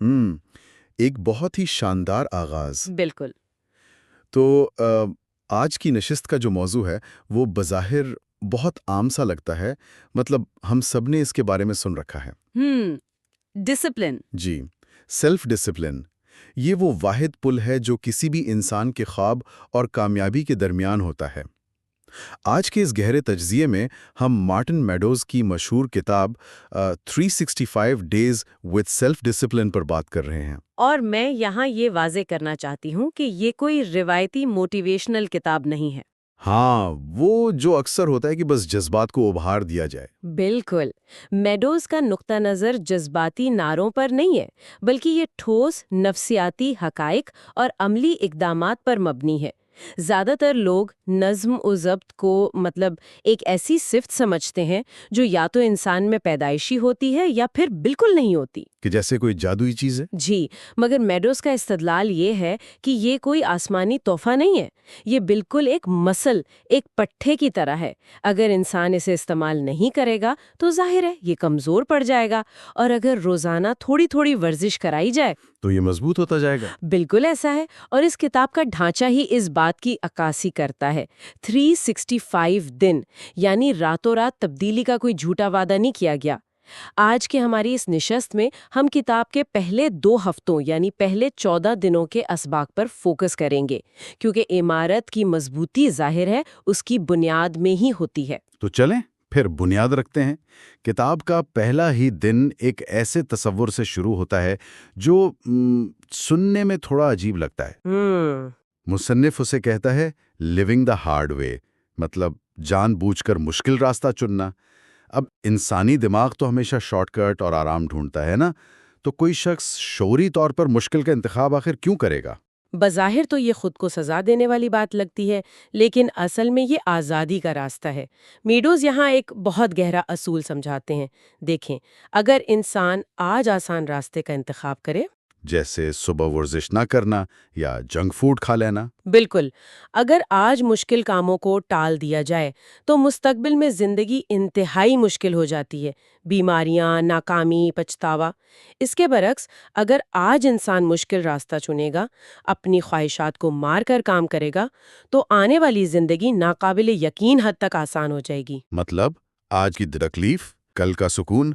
ہم ایک بہت ہی شاندار آغاز۔ بالکل۔ تو آج کی نشست کا جو موضوع ہے وہ بظاہر بہت عام سا لگتا ہے، مطلب ہم سب نے اس کے بارے میں سن رکھا ہے۔ ڈسپلن۔ جی، سیلف ڈسپلن، یہ وہ واحد پل ہے جو کسی بھی انسان کے خواب اور کامیابی کے درمیان ہوتا ہے۔ آج کے اس گہرے تجزیے میں ہم مارٹن میڈوز کی مشہور کتاب 365 ڈیز وتھ سیلف ڈسپلن پر بات کر رہے ہیں۔ اور میں یہاں یہ واضح کرنا چاہتی ہوں کہ یہ کوئی روایتی موٹیویشنل کتاب نہیں ہے۔ ہاں، وہ جو اکثر ہوتا ہے کہ بس جذبات کو ابھار دیا جائے۔ بالکل، میڈوز کا نقطہ نظر جذباتی نعروں پر نہیں ہے، بلکہ یہ ٹھوس نفسیاتی حقائق اور عملی اقدامات پر مبنی ہے۔ زیادہ تر لوگ نظم و ضبط کو ایک ایسی صفت سمجھتے ہیں جو یا تو انسان میں پیدائشی ہوتی ہے یا پھر بالکل نہیں ہوتی، کہ جیسے کوئی جادوئی چیز ہے۔ جی، مگر میڈوز کا استدلال یہ ہے کہ یہ کوئی آسمانی تحفہ نہیں ہے، یہ بالکل ایک مسل، ایک پٹھے کی طرح ہے۔ اگر انسان اسے استعمال نہیں کرے گا تو ظاہر ہے یہ کمزور پڑ جائے گا، اور اگر روزانہ تھوڑی تھوڑی ورزش کرائی جائے تو یہ مضبوط ہوتا جائے گا۔ بالکل ایسا ہے، اور اس کتاب کا ڈھانچہ ہی اس بات کی عکاسی کرتا ہے۔ 365 دن، یعنی راتوں رات تبدیلی کا کوئی جھوٹا وعدہ نہیں کیا گیا۔ آج کے ہماری اس نشست میں ہم کتاب کے پہلے 2 ہفتوں یعنی پہلے 14 دنوں کے اسباق پر فوکس کریں گے، کیونکہ عمارت کی مضبوطی ظاہر ہے اس کی بنیاد میں ہی ہوتی ہے۔ تو چلیں پھر بنیاد رکھتے ہیں۔ کتاب کا پہلا ہی دن ایک ایسے تصور سے شروع ہوتا ہے جو سننے میں تھوڑا عجیب لگتا ہے۔ مصنف اسے کہتا ہے لیونگ دا ہارڈ وے، مطلب جان بوجھ کر مشکل راستہ چننا۔ اب انسانی دماغ تو ہمیشہ شارٹ کٹ اور آرام ڈھونڈتا ہے نا، تو کوئی شخص شعوری طور پر مشکل کا انتخاب آخر کیوں کرے گا؟ بظاہر تو یہ خود کو سزا دینے والی بات لگتی ہے، لیکن اصل میں یہ آزادی کا راستہ ہے۔ میڈوز یہاں ایک بہت گہرا اصول سمجھاتے ہیں۔ دیکھیں، اگر انسان آج آسان راستے کا انتخاب کرے، جیسے صبح ورزش نہ کرنا یا جنک فوڈ کھا لینا، بالکل، اگر آج مشکل کاموں کو ٹال دیا جائے تو مستقبل میں زندگی انتہائی مشکل ہو جاتی ہے، بیماریاں، ناکامی، پچھتاوا۔ اس کے برعکس، اگر آج انسان مشکل راستہ چنے گا، اپنی خواہشات کو مار کر کام کرے گا، تو آنے والی زندگی ناقابل یقین حد تک آسان ہو جائے گی۔ مطلب آج کی تکلیف کل کا سکون،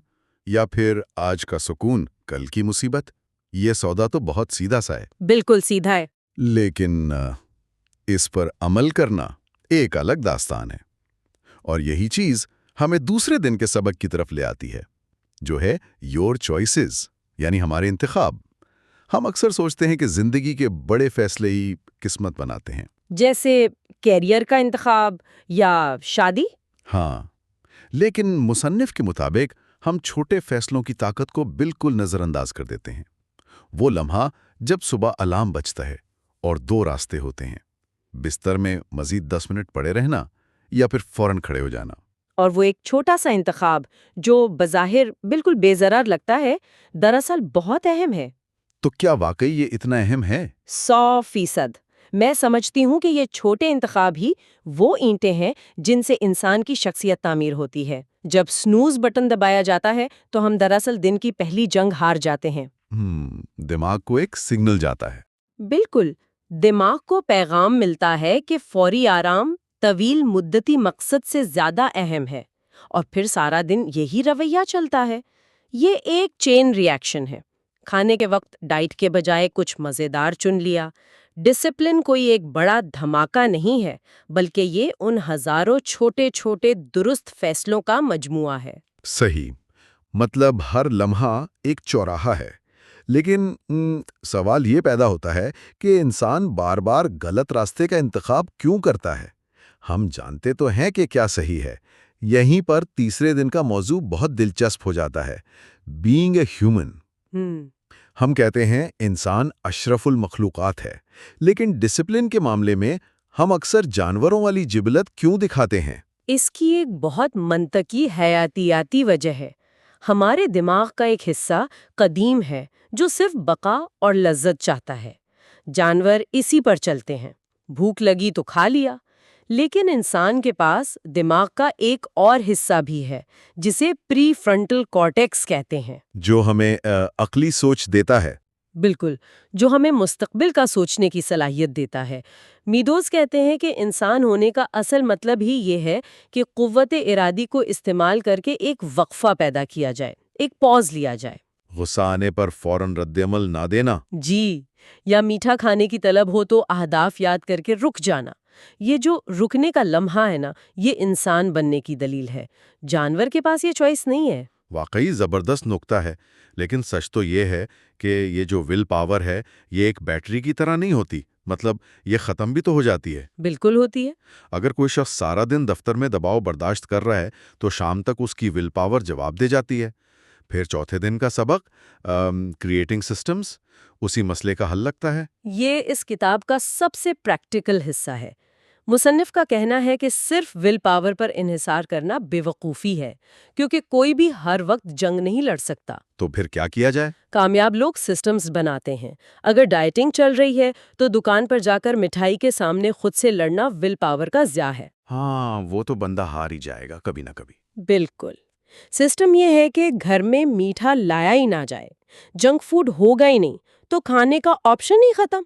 یا پھر آج کا سکون کل کی مصیبت۔ یہ سودا تو بہت سیدھا سا ہے۔ بالکل سیدھا ہے۔ لیکن اس پر عمل کرنا ایک الگ داستان ہے، اور یہی چیز ہمیں دوسرے دن کے سبق کی طرف لے آتی ہے، جو ہے یور چوائسز، یعنی ہمارے انتخاب۔ ہم اکثر سوچتے ہیں کہ زندگی کے بڑے فیصلے ہی قسمت بناتے ہیں، جیسے کیریئر کا انتخاب یا شادی۔ ہاں، لیکن مصنف کے مطابق ہم چھوٹے فیصلوں کی طاقت کو بالکل نظر انداز کر دیتے ہیں۔ وہ لمحہ جب صبح الارم بجتا ہے اور 2 راستے ہوتے ہیں، بستر میں مزید 10 منٹ پڑے رہنا یا پھر فوراً کھڑے ہو جانا۔ اور وہ ایک چھوٹا سا انتخاب جو بظاہر بالکل بے ضرر لگتا ہے، دراصل بہت اہم ہے۔ تو کیا واقعی یہ اتنا اہم ہے؟ 100%۔ میں سمجھتی ہوں کہ یہ چھوٹے انتخاب ہی وہ اینٹیں ہیں جن سے انسان کی شخصیت تعمیر ہوتی ہے۔ جب سنوز بٹن دبایا جاتا ہے تو ہم دراصل دن کی پہلی جنگ ہار جاتے ہیں۔ دماغ کو ایک سگنل جاتا ہے۔ بالکل، دماغ کو پیغام ملتا ہے کہ فوری آرام طویل مدتی مقصد سے زیادہ اہم ہے، اور پھر سارا دن یہی رویہ چلتا ہے۔ یہ ایک چین ری ایکشن ہے۔ کھانے کے وقت ڈائٹ کے بجائے کچھ مزیدار چن لیا۔ ڈسپلن کوئی ایک بڑا دھماکہ نہیں ہے، بلکہ یہ ان ہزاروں چھوٹے چھوٹے درست فیصلوں کا مجموعہ ہے۔ صحیح، مطلب ہر لمحہ ایک چوراہا ہے۔ لیکن سوال یہ پیدا ہوتا ہے کہ انسان بار بار غلط راستے کا انتخاب کیوں کرتا ہے؟ ہم جانتے تو ہیں کہ کیا صحیح ہے۔ یہیں پر تیسرے دن کا موضوع بہت دلچسپ ہو جاتا ہے، بینگ اے ہیومن۔ ہم کہتے ہیں انسان اشرف المخلوقات ہے، لیکن ڈسپلن کے معاملے میں ہم اکثر جانوروں والی جبلت کیوں دکھاتے ہیں؟ اس کی ایک بہت منطقی حیاتیاتی وجہ ہے۔ ہمارے دماغ کا ایک حصہ قدیم ہے جو صرف بقا اور لذت چاہتا ہے۔ جانور اسی پر چلتے ہیں، بھوک لگی تو کھا لیا۔ لیکن انسان کے پاس دماغ کا ایک اور حصہ بھی ہے جسے پری فرنٹل کارٹیکس کہتے ہیں۔ جو ہمیں عقلی سوچ دیتا ہے۔ بالکل، جو ہمیں مستقبل کا سوچنے کی صلاحیت دیتا ہے۔ میڈوز کہتے ہیں کہ انسان ہونے کا اصل مطلب ہی یہ ہے کہ قوت ارادی کو استعمال کر کے ایک وقفہ پیدا کیا جائے، ایک پاز لیا جائے۔ غصہ آنے پر فوراً رد عمل نہ دینا۔ جی، یا میٹھا کھانے کی طلب ہو تو اہداف یاد کر کے رک جانا۔ یہ جو رکنے کا لمحہ ہے نا، یہ انسان بننے کی دلیل ہے۔ جانور کے پاس یہ چوائس نہیں ہے۔ واقعی زبردست نکتہ ہے، لیکن سچ تو یہ ہے کہ یہ جو ول پاور ہے یہ ایک بیٹری کی طرح نہیں ہوتی، مطلب یہ ختم بھی تو ہو جاتی ہے۔ بالکل ہوتی ہے۔ اگر کوئی شخص سارا دن دفتر میں دباؤ برداشت کر رہا ہے تو شام تک اس کی ول پاور جواب دے جاتی ہے۔ پھر چوتھے دن کا سبق کریٹنگ سسٹمز، اسی مسئلے کا حل لگتا ہے۔ یہ اس کتاب کا سب سے پریکٹیکل حصہ ہے۔ مصنف کا کہنا ہے کہ صرف ول پاور پر انحصار کرنا بے وقوفی ہے، کیونکہ کوئی بھی ہر وقت جنگ نہیں لڑ سکتا۔ تو پھر کیا کیا جائے؟ کامیاب لوگ سسٹمز بناتے ہیں۔ اگر ڈائٹنگ چل رہی ہے تو دکان پر جا کر مٹھائی کے سامنے خود سے لڑنا ول پاور کا ضیاع ہے۔ ہاں، وہ تو بندہ ہار ہی جائے گا کبھی نہ کبھی۔ بالکل۔ سسٹم یہ ہے کہ گھر میں میٹھا لایا ہی نہ جائے، جنک فوڈ ہوگا ہی نہیں تو کھانے کا آپشن ہی ختم۔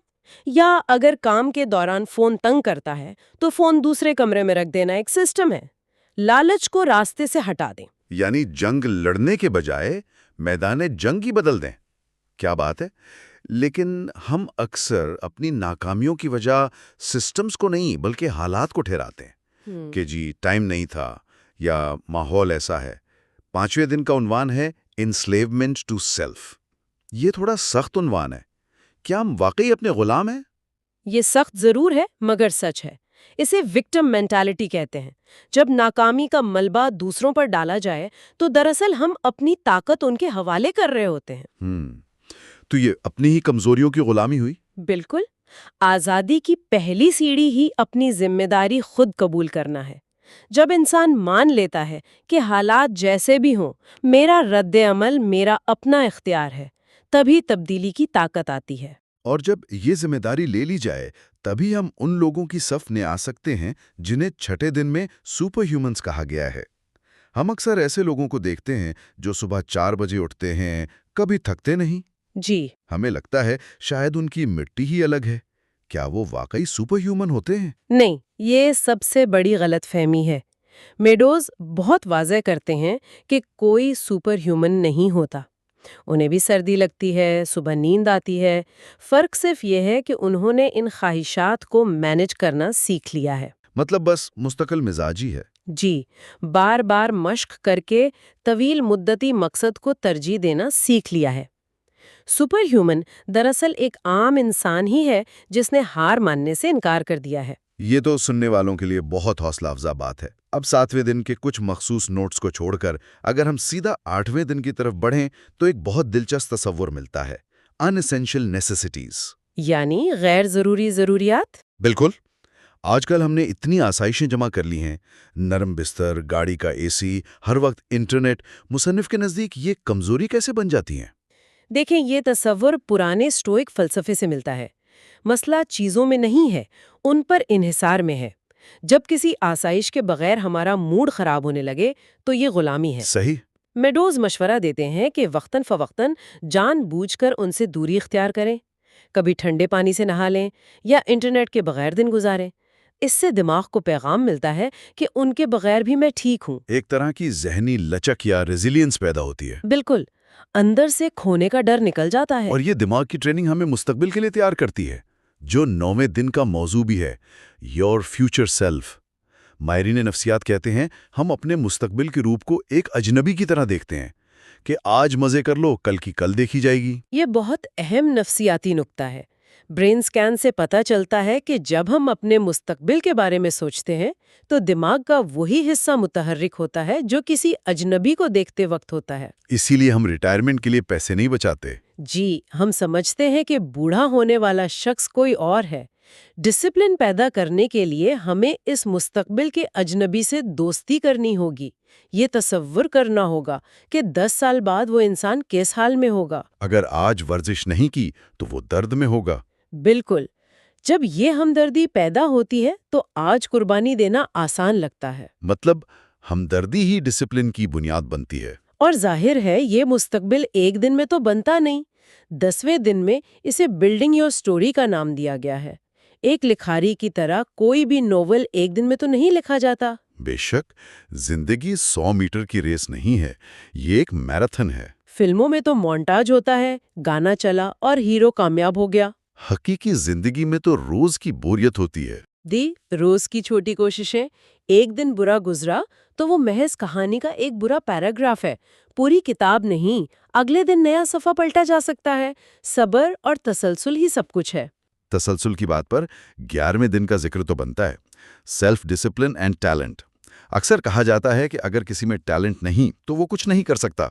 یا اگر کام کے دوران فون تنگ کرتا ہے تو فون دوسرے کمرے میں رکھ دینا ایک سسٹم ہے۔ لالچ کو راستے سے ہٹا دیں۔ یعنی جنگ لڑنے کے بجائے میدان جنگ ہی بدل دیں۔ کیا بات ہے! لیکن ہم اکثر اپنی ناکامیوں کی وجہ سسٹمز کو نہیں بلکہ حالات کو ٹھہراتے ہیں کہ جی ٹائم نہیں تھا یا ماحول ایسا ہے۔ 5ویں دن کا عنوان ہے انسلیومنٹ ٹو سیلف۔ یہ تھوڑا سخت عنوان ہے۔ کیا ہم واقعی اپنے غلام ہیں؟ یہ سخت ضرور ہے مگر سچ ہے۔ اسے وکٹم مینٹالٹی کہتے ہیں۔ جب ناکامی کا ملبہ دوسروں پر ڈالا جائے تو دراصل ہم اپنی طاقت ان کے حوالے کر رہے ہوتے ہیں۔ تو یہ اپنی ہی کمزوریوں کی غلامی ہوئی۔ بالکل۔ آزادی کی پہلی سیڑھی ہی اپنی ذمہ داری خود قبول کرنا ہے۔ جب انسان مان لیتا ہے کہ حالات جیسے بھی ہوں، میرا رد عمل میرا اپنا اختیار ہے، تبھی تبدیلی کی طاقت آتی ہے۔ اور جب یہ ذمہ داری لے لی جائے تبھی ہم ان لوگوں کی صف میں آ سکتے ہیں جنہیں چھٹے دن میں سپر ہیومنز کہا گیا ہے۔ ہم اکثر ایسے لوگوں کو دیکھتے ہیں جو صبح 4 بجے اٹھتے ہیں، کبھی تھکتے نہیں۔ جی، ہمیں لگتا ہے شاید ان کی مٹی ہی الگ ہے۔ کیا وہ واقعی سپر ہیومن ہوتے ہیں؟ نہیں، یہ سب سے بڑی غلط فہمی ہے۔ میڈوز بہت واضح کرتے ہیں کہ کوئی سپر ہیومن نہیں ہوتا۔ انہیں بھی سردی لگتی ہے، صبح نیند آتی ہے۔ فرق صرف یہ ہے کہ انہوں نے ان خواہشات کو مینج کرنا سیکھ لیا ہے۔ مطلب بس مستقل مزاجی ہے۔ جی، بار بار مشق کر کے طویل مدتی مقصد کو ترجیح دینا سیکھ لیا ہے۔ سپر ہیومن دراصل ایک عام انسان ہی ہے جس نے ہار ماننے سے انکار کر دیا ہے۔ یہ تو سننے والوں کے لیے بہت حوصلہ افزا بات ہے۔ اب 7ویں دن کے کچھ مخصوص نوٹس کو چھوڑ کر اگر ہم سیدھا 8ویں دن کی طرف بڑھیں تو ایک بہت دلچسپ تصور ملتا ہے: ان ایسینشل نیسیسٹیز، یعنی غیر ضروری ضروریات۔ بالکل۔ آج کل ہم نے اتنی آسائشیں جمع کر لی ہیں، نرم بستر، گاڑی کا اے سی، ہر وقت انٹرنیٹ۔ مصنف کے نزدیک یہ کمزوری کیسے بن جاتی ہیں؟ دیکھیں، یہ تصور پرانے اسٹوئک فلسفے سے ملتا ہے۔ مسئلہ چیزوں میں نہیں ہے، ان پر انحصار میں ہے۔ جب کسی آسائش کے بغیر ہمارا موڈ خراب ہونے لگے تو یہ غلامی ہے۔ صحیح۔ میڈوز مشورہ دیتے ہیں کہ وقتاً فوقتاً جان بوجھ کر ان سے دوری اختیار کریں، کبھی ٹھنڈے پانی سے نہا لیں یا انٹرنیٹ کے بغیر دن گزاریں۔ اس سے دماغ کو پیغام ملتا ہے کہ ان کے بغیر بھی میں ٹھیک ہوں۔ ایک طرح کی ذہنی لچک یا ریزیلینس پیدا ہوتی ہے۔ بالکل، اندر سے کھونے کا ڈر نکل جاتا ہے۔ اور یہ دماغ کی ٹریننگ ہمیں مستقبل کے لیے تیار کرتی ہے، جو 9ویں دن کا موضوع بھی ہے: یور فیوچر سیلف۔ ماہرین نفسیات کہتے ہیں ہم اپنے مستقبل کے روپ کو ایک اجنبی کی طرح دیکھتے ہیں کہ آج مزے کر لو، کل کی کل دیکھی جائے گی۔ یہ بہت اہم نفسیاتی نکتہ ہے۔ برین سکین سے پتہ چلتا ہے کہ جب ہم اپنے مستقبل کے بارے میں سوچتے ہیں تو دماغ کا وہی حصہ متحرک ہوتا ہے جو کسی اجنبی کو دیکھتے وقت ہوتا ہے۔ اسی لیے ہم ریٹائرمنٹ کے لیے پیسے نہیں بچاتے۔ جی، ہم سمجھتے ہیں کہ بوڑھا ہونے والا شخص کوئی اور ہے۔ ڈسپلن پیدا کرنے کے لیے ہمیں اس مستقبل کے اجنبی سے دوستی کرنی ہوگی۔ یہ تصور کرنا ہوگا کہ 10 سال بعد وہ انسان کس حال میں ہوگا۔ اگر آج ورزش نہیں کی تو وہ درد میں ہوگا۔ بالکل۔ جب یہ ہمدردی پیدا ہوتی ہے تو آج قربانی دینا آسان لگتا ہے، مطلب ہمدردی ہی ڈسپلن کی بنیاد بنتی ہے۔ اور ظاہر ہے یہ مستقبل ایک دن میں تو بنتا نہیں۔ 10ویں دن میں اسے بلڈنگ یور سٹوری کا نام دیا گیا ہے۔ ایک لکھاری کی طرح کوئی بھی ناول ایک دن میں تو نہیں لکھا جاتا۔ بے شک، زندگی 100 میٹر کی ریس نہیں ہے، یہ ایک میراتھن ہے۔ فلموں میں تو مونٹاج ہوتا ہے، گانا چلا اور ہیرو کامیاب ہو گیا۔ حقیقی زندگی میں تو روز کی بوریت ہوتی ہے۔ دی روز کی چھوٹی کوششیں، ایک دن برا گزرا تو وہ محض کہانی کا ایک برا پیراگراف ہے، پوری کتاب نہیں۔ اگلے دن نیا صفحہ پلٹا جا سکتا ہے۔ صبر اور تسلسل ہی سب کچھ ہے۔ تسلسل کی بات پر 11ویں دن کا ذکر تو بنتا ہے، سیلف ڈسپلن اینڈ ٹیلنٹ۔ اکثر کہا جاتا ہے کہ اگر کسی میں ٹیلنٹ نہیں تو وہ کچھ نہیں کر سکتا،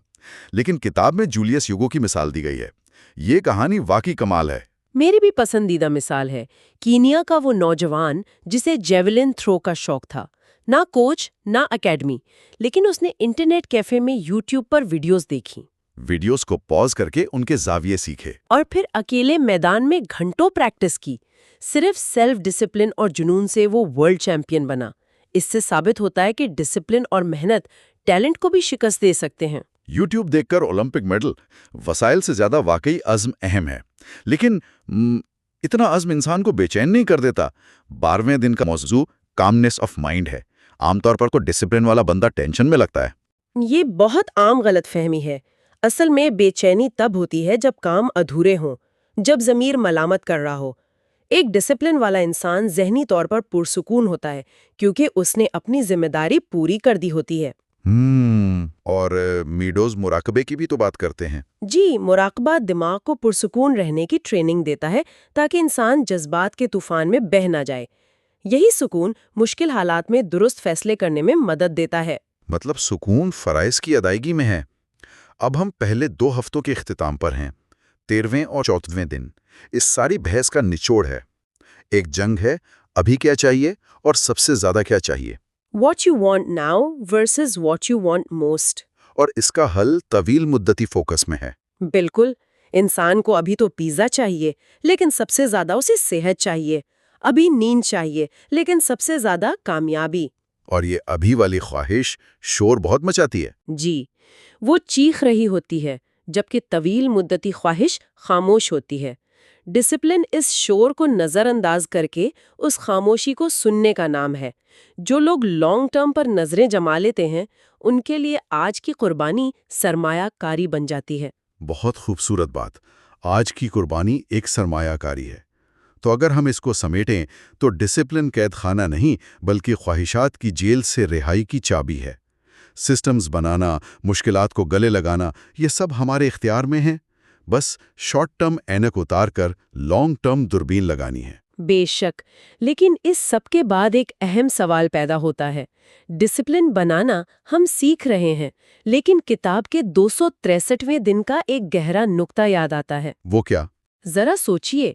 لیکن کتاب میں جولیس یوگو کی مثال دی گئی ہے۔ یہ کہانی واقعی کمال ہے۔ میری بھی پسندیدہ مثال ہے کینیا کا وہ نوجوان جسے جیولن تھرو کا شوق تھا۔ نہ کوچ نہ اکیڈمی، لیکن اس نے انٹرنیٹ کیفے میں یوٹیوب پر ویڈیوز دیکھی ویڈیوز کو پاز کر کے ان کے زاویے سیکھے۔ اور پھر اکیلے میدان میں گھنٹوں پریکٹس کی۔ صرف سیلف ڈسپلن اور جنون سے وہ ورلڈ چیمپئن بنا۔ اس سے ثابت ہوتا ہے کہ ڈسپلن اور محنت ٹیلنٹ کو بھی شکست دے سکتے ہیں۔ یوٹیوب دیکھ کر اولمپک میڈل، وسائل سے زیادہ واقعی عزم اہم ہے۔ لیکن اتنا عزم انسان کو بے چین نہیں کر دیتا۔ 12ویں دن کا موضوع کامنس آف مائنڈ ہے۔ عام طور پر کوئی ڈسپلن والا بندہ ٹینشن میں لگتا ہے۔ یہ بہت عام غلط فہمی ہے۔ اصل میں بے چینی تب ہوتی ہے جب کام ادھورے ہوں، جب ضمیر ملامت کر رہا ہو۔ ایک ڈسپلن والا انسان ذہنی طور پر پرسکون ہوتا ہے کیونکہ اس نے اپنی ذمہ داری پوری کر دی ہوتی ہے۔ اور میڈوز مراقبے کی بھی تو بات کرتے ہیں۔ جی، مراقبہ دماغ کو پرسکون رہنے کی ٹریننگ دیتا ہے تاکہ انسان جذبات کے طوفان میں بہہ نہ جائے۔ یہی سکون مشکل حالات میں درست فیصلے کرنے میں مدد دیتا ہے۔ مطلب سکون فرائض کی ادائیگی میں ہے۔ اب ہم پہلے 2 ہفتوں کے اختتام پر ہیں، 13ویں اور 14ویں دن۔ اس ساری بحث کا نچوڑ ہے، ایک جنگ ہے، ابھی کیا چاہیے اور سب سے زیادہ کیا چاہیے۔ What you want now versus what you want most۔ اور اس کا حل طویل مدتی فوکس میں ہے۔ بالکل، انسان کو ابھی تو پیزا چاہیے، لیکن سب سے زیادہ اسے صحت چاہیے۔ ابھی نیند چاہیے، لیکن سب سے زیادہ کامیابی۔ اور یہ ابھی والی خواہش شور بہت مچاتی ہے۔ جی، وہ چیخ رہی ہوتی ہے، جبکہ طویل مدتی خواہش خاموش ہوتی ہے۔ ڈسپلن اس شور کو نظر انداز کر کے اس خاموشی کو سننے کا نام ہے۔ جو لوگ لانگ ٹرم پر نظریں جما لیتے ہیں، ان کے لیے آج کی قربانی سرمایہ کاری بن جاتی ہے۔ بہت خوبصورت بات، آج کی قربانی ایک سرمایہ کاری ہے۔ تو اگر ہم اس کو سمیٹیں تو ڈسپلن قید خانہ نہیں بلکہ خواہشات کی جیل سے رہائی کی چابی ہے۔ سسٹمز بنانا، مشکلات کو گلے لگانا، یہ سب ہمارے اختیار میں ہیں۔ بس شارٹ ٹرم اینک اتار کر لانگ ٹرم دوربین لگانی ہے۔ بے شک، لیکن اس سب کے بعد ایک اہم سوال پیدا ہوتا ہے۔ ڈسپلن بنانا ہم سیکھ رہے ہیں، لیکن کتاب کے 263ویں دن کا ایک گہرا نقطہ یاد آتا ہے۔ وہ کیا؟ ذرا سوچئے،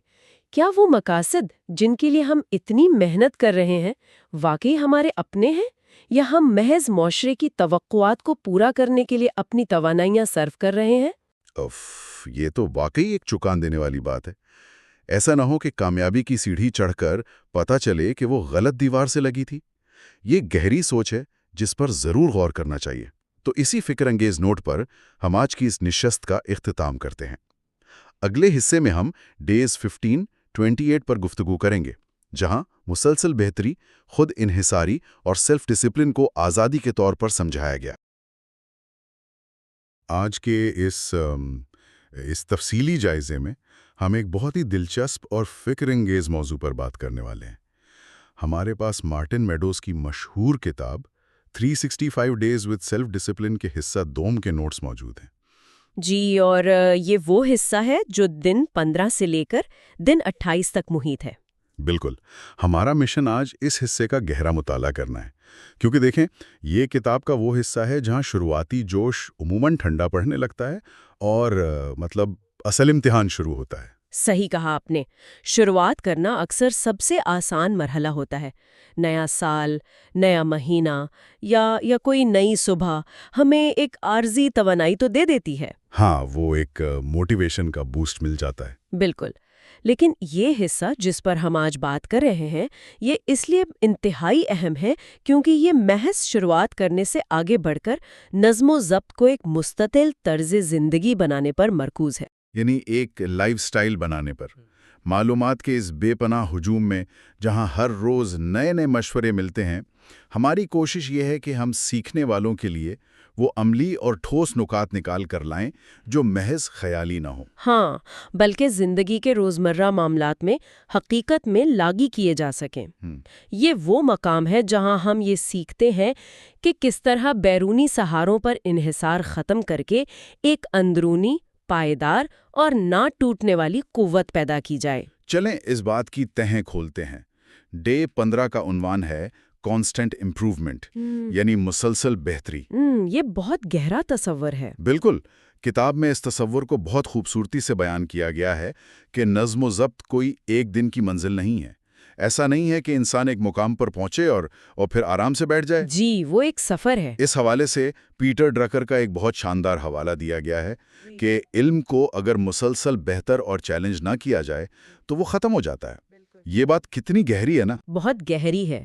کیا وہ مقاصد جن کے لیے ہم اتنی محنت کر رہے ہیں واقعی ہمارے اپنے ہیں، یا ہم محض معاشرے کی توقعات کو پورا کرنے کے لیے اپنی توانائیاں صرف کر رہے ہیں؟ یہ تو واقعی ایک چکان دینے والی بات ہے۔ ایسا نہ ہو کہ کامیابی کی سیڑھی چڑھ کر پتہ چلے کہ وہ غلط دیوار سے لگی تھی۔ یہ گہری سوچ ہے جس پر ضرور غور کرنا چاہیے۔ تو اسی فکر انگیز نوٹ پر ہم آج کی اس نشست کا اختتام کرتے ہیں۔ اگلے حصے میں ہم ڈیز 15, 28 پر گفتگو کریں گے، جہاں مسلسل بہتری، خود انحصاری اور سیلف ڈسپلن کو آزادی کے طور پر سمجھایا گیا۔ آج کے اس تفصیلی جائزے میں ہم ایک بہت ہی دلچسپ اور فکر انگیز موضوع پر بات کرنے والے ہیں۔ ہمارے پاس مارٹن میڈوز کی مشہور کتاب 365 ڈیز وتھ سیلف ڈسپلن کے حصہ 2 کے نوٹس موجود ہیں۔ جی، اور یہ وہ حصہ ہے جو دن 15 سے لے کر دن 28 تک محیط ہے۔ بالکل، ہمارا مشن آج اس حصے کا گہرا مطالعہ کرنا ہے، کیونکہ دیکھیں، یہ کتاب کا وہ حصہ ہے جہاں شروعاتی جوش عموماً ٹھنڈا پڑنے لگتا ہے اور اصل امتحان شروع ہوتا ہے۔ صحیح کہا آپ نے، شروعات کرنا اکثر سب سے آسان مرحلہ ہوتا ہے۔ نیا سال، نیا مہینہ یا کوئی نئی صبح ہمیں ایک عارضی توانائی تو دے دیتی ہے۔ ہاں، وہ ایک موٹیویشن کا بوسٹ مل جاتا ہے۔ بالکل، لیکن یہ حصہ جس پر ہم آج بات کر رہے ہیں یہ اس لیے انتہائی اہم ہے کیونکہ یہ محض شروعات کرنے سے آگے بڑھ کر نظم و ضبط کو ایک مستطیل طرز زندگی بنانے پر مرکوز ہے۔ یعنی ایک لائف سٹائل بنانے پر معلومات کے اس بے پناہ ہجوم میں جہاں ہر روز نئے نئے مشورے ملتے ہیں، ہماری کوشش یہ ہے کہ ہم سیکھنے والوں کے لیے وہ عملی اور ٹھوس نکات نکال کر لائیں جو محض خیالی نہ ہوں۔ ہاں، بلکہ زندگی کے روزمرہ معاملات میں حقیقت میں لاگو کیے جا سکیں۔ یہ وہ مقام ہے جہاں ہم یہ سیکھتے ہیں کہ کس طرح بیرونی سہاروں پر انحصار ختم کر کے ایک اندرونی، پائیدار اور نہ ٹوٹنے والی قوت پیدا کی جائے۔ چلیں اس بات کی تہیں کھولتے ہیں۔ ڈے 15 کا عنوان ہے کانسٹنٹ امپروومنٹ، یعنی مسلسل بہتری۔ یہ بہت گہرا تصور ہے۔ بالکل، کتاب میں اس تصور کو بہت خوبصورتی سے بیان کیا گیا ہے کہ نظم و ضبط کوئی ایک دن کی منزل نہیں ہے۔ ایسا نہیں ہے کہ انسان ایک مقام پر پہنچے اور پھر آرام سے بیٹھ جائے۔ جی، وہ ایک سفر ہے۔ اس حوالے سے پیٹر ڈرکر کا ایک بہت شاندار حوالہ دیا گیا ہے کہ علم کو اگر مسلسل بہتر اور چیلنج نہ کیا جائے تو وہ ختم ہو جاتا ہے۔ یہ بات کتنی گہری ہے نا؟ بہت گہری ہے۔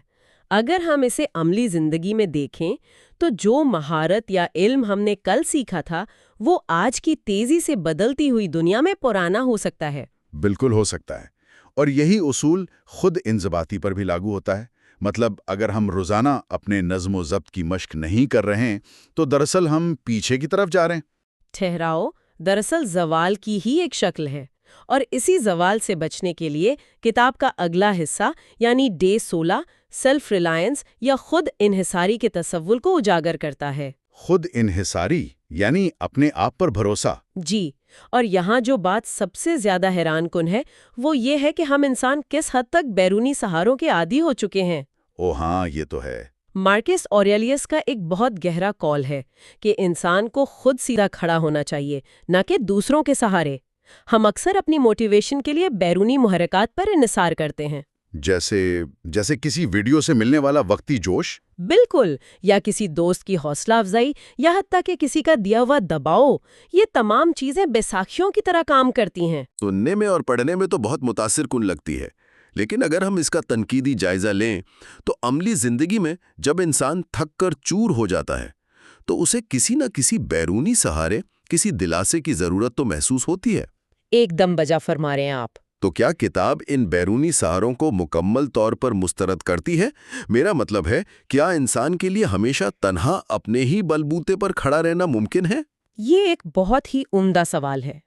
اگر ہم اسے عملی زندگی میں دیکھیں تو جو مہارت یا علم ہم نے کل سیکھا تھا وہ آج کی تیزی سے بدلتی ہوئی دنیا میں پرانا ہو سکتا ہے۔ بالکل ہو سکتا ہے، اور یہی اصول خود انضباطی پر بھی لاگو ہوتا ہے۔ مطلب اگر ہم روزانہ اپنے نظم و ضبط کی مشق نہیں کر رہے ہیں تو دراصل ہم پیچھے کی طرف جا رہے ہیں۔ ٹھہراؤ دراصل زوال کی ہی ایک شکل ہے، اور اسی زوال سے بچنے کے لیے کتاب کا اگلا حصہ یعنی ڈے 16 سیلف ریلائنس یا خود انحصاری کے تصور کو اجاگر کرتا ہے۔ خود انحصاری یعنی اپنے آپ پر بھروسہ۔ جی، اور یہاں جو بات سب سے زیادہ حیران کن ہے وہ یہ ہے کہ ہم انسان کس حد تک بیرونی سہاروں کے عادی ہو چکے ہیں۔ او ہاں، یہ تو ہے۔ مارکس اوریلیس کا ایک بہت گہرا قول ہے کہ انسان کو خود سیدھا کھڑا ہونا چاہیے، نہ کہ دوسروں کے سہارے۔ ہم اکثر اپنی موٹیویشن کے لیے بیرونی محرکات پر انحصار کرتے ہیں، جیسے کسی ویڈیو سے ملنے والا وقتی جوش۔ بالکل، یا کسی دوست کی حوصلہ افزائی، یا حتیٰ کہ کسی کا دیا ہوا دباؤ۔ یہ تمام چیزیں بیساکھیوں کی طرح کام کرتی ہیں۔ سننے میں اور پڑھنے میں تو بہت متاثر کن لگتی ہے، لیکن اگر ہم اس کا تنقیدی جائزہ لیں تو عملی زندگی میں جب انسان تھک کر چور ہو جاتا ہے تو اسے کسی نہ کسی بیرونی سہارے، کسی دلاسے کی ضرورت تو محسوس ہوتی ہے۔ ایک دم بجا فرما رہے ہیں آپ۔ تو کیا کتاب ان بیرونی سہاروں کو مکمل طور پر مسترد کرتی ہے؟ میرا مطلب ہے، کیا انسان کے لیے ہمیشہ تنہا اپنے ہی بلبوتے پر کھڑا رہنا ممکن ہے؟ یہ ایک بہت ہی عمدہ سوال ہے۔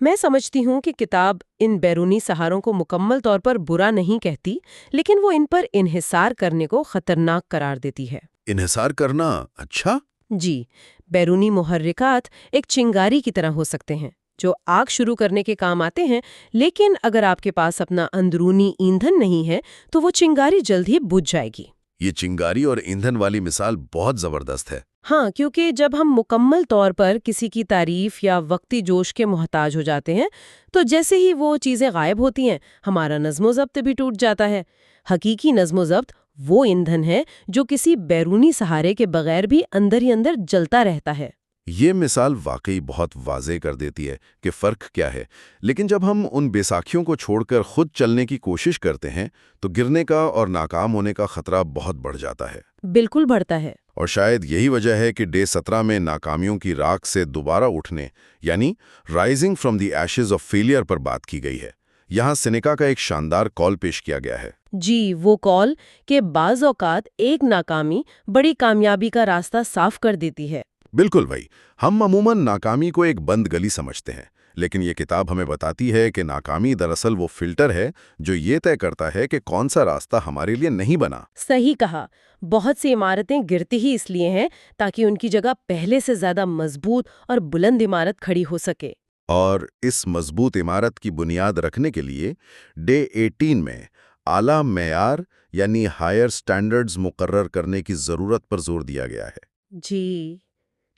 میں سمجھتی ہوں کہ کتاب ان بیرونی سہاروں کو مکمل طور پر برا نہیں کہتی، لیکن وہ ان پر انحصار کرنے کو خطرناک قرار دیتی ہے۔ انحصار کرنا؟ اچھا۔ جی، بیرونی محرکات ایک چنگاری کی طرح ہو سکتے ہیں جو آگ شروع کرنے کے کام آتے ہیں، لیکن اگر آپ کے پاس اپنا اندرونی ایندھن نہیں ہے تو وہ چنگاری جلد ہی بجھ جائے گی۔ یہ چنگاری اور ایندھن والی مثال بہت زبردست ہے۔ ہاں، کیونکہ جب ہم مکمل طور پر کسی کی تعریف یا وقتی جوش کے محتاج ہو جاتے ہیں تو جیسے ہی وہ چیزیں غائب ہوتی ہیں ہمارا نظم و ضبط بھی ٹوٹ جاتا ہے۔ حقیقی نظم و ضبط وہ ایندھن ہے جو کسی بیرونی سہارے کے بغیر بھی اندر ہی اندر جلتا رہتا ہے۔ یہ مثال واقعی بہت واضح کر دیتی ہے کہ فرق کیا ہے، لیکن جب ہم ان بیساکھیوں کو چھوڑ کر خود چلنے کی کوشش کرتے ہیں تو گرنے کا اور ناکام ہونے کا خطرہ بہت بڑھ جاتا ہے۔ بالکل بڑھتا ہے۔ اور شاید یہی وجہ ہے کہ ڈے 17 میں ناکامیوں کی راکھ سے دوبارہ اٹھنے یعنی rising from the ashes of failure پر بات کی گئی ہے۔ یہاں سینیکا کا ایک شاندار کال پیش کیا گیا ہے۔ جی، وہ کال کہ بعض اوقات ایک ناکامی بڑی کامیابی کا راستہ صاف کر دیتی ہے۔ بالکل بھائی، ہم عموماً ناکامی کو ایک بند گلی سمجھتے ہیں، لیکن یہ کتاب ہمیں بتاتی ہے کہ ناکامی دراصل وہ فلٹر ہے جو یہ طے کرتا ہے کہ کون سا راستہ ہمارے لیے نہیں بنا۔ صحیح کہا۔ بہت سی عمارتیں گرتی ہی اس لیے ہیں تاکہ ان کی جگہ پہلے سے زیادہ مضبوط اور بلند عمارت کھڑی ہو سکے۔ اور اس مضبوط عمارت کی بنیاد رکھنے کے لیے ڈے 18 میں اعلیٰ معیار یعنی ہائر سٹینڈرڈز مقرر کرنے کی ضرورت پر زور دیا گیا ہے۔ جی،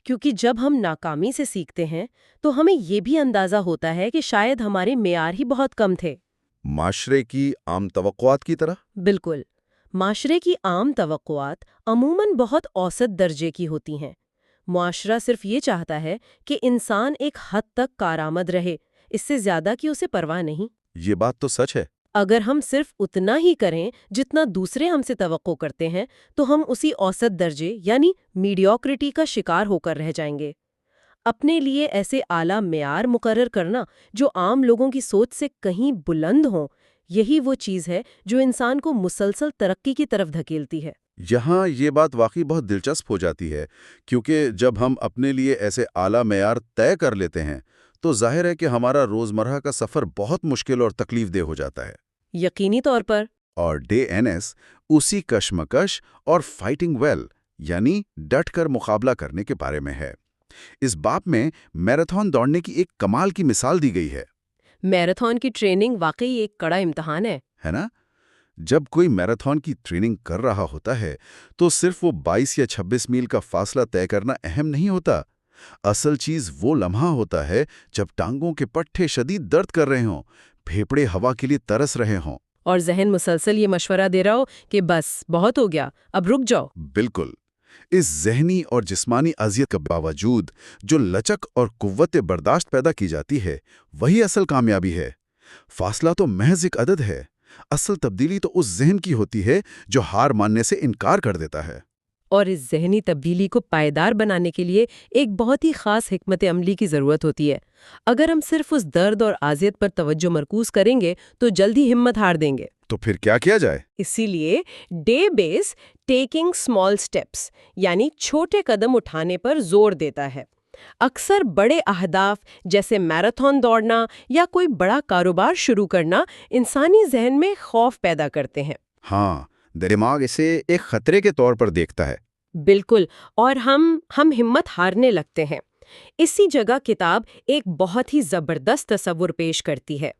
کیونکہ جب ہم ناکامی سے سیکھتے ہیں تو ہمیں یہ بھی اندازہ ہوتا ہے کہ شاید ہمارے معیار ہی بہت کم تھے۔ معاشرے کی عام توقعات کی طرح؟ بالکل، معاشرے کی عام توقعات عموماً بہت اوسط درجے کی ہوتی ہیں۔ معاشرہ صرف یہ چاہتا ہے کہ انسان ایک حد تک کارآمد رہے، اس سے زیادہ کی اسے پرواہ نہیں۔ یہ بات تو سچ ہے۔ اگر ہم صرف اتنا ہی کریں جتنا دوسرے ہم سے توقع کرتے ہیں تو ہم اسی اوسط درجے یعنی میڈیوکریٹی کا شکار ہو کر رہ جائیں گے۔ اپنے لیے ایسے اعلیٰ معیار مقرر کرنا جو عام لوگوں کی سوچ سے کہیں بلند ہوں، یہی وہ چیز ہے جو انسان کو مسلسل ترقی کی طرف دھکیلتی ہے۔ یہاں یہ بات واقعی بہت دلچسپ ہو جاتی ہے، کیونکہ جب ہم اپنے لیے ایسے اعلیٰ معیار طے کر لیتے ہیں تو ظاہر ہے کہ ہمارا روزمرہ کا سفر بہت مشکل اور تکلیف دہ ہو جاتا ہے۔ یقینی طور پر۔ اور DNS اسی کشمکش اور فائٹنگ ویل یعنی ڈٹ کر مقابلہ کرنے کے بارے میں ہے۔ اس باب میں میراتھن دوڑنے کی ایک کمال کی مثال دی گئی ہے۔ میراتھن کی ٹریننگ واقعی ایک کڑا امتحان ہے نا؟ جب کوئی میراتھن کی ٹریننگ کر رہا ہوتا ہے تو صرف وہ 22 یا 26 میل کا فاصلہ طے کرنا اہم نہیں ہوتا۔ اصل چیز وہ لمحہ ہوتا ہے جب ٹانگوں کے پٹھے شدید درد کر رہے ہوں، پھیپھڑے ہوا کے لیے ترس رہے ہوں، اور ذہن مسلسل یہ مشورہ دے رہا ہو کہ بس بہت ہو گیا، اب رک جاؤ۔ بالکل۔ اس ذہنی اور جسمانی اذیت کے باوجود جو لچک اور قوت برداشت پیدا کی جاتی ہے وہی اصل کامیابی ہے۔ فاصلہ تو محض ایک عدد ہے، اصل تبدیلی تو اس ذہن کی ہوتی ہے جو ہار ماننے سے انکار کر دیتا ہے۔ اور اس ذہنی تبدیلی کو پائیدار بنانے کے لیے ایک بہت ہی خاص حکمت عملی کی ضرورت ہوتی ہے۔ اگر ہم صرف اس درد اور اذیت پر توجہ مرکوز کریں گے تو جلدی ہمت ہار دیں گے۔ تو پھر کیا کیا جائے؟ اسی لیے ڈے بیس ٹیکنگ اسمال اسٹیپس یعنی چھوٹے قدم اٹھانے پر زور دیتا ہے۔ اکثر بڑے اہداف جیسے میراتھن دوڑنا یا کوئی بڑا کاروبار شروع کرنا انسانی ذہن میں خوف پیدا کرتے ہیں۔ ہاں، دماغ اسے ایک خطرے کے طور پر دیکھتا ہے۔ بالکل، اور ہم ہمت ہارنے لگتے ہیں۔ اسی جگہ کتاب ایک بہت ہی زبردست تصور پیش کرتی ہے۔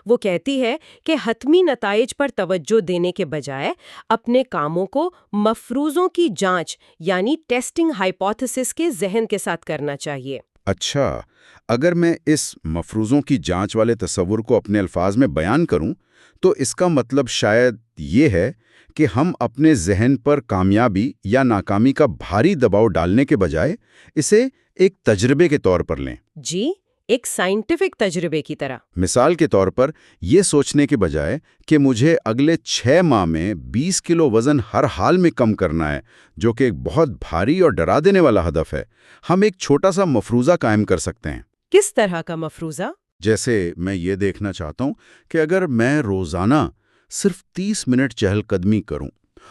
وہ کہتی ہے کہ حتمی نتائج پر توجہ دینے کے بجائے اپنے کاموں کو مفروضوں کی جانچ یعنی ٹیسٹنگ ہائپوتھیسس کے ذہن کے ساتھ کرنا چاہیے۔ اچھا، اگر میں اس مفروضوں کی جانچ والے تصور کو اپنے الفاظ میں بیان کروں تو اس کا مطلب شاید یہ ہے کہ ہم اپنے ذہن پر کامیابی یا ناکامی کا بھاری دباؤ ڈالنے کے بجائے اسے ایک تجربے کے طور پر لیں۔ جی، ایک سائنٹیفک تجربے کی طرح۔ مثال کے طور پر یہ سوچنے کے بجائے کہ مجھے اگلے 6 ماہ میں 20 کلو وزن ہر حال میں کم کرنا ہے، جو کہ ایک بہت بھاری اور ڈرا دینے والا ہدف ہے، ہم ایک چھوٹا سا مفروضہ قائم کر سکتے ہیں۔ کس طرح کا مفروضہ؟ جیسے میں یہ دیکھنا چاہتا ہوں کہ اگر میں روزانہ صرف 30 منٹ چہل قدمی کروں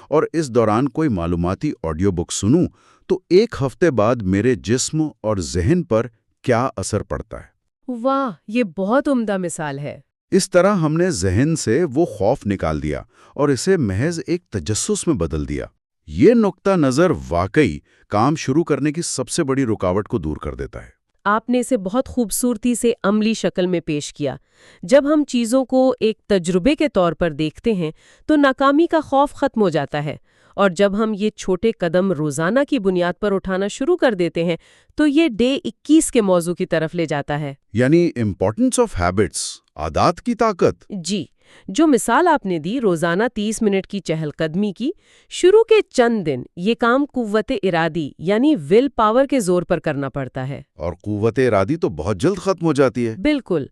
اور اس دوران کوئی معلوماتی آڈیو بک سنوں تو ایک ہفتے بعد میرے جسم اور ذہن پر کیا اثر پڑتا ہے۔ واہ، یہ بہت عمدہ مثال ہے۔ اس طرح ہم نے ذہن سے وہ خوف نکال دیا اور اسے محض ایک تجسس میں بدل دیا۔ یہ نقطہ نظر واقعی کام شروع کرنے کی سب سے بڑی رکاوٹ کو دور کر دیتا ہے۔ آپ نے اسے بہت خوبصورتی سے عملی شکل میں پیش کیا۔ جب ہم چیزوں کو ایک تجربے کے طور پر دیکھتے ہیں تو ناکامی کا خوف ختم ہو جاتا ہے، اور جب ہم یہ چھوٹے قدم روزانہ کی بنیاد پر اٹھانا شروع کر دیتے ہیں تو یہ ڈے 21 کے موضوع کی طرف لے جاتا ہے۔ یعنی امپورٹنس آف ہیبٹس، عادات کی طاقت۔ جی، جو مثال آپ نے دی روزانہ 30 منٹ کی چہل قدمی کی، شروع کے چند دن یہ کام قوت ارادی یعنی ول پاور کے زور پر کرنا پڑتا ہے، اور قوت ارادی تو بہت جلد ختم ہو جاتی ہے۔ بالکل،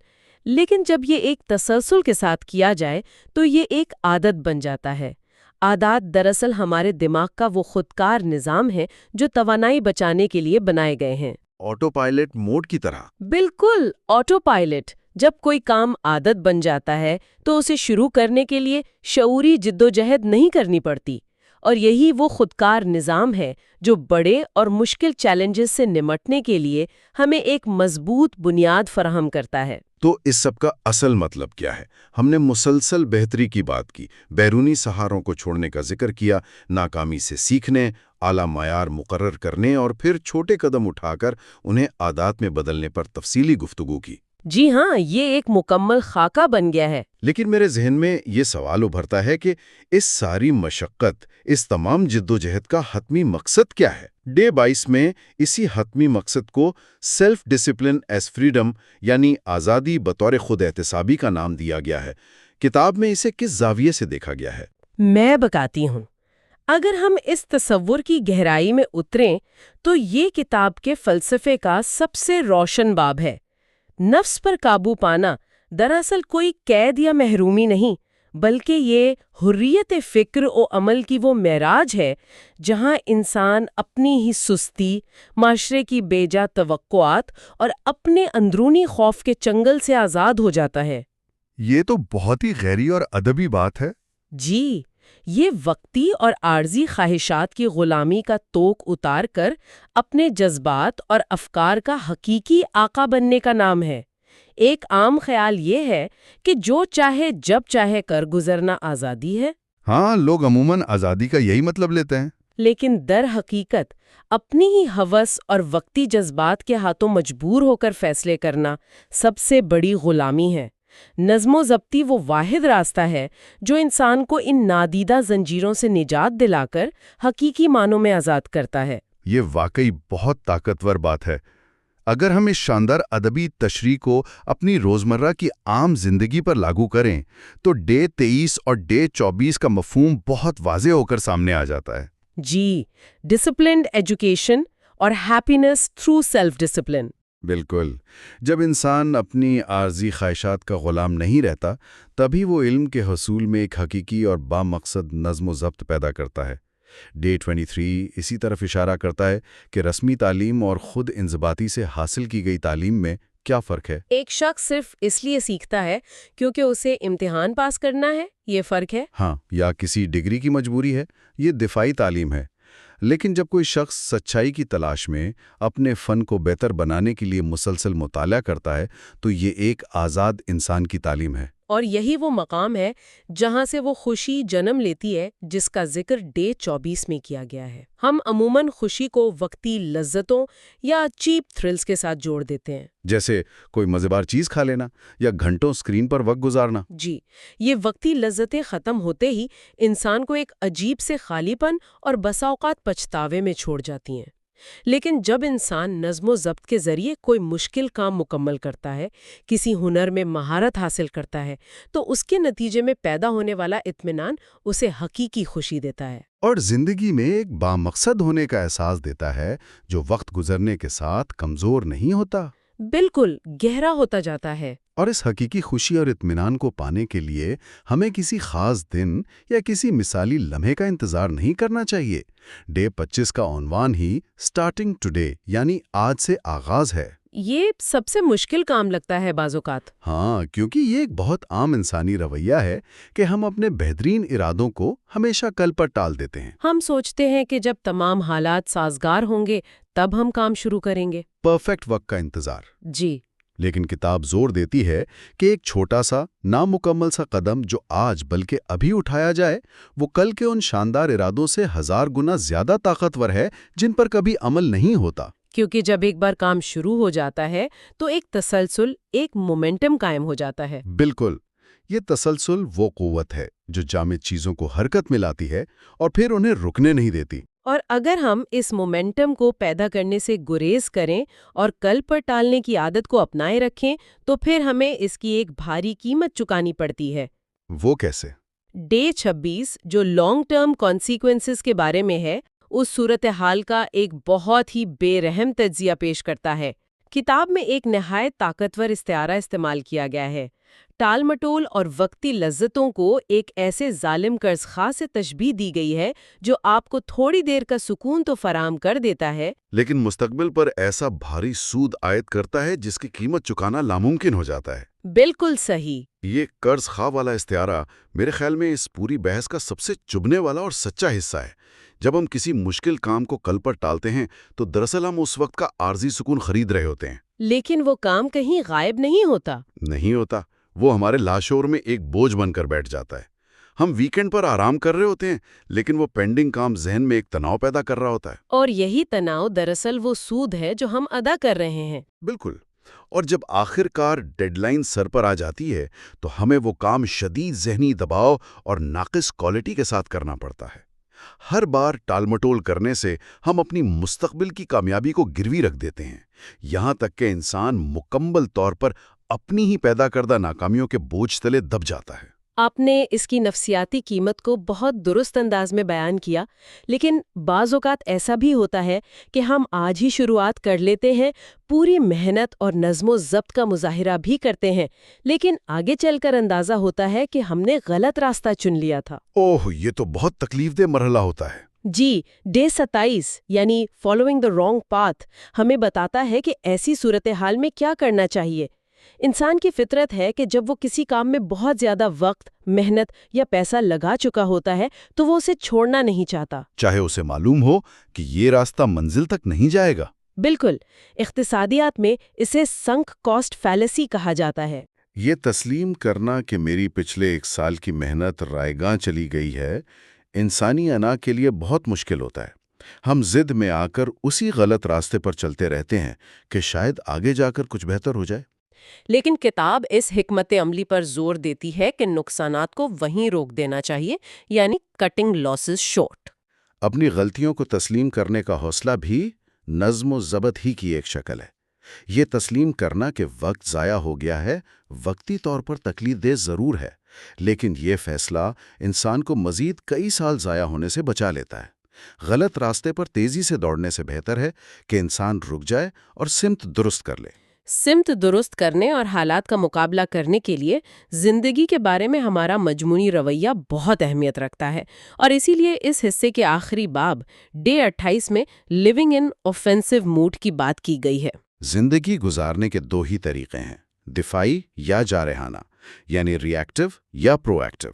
لیکن جب یہ ایک تسلسل کے ساتھ کیا جائے تو یہ ایک عادت بن جاتا ہے۔ عادات دراصل ہمارے دماغ کا وہ خودکار نظام ہے جو توانائی بچانے کے لیے بنائے گئے ہیں۔ آٹو پائلٹ موڈ کی طرح۔ بالکل، آٹو پائلٹ۔ جب کوئی کام عادت بن جاتا ہے تو اسے شروع کرنے کے لیے شعوری جدوجہد نہیں کرنی پڑتی، اور یہی وہ خودکار نظام ہے جو بڑے اور مشکل چیلنجز سے نمٹنے کے لیے ہمیں ایک مضبوط بنیاد فراہم کرتا ہے۔ تو اس سب کا اصل مطلب کیا ہے؟ ہم نے مسلسل بہتری کی بات کی، بیرونی سہاروں کو چھوڑنے کا ذکر کیا، ناکامی سے سیکھنے، اعلیٰ معیار مقرر کرنے اور پھر چھوٹے قدم اٹھا کر انہیں عادات میں بدلنے پر تفصیلی گفتگو کی۔ جی ہاں، یہ ایک مکمل خاکہ بن گیا ہے۔ لیکن میرے ذہن میں یہ سوال ابھرتا ہے کہ اس ساری مشقت، اس تمام جدوجہد کا حتمی مقصد کیا ہے؟ ڈے 22 میں اسی حتمی مقصد کو سیلف ڈسپلن ایز فریڈم یعنی آزادی بطور خود احتسابی کا نام دیا گیا ہے۔ کتاب میں اسے کس زاویے سے دیکھا گیا ہے؟ میں بتاتی ہوں۔ اگر ہم اس تصور کی گہرائی میں اتریں تو یہ کتاب کے فلسفے کا سب سے روشن باب ہے۔ نفس پر قابو پانا دراصل کوئی قید یا محرومی نہیں، بلکہ یہ حریت فکر و عمل کی وہ معراج ہے جہاں انسان اپنی ہی سستی، معاشرے کی بے جا توقعات اور اپنے اندرونی خوف کے چنگل سے آزاد ہو جاتا ہے۔ یہ تو بہت ہی غیری اور ادبی بات ہے۔ جی، یہ وقتی اور عارضی خواہشات کی غلامی کا توق اتار کر اپنے جذبات اور افکار کا حقیقی آقا بننے کا نام ہے۔ ایک عام خیال یہ ہے کہ جو چاہے جب چاہے کر گزرنا آزادی ہے۔ ہاں، لوگ عموماً آزادی کا یہی مطلب لیتے ہیں۔ لیکن در حقیقت اپنی ہی ہوس اور وقتی جذبات کے ہاتھوں مجبور ہو کر فیصلے کرنا سب سے بڑی غلامی ہے۔ نظم و ضبطی وہ واحد راستہ ہے جو انسان کو ان نادیدہ زنجیروں سے نجات دلا کر حقیقی معنوں میں آزاد کرتا ہے۔ یہ واقعی بہت طاقتور بات ہے۔ اگر ہم اس شاندار ادبی تشریح کو اپنی روزمرہ کی عام زندگی پر لاگو کریں تو ڈے 23 اور ڈے 24 کا مفہوم بہت واضح ہو کر سامنے آ جاتا ہے۔ جی، ڈسپلنڈ ایجوکیشن اور ہیپینس تھرو سیلف ڈسپلن۔ بالکل، جب انسان اپنی عارضی خواہشات کا غلام نہیں رہتا تبھی وہ علم کے حصول میں ایک حقیقی اور بامقصد نظم و ضبط پیدا کرتا ہے۔ ڈے 23 اسی طرف اشارہ کرتا ہے کہ رسمی تعلیم اور خود انضباطی سے حاصل کی گئی تعلیم میں کیا فرق ہے۔ ایک شخص صرف اس لیے سیکھتا ہے کیونکہ اسے امتحان پاس کرنا ہے، یہ فرق ہے۔ ہاں، یا کسی ڈگری کی مجبوری ہے، یہ دفاعی تعلیم ہے۔ لیکن جب کوئی شخص سچائی کی تلاش میں اپنے فن کو بہتر بنانے کے لیے مسلسل مطالعہ کرتا ہے تو یہ ایک آزاد انسان کی تعلیم ہے۔ اور یہی وہ مقام ہے جہاں سے وہ خوشی جنم لیتی ہے جس کا ذکر ڈے 24 میں کیا گیا ہے۔ ہم عموماً خوشی کو وقتی لذتوں یا چیپ تھرلز کے ساتھ جوڑ دیتے ہیں، جیسے کوئی مزیدار چیز کھا لینا یا گھنٹوں اسکرین پر وقت گزارنا۔ جی، یہ وقتی لذتیں ختم ہوتے ہی انسان کو ایک عجیب سے خالی پن اور بسا اوقات پچھتاوے میں چھوڑ جاتی ہیں۔ لیکن جب انسان نظم و ضبط کے ذریعے کوئی مشکل کام مکمل کرتا ہے، کسی ہنر میں مہارت حاصل کرتا ہے، تو اس کے نتیجے میں پیدا ہونے والا اطمینان اسے حقیقی خوشی دیتا ہے۔ اور زندگی میں ایک بامقصد ہونے کا احساس دیتا ہے جو وقت گزرنے کے ساتھ کمزور نہیں ہوتا۔ بالکل، گہرا ہوتا جاتا ہے۔ اور اس حقیقی خوشی اور اطمینان کو پانے کے لیے ہمیں کسی خاص دن یا کسی مثالی لمحے کا انتظار نہیں کرنا چاہیے۔ ڈے 25 کا عنوان ہی سٹارٹنگ ٹوڈے یعنی آج سے آغاز ہے۔ یہ سب سے مشکل کام لگتا ہے بعض اوقات۔ ہاں، کیونکہ یہ ایک بہت عام انسانی رویہ ہے کہ ہم اپنے بہترین ارادوں کو ہمیشہ کل پر ٹال دیتے ہیں۔ ہم سوچتے ہیں کہ جب تمام حالات سازگار ہوں گے تب ہم کام شروع کریں گے۔ پرفیکٹ وقت کا انتظار۔ جی، لیکن کتاب زور دیتی ہے کہ ایک چھوٹا سا نامکمل سا قدم جو آج بلکہ ابھی اٹھایا جائے وہ کل کے ان شاندار ارادوں سے 1000 گنا زیادہ طاقتور ہے جن پر کبھی عمل نہیں ہوتا۔ کیونکہ جب ایک بار کام شروع ہو جاتا ہے تو ایک تسلسل، ایک مومنٹم قائم ہو جاتا ہے۔ بالکل، یہ تسلسل وہ قوت ہے جو جامد چیزوں کو حرکت میں لاتی ہے اور پھر انہیں رکنے نہیں دیتی۔ اور اگر ہم اس مومنٹم کو پیدا کرنے سے گریز کریں اور کل پر ٹالنے کی عادت کو اپنائے رکھیں تو پھر ہمیں اس کی ایک بھاری قیمت چکانی پڑتی ہے۔ وہ کیسے؟ ڈے 26 جو لانگ ٹرم کانسیکوینسز کے بارے میں ہے، اس صورتحال کا ایک بہت ہی بے رحم تجزیہ پیش کرتا ہے۔ کتاب میں ایک نہایت طاقتور استعارہ استعمال کیا گیا ہے۔ ٹال مٹول اور وقتی لذتوں کو ایک ایسے ظالم قرض خواہ سے تشبیہ دی گئی ہے جو آپ کو تھوڑی دیر کا سکون تو فراہم کر دیتا ہے، لیکن مستقبل پر ایسا بھاری سود عائد کرتا ہے جس کی قیمت چکانا ناممکن ہو جاتا ہے۔ بالکل صحیح۔ یہ قرض خواہ والا استعارہ میرے خیال میں اس پوری بحث کا سب سے چبھنے والا اور سچا حصہ ہے۔ جب ہم کسی مشکل کام کو کل پر ٹالتے ہیں تو دراصل ہم اس وقت کا عارضی سکون خرید رہے ہوتے ہیں۔ لیکن وہ کام کہیں غائب نہیں ہوتا۔ نہیں ہوتا، وہ ہمارے لاشعور میں ایک بوجھ بن کر بیٹھ جاتا ہے۔ ہم ویکینڈ پر آرام کر رہے ہوتے ہیں لیکن وہ پینڈنگ کام ذہن میں ایک تناؤ پیدا کر رہا ہوتا ہے۔ اور یہی تناؤ دراصل وہ سود ہے جو ہم ادا کر رہے ہیں۔ بالکل، اور جب آخر کار ڈیڈ لائن سر پر آ جاتی ہے تو ہمیں وہ کام شدید ذہنی دباؤ اور ناقص کوالٹی کے ساتھ کرنا پڑتا ہے۔ ہر بار ٹال مٹول کرنے سے ہم اپنی مستقبل کی کامیابی کو گروی رکھ دیتے ہیں، یہاں تک کہ انسان مکمل طور پر اپنی ہی پیدا کردہ ناکامیوں کے بوجھ تلے دب جاتا ہے۔ آپ نے اس کی نفسیاتی قیمت کو بہت درست انداز میں بیان کیا، لیکن بعض اوقات ایسا بھی ہوتا ہے کہ ہم آج ہی شروعات کر لیتے ہیں، پوری محنت اور نظم و ضبط کا مظاہرہ بھی کرتے ہیں، لیکن آگے چل کر اندازہ ہوتا ہے کہ ہم نے غلط راستہ چن لیا تھا۔ اوہ، یہ تو بہت تکلیف دہ مرحلہ ہوتا ہے۔ جی، ڈے 27 یعنی فالوئنگ دا رانگ پاتھ ہمیں بتاتا ہے کہ ایسی صورتحال میں کیا کرنا چاہیے۔ انسان کی فطرت ہے کہ جب وہ کسی کام میں بہت زیادہ وقت، محنت یا پیسہ لگا چکا ہوتا ہے تو وہ اسے چھوڑنا نہیں چاہتا، چاہے اسے معلوم ہو کہ یہ راستہ منزل تک نہیں جائے گا۔ بالکل۔ اقتصادیات میں اسے سنک کاسٹ فیلیسی کہا جاتا ہے۔ یہ تسلیم کرنا کہ میری پچھلے 1 سال کی محنت رائے گاں چلی گئی ہے، انسانی انا کے لیے بہت مشکل ہوتا ہے۔ ہم ضد میں آ کر اسی غلط راستے پر چلتے رہتے ہیں کہ شاید آگے جا کر کچھ بہتر ہو جائے۔ لیکن کتاب اس حکمت عملی پر زور دیتی ہے کہ نقصانات کو وہیں روک دینا چاہیے، یعنی کٹنگ لاسز شارٹ۔ اپنی غلطیوں کو تسلیم کرنے کا حوصلہ بھی نظم و ضبط ہی کی ایک شکل ہے۔ یہ تسلیم کرنا کہ وقت ضائع ہو گیا ہے، وقتی طور پر تکلیف دہ ضرور ہے، لیکن یہ فیصلہ انسان کو مزید کئی سال ضائع ہونے سے بچا لیتا ہے۔ غلط راستے پر تیزی سے دوڑنے سے بہتر ہے کہ انسان رک جائے اور سمت درست کر لے۔ سمت درست کرنے اور حالات کا مقابلہ کرنے کے لیے زندگی کے بارے میں ہمارا مجموعی رویہ بہت اہمیت رکھتا ہے، اور اسی لیے اس حصے کے آخری باب ڈے 28 میں لیونگ ان اوفینسو موڈ کی بات کی گئی ہے۔ زندگی گزارنے کے 2 ہی طریقے ہیں، دفاعی یا جارحانہ، یعنی ری ایکٹیو یا پرو ایکٹیو۔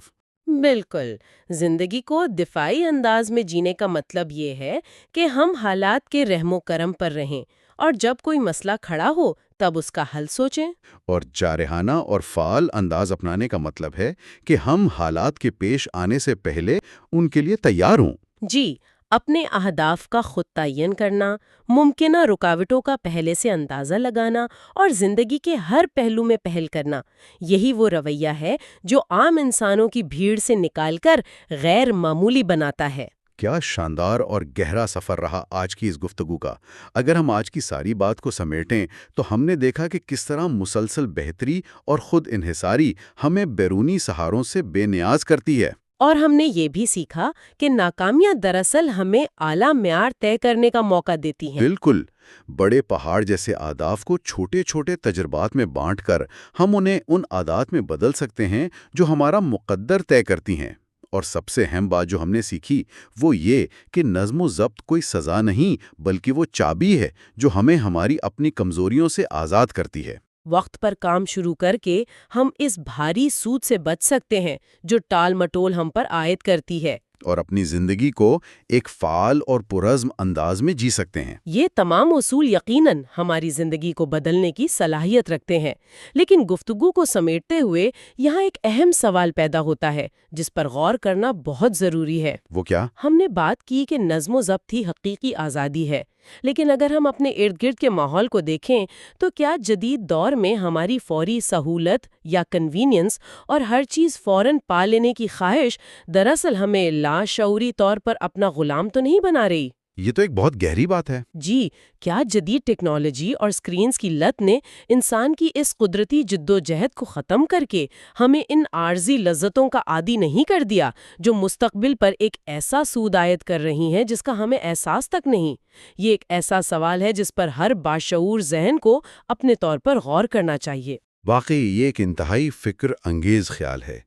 بالکل، زندگی کو دفاعی انداز میں جینے کا مطلب یہ ہے کہ ہم حالات کے رحم و کرم پر رہیں، اور جب کوئی مسئلہ کھڑا ہو تب اس کا حل سوچیں۔ اور جارحانہ اور فعال انداز اپنانے کا مطلب ہے کہ ہم حالات کے پیش آنے سے پہلے ان کے لیے تیار ہوں۔ جی، اپنے اہداف کا خود تعین کرنا، ممکنہ رکاوٹوں کا پہلے سے اندازہ لگانا اور زندگی کے ہر پہلو میں پہل کرنا، یہی وہ رویہ ہے جو عام انسانوں کی بھیڑ سے نکال کر غیر معمولی بناتا ہے۔ کیا شاندار اور گہرا سفر رہا آج کی اس گفتگو کا۔ اگر ہم آج کی ساری بات کو سمیٹیں تو ہم نے دیکھا کہ کس طرح مسلسل بہتری اور خود انحصاری ہمیں بیرونی سہاروں سے بے نیاز کرتی ہے۔ اور ہم نے یہ بھی سیکھا کہ ناکامیاں دراصل ہمیں اعلیٰ معیار طے کرنے کا موقع دیتی ہیں۔ بالکل، بڑے پہاڑ جیسے اہداف کو چھوٹے چھوٹے تجربات میں بانٹ کر ہم انہیں ان عادات میں بدل سکتے ہیں جو ہمارا مقدر طے کرتی ہیں۔ اور سب سے اہم بات جو ہم نے سیکھی وہ یہ کہ نظم و ضبط کوئی سزا نہیں بلکہ وہ چابی ہے جو ہمیں ہماری اپنی کمزوریوں سے آزاد کرتی ہے۔ وقت پر کام شروع کر کے ہم اس بھاری سود سے بچ سکتے ہیں جو ٹال مٹول ہم پر عائد کرتی ہے، اور اپنی زندگی کو ایک فعال اور پرعزم انداز میں جی سکتے ہیں۔ یہ تمام اصول یقیناً ہماری زندگی کو بدلنے کی صلاحیت رکھتے ہیں، لیکن گفتگو کو سمیٹتے ہوئے یہاں ایک اہم سوال پیدا ہوتا ہے جس پر غور کرنا بہت ضروری ہے۔ وہ کیا؟ ہم نے بات کی کہ نظم و ضبط ہی حقیقی آزادی ہے، لیکن اگر ہم اپنے ارد گرد کے ماحول کو دیکھیں تو کیا جدید دور میں ہماری فوری سہولت یا کنوینئنس اور ہر چیز فوراً پا لینے کی خواہش دراصل ہمیں لاشعوری طور پر اپنا غلام تو نہیں بنا رہی؟ یہ تو ایک بہت گہری بات ہے۔ جی، کیا جدید ٹیکنالوجی اور سکرینز کی لت نے انسان کی اس قدرتی جدوجہد کو ختم کر کے ہمیں ان عارضی لذتوں کا عادی نہیں کر دیا جو مستقبل پر ایک ایسا سود عائد کر رہی ہیں جس کا ہمیں احساس تک نہیں؟ یہ ایک ایسا سوال ہے جس پر ہر باشعور ذہن کو اپنے طور پر غور کرنا چاہیے۔ واقعی یہ ایک انتہائی فکر انگیز خیال ہے۔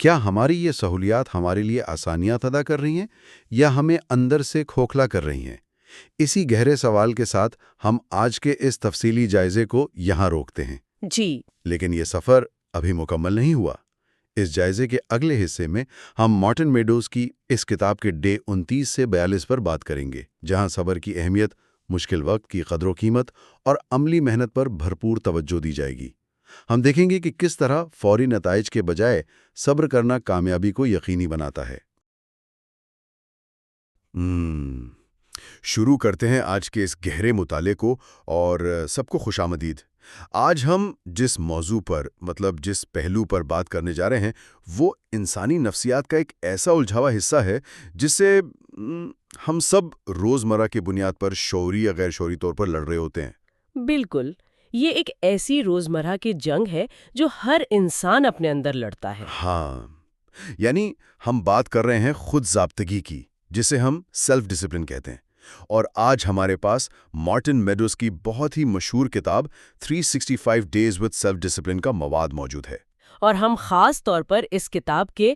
کیا ہماری یہ سہولیات ہمارے لیے آسانیاں ادا کر رہی ہیں یا ہمیں اندر سے کھوکھلا کر رہی ہیں؟ اسی گہرے سوال کے ساتھ ہم آج کے اس تفصیلی جائزے کو یہاں روکتے ہیں۔ جی، لیکن یہ سفر ابھی مکمل نہیں ہوا۔ اس جائزے کے اگلے حصے میں ہم مارٹن میڈوز کی اس کتاب کے ڈے 29 سے 42 پر بات کریں گے، جہاں صبر کی اہمیت، مشکل وقت کی قدر و قیمت اور عملی محنت پر بھرپور توجہ دی جائے گی۔ ہم دیکھیں گے کہ کس طرح فوری نتائج کے بجائے صبر کرنا کامیابی کو یقینی بناتا ہے۔ شروع کرتے ہیں آج کے اس گہرے مطالعے کو، اور سب کو خوش آمدید۔ آج ہم جس موضوع پر جس پہلو پر بات کرنے جا رہے ہیں وہ انسانی نفسیات کا ایک ایسا الجھاوا حصہ ہے جس سے ہم سب روزمرہ کی بنیاد پر شعوری یا غیر شعوری طور پر لڑ رہے ہوتے ہیں۔ بالکل، یہ ایک ایسی روزمرہ کی جنگ ہے جو ہر انسان اپنے اندر لڑتا ہے۔ ہاں، یعنی ہم بات کر رہے ہیں خود ضابطگی کی، جسے ہم سیلف ڈسپلن کہتے ہیں، اور آج ہمارے پاس مارٹن میڈوز کی بہت ہی مشہور کتاب 365 ڈیز وتھ سیلف ڈسپلن کا مواد موجود ہے۔ اور ہم خاص طور پر اس کتاب کے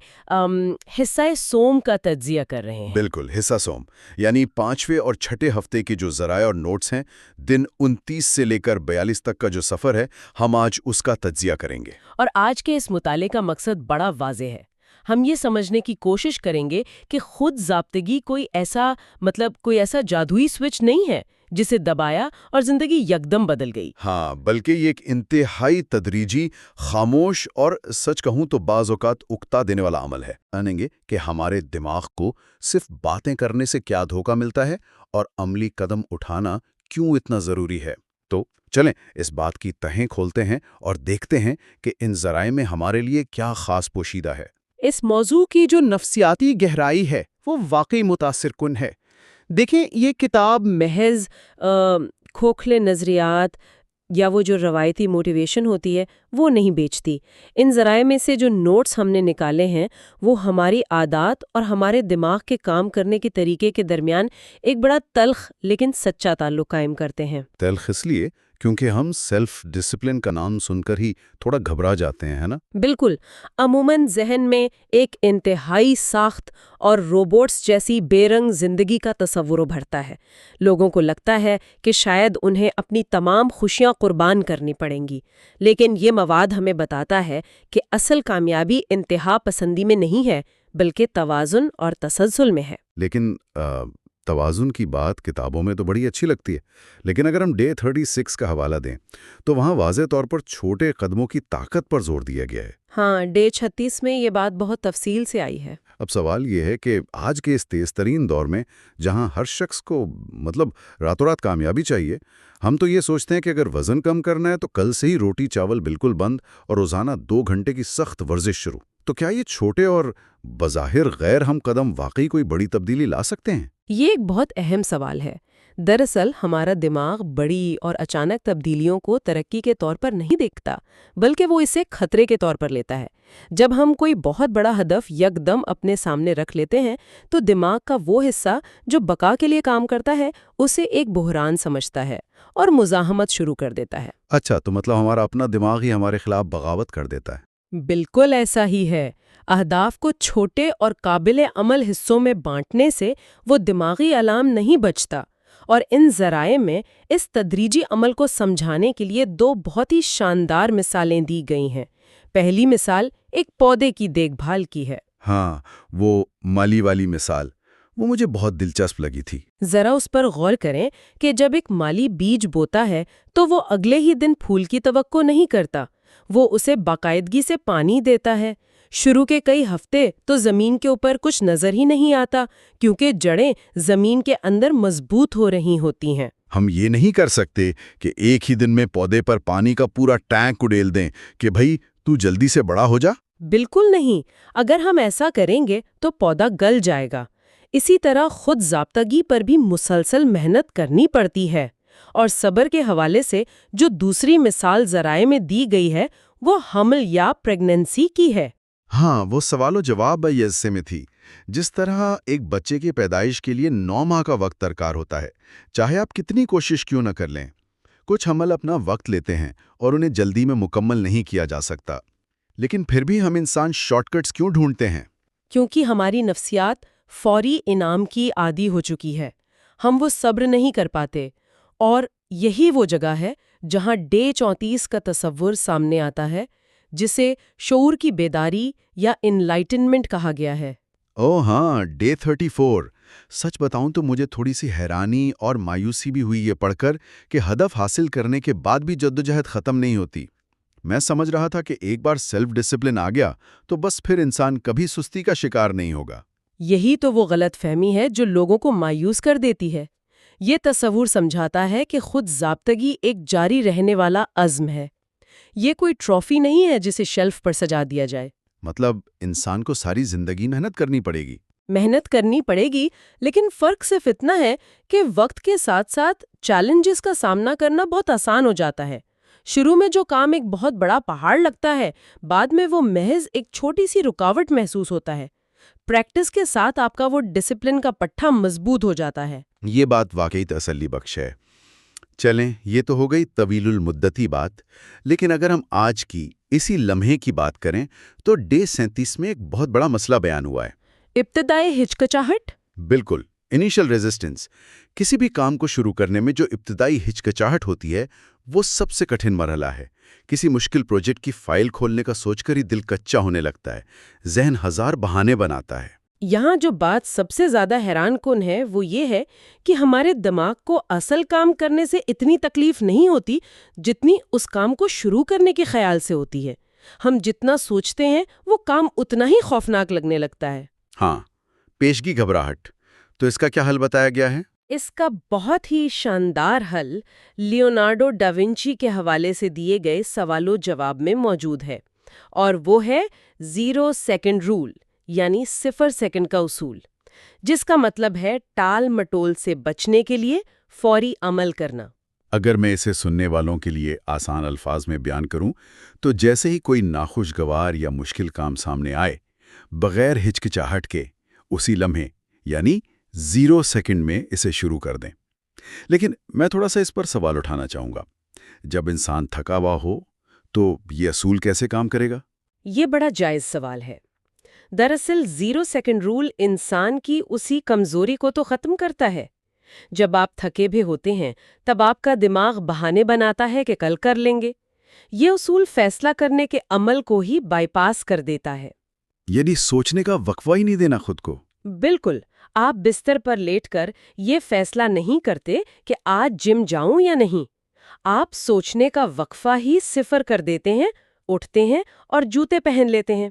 حصہ سوم کا تجزیہ کر رہے ہیں۔ بالکل، حصہ سوم، یعنی 5ویں اور 6 ہفتے کے جو ذرائع اور نوٹس ہیں، دن 29 سے لے کر 42 تک کا جو سفر ہے، ہم آج اس کا تجزیہ کریں گے۔ اور آج کے اس مطالعے کا مقصد بڑا واضح ہے۔ ہم یہ سمجھنے کی کوشش کریں گے کہ خود ضابطگی کوئی ایسا جادوئی سوئچ نہیں ہے جسے دبایا اور زندگی یکدم بدل گئی۔ ہاں، بلکہ یہ ایک انتہائی تدریجی، خاموش اور سچ کہوں تو بعض اوقات اکتا دینے والا عمل ہے۔ جانیں گے کہ ہمارے دماغ کو صرف باتیں کرنے سے کیا دھوکہ ملتا ہے اور عملی قدم اٹھانا کیوں اتنا ضروری ہے۔ تو چلیں اس بات کی تہیں کھولتے ہیں اور دیکھتے ہیں کہ ان ذرائع میں ہمارے لیے کیا خاص پوشیدہ ہے۔ اس موضوع کی جو نفسیاتی گہرائی ہے وہ واقعی متاثر کن ہے۔ دیکھیں، یہ کتاب محض کھوکھلے نظریات یا وہ جو روایتی موٹیویشن ہوتی ہے وہ نہیں بیچتی۔ ان ذرائع میں سے جو نوٹس ہم نے نکالے ہیں وہ ہماری عادات اور ہمارے دماغ کے کام کرنے کے طریقے کے درمیان ایک بڑا تلخ لیکن سچا تعلق قائم کرتے ہیں۔ تلخ اس لیے کیونکہ ہم سیلف ڈسپلن کا نام سن کر ہی تھوڑا گھبرا جاتے ہیں، ہے نا؟ بالکل، عموماً ذہن میں ایک انتہائی ساخت اور روبوٹس جیسی بے رنگ زندگی کا تصور ابھرتا ہے۔ لوگوں کو لگتا ہے کہ شاید انہیں اپنی تمام خوشیاں قربان کرنی پڑیں گی، لیکن یہ مواد ہمیں بتاتا ہے کہ اصل کامیابی انتہا پسندی میں نہیں ہے بلکہ توازن اور تسلسل میں ہے۔ لیکن توازن کی بات کتابوں میں تو بڑی اچھی لگتی ہے، لیکن اگر ہم ڈے 36 کا حوالہ دیں تو وہاں واضح طور پر چھوٹے قدموں کی طاقت پر زور دیا گیا ہے۔ ہاں، ڈے 36 میں یہ بات بہت تفصیل سے آئی ہے۔ اب سوال یہ ہے کہ آج کے اس تیز ترین دور میں جہاں ہر شخص کو راتوں رات کامیابی چاہیے، ہم تو یہ سوچتے ہیں کہ اگر وزن کم کرنا ہے تو کل سے ہی روٹی چاول بالکل بند اور روزانہ 2 گھنٹے کی سخت ورزش شروع۔ تو کیا یہ چھوٹے اور بظاہر غیر ہم قدم واقعی کوئی بڑی تبدیلی لا سکتے ہیں؟ یہ ایک بہت اہم سوال ہے۔ دراصل ہمارا دماغ بڑی اور اچانک تبدیلیوں کو ترقی کے طور پر نہیں دیکھتا، بلکہ وہ اسے خطرے کے طور پر لیتا ہے۔ جب ہم کوئی بہت بڑا ہدف یکدم اپنے سامنے رکھ لیتے ہیں تو دماغ کا وہ حصہ جو بقا کے لیے کام کرتا ہے اسے ایک بحران سمجھتا ہے اور مزاحمت شروع کر دیتا ہے۔ اچھا، تو ہمارا اپنا دماغ ہی ہمارے خلاف بغاوت کر دیتا ہے۔ بالکل ایسا ہی ہے۔ اہداف کو چھوٹے اور قابل عمل حصوں میں بانٹنے سے وہ دماغی الارم نہیں بجتا، اور ان ذرائع میں اس تدریجی عمل کو سمجھانے کے لیے 2 بہت ہی شاندار مثالیں دی گئی ہیں۔ پہلی مثال ایک پودے کی دیکھ بھال کی ہے۔ ہاں، وہ مالی والی مثال، وہ مجھے بہت دلچسپ لگی تھی۔ ذرا اس پر غور کریں کہ جب ایک مالی بیج بوتا ہے تو وہ اگلے ہی دن پھول کی توقع نہیں کرتا، وہ اسے باقاعدگی سے پانی دیتا ہے۔ شروع کے کئی ہفتے تو زمین کے اوپر کچھ نظر ہی نہیں آتا کیونکہ جڑیں زمین کے اندر مضبوط ہو رہی ہوتی ہیں۔ ہم یہ نہیں کر سکتے کہ ایک ہی دن میں پودے پر پانی کا پورا ٹینک اڈیل دیں کہ بھئی تو جلدی سے بڑا ہو جا۔ بالکل نہیں، اگر ہم ایسا کریں گے تو پودا گل جائے گا۔ اسی طرح خود ضابطگی پر بھی مسلسل محنت کرنی پڑتی ہے، اور صبر کے حوالے سے جو دوسری مثال ذرائع میں دی گئی ہے وہ حمل یا پریگننسی کی ہے۔ ہاں، وہ سوال و جواب حصے میں تھی۔ جس طرح ایک بچے کی پیدائش کے لیے 9 ماہ کا وقت درکار ہوتا ہے، چاہے آپ کتنی کوشش کیوں نہ کر لیں۔ کچھ حمل اپنا وقت لیتے ہیں اور انہیں جلدی میں مکمل نہیں کیا جا سکتا، لیکن پھر بھی ہم انسان شارٹ کٹس کیوں ڈھونڈتے ہیں؟ کیونکہ ہماری نفسیات فوری انعام کی عادی ہو چکی ہے۔ ہم وہ صبر نہیں کر پاتے، اور یہی وہ جگہ ہے جہاں ڈے 34 کا تصور سامنے آتا ہے، جسے شعور کی بیداری یا انلائٹنمنٹ کہا گیا ہے۔ ہاں، ڈے 34۔ سچ بتاؤں تو مجھے تھوڑی سی حیرانی اور مایوسی بھی ہوئی یہ پڑھ کر کہ ہدف حاصل کرنے کے بعد بھی جدوجہد ختم نہیں ہوتی۔ میں سمجھ رہا تھا کہ ایک بار سیلف ڈسپلن آ گیا تو بس پھر انسان کبھی سستی کا شکار نہیں ہوگا۔ یہی تو وہ غلط فہمی ہے جو لوگوں کو مایوس کر دیتی ہے۔ یہ تصور سمجھاتا ہے کہ خود ضابطگی ایک جاری رہنے والا عزم ہے۔ یہ کوئی ٹرافی نہیں ہے جسے شیلف پر سجا دیا جائے۔ مطلب انسان کو ساری زندگی محنت کرنی پڑے گی۔ محنت کرنی پڑے گی، لیکن فرق صرف اتنا ہے کہ وقت کے ساتھ ساتھ چیلنجز کا سامنا کرنا بہت آسان ہو جاتا ہے۔ شروع میں جو کام ایک بہت بڑا پہاڑ لگتا ہے، بعد میں وہ محض ایک چھوٹی سی رکاوٹ محسوس ہوتا ہے۔ پریکٹس کے ساتھ آپ کا وہ ڈسپلن کا پٹھا مضبوط ہو جاتا ہے۔ یہ بات واقعی تسلی بخش ہے۔ چلیں، یہ تو ہو گئی طویل المدتی بات، لیکن اگر ہم آج کی اسی لمحے کی بات کریں تو ڈے 37 میں ایک بہت بڑا مسئلہ بیان ہوا ہے۔ ابتدائی ہچکچاہٹ؟ بالکل، انیشل ریزسٹنس۔ کسی بھی کام کو شروع کرنے میں جو ابتدائی ہچکچاہٹ ہوتی ہے وہ سب سے کٹھن مرحلہ ہے۔ کسی مشکل پروجیکٹ کی فائل کھولنے کا سوچ کر ہی دل کچا ہونے لگتا ہے، ذہن ہزار بہانے بناتا ہے۔ یہاں جو بات سب سے زیادہ حیران کن ہے وہ یہ ہے کہ ہمارے دماغ کو اصل کام کرنے سے اتنی تکلیف نہیں ہوتی جتنی اس کام کو شروع کرنے کے خیال سے ہوتی ہے۔ ہم جتنا سوچتے ہیں وہ کام اتنا ہی خوفناک لگنے لگتا ہے۔ ہاں، پیشگی گھبراہٹ۔ تو اس کا کیا حل بتایا گیا ہے؟ اس کا بہت ہی شاندار حل لیونارڈو ڈا ونچی کے حوالے سے دیے گئے سوال و جواب میں موجود ہے، اور وہ ہے 0 سیکنڈ رول، یعنی 0 سیکنڈ کا اصول، جس کا مطلب ہے ٹال مٹول سے بچنے کے لیے فوری عمل کرنا۔ اگر میں اسے سننے والوں کے لیے آسان الفاظ میں بیان کروں تو جیسے ہی کوئی ناخوشگوار یا مشکل کام سامنے آئے، بغیر ہچکچاہٹ کے اسی لمحے یعنی 0 سیکنڈ میں اسے شروع کر دیں۔ لیکن میں تھوڑا سا اس پر سوال اٹھانا چاہوں گا۔ جب انسان تھکا ہوا ہو تو یہ اصول کیسے کام کرے گا؟ یہ بڑا جائز سوال ہے۔ دراصل 0 سیکنڈ رول انسان کی اسی کمزوری کو تو ختم کرتا ہے۔ جب آپ تھکے بھی ہوتے ہیں تب آپ کا دماغ بہانے بناتا ہے کہ کل کر لیں گے۔ یہ اصول فیصلہ کرنے کے عمل کو ہی بائی پاس کر دیتا ہے۔ یعنی سوچنے کا وقفہ ہی نہیں دینا خود کو۔ بالکل، آپ بستر پر لیٹ کر یہ فیصلہ نہیں کرتے کہ آج جم جاؤں یا نہیں۔ آپ سوچنے کا وقفہ ہی 0 کر دیتے ہیں، اٹھتے ہیں اور جوتے پہن لیتے ہیں۔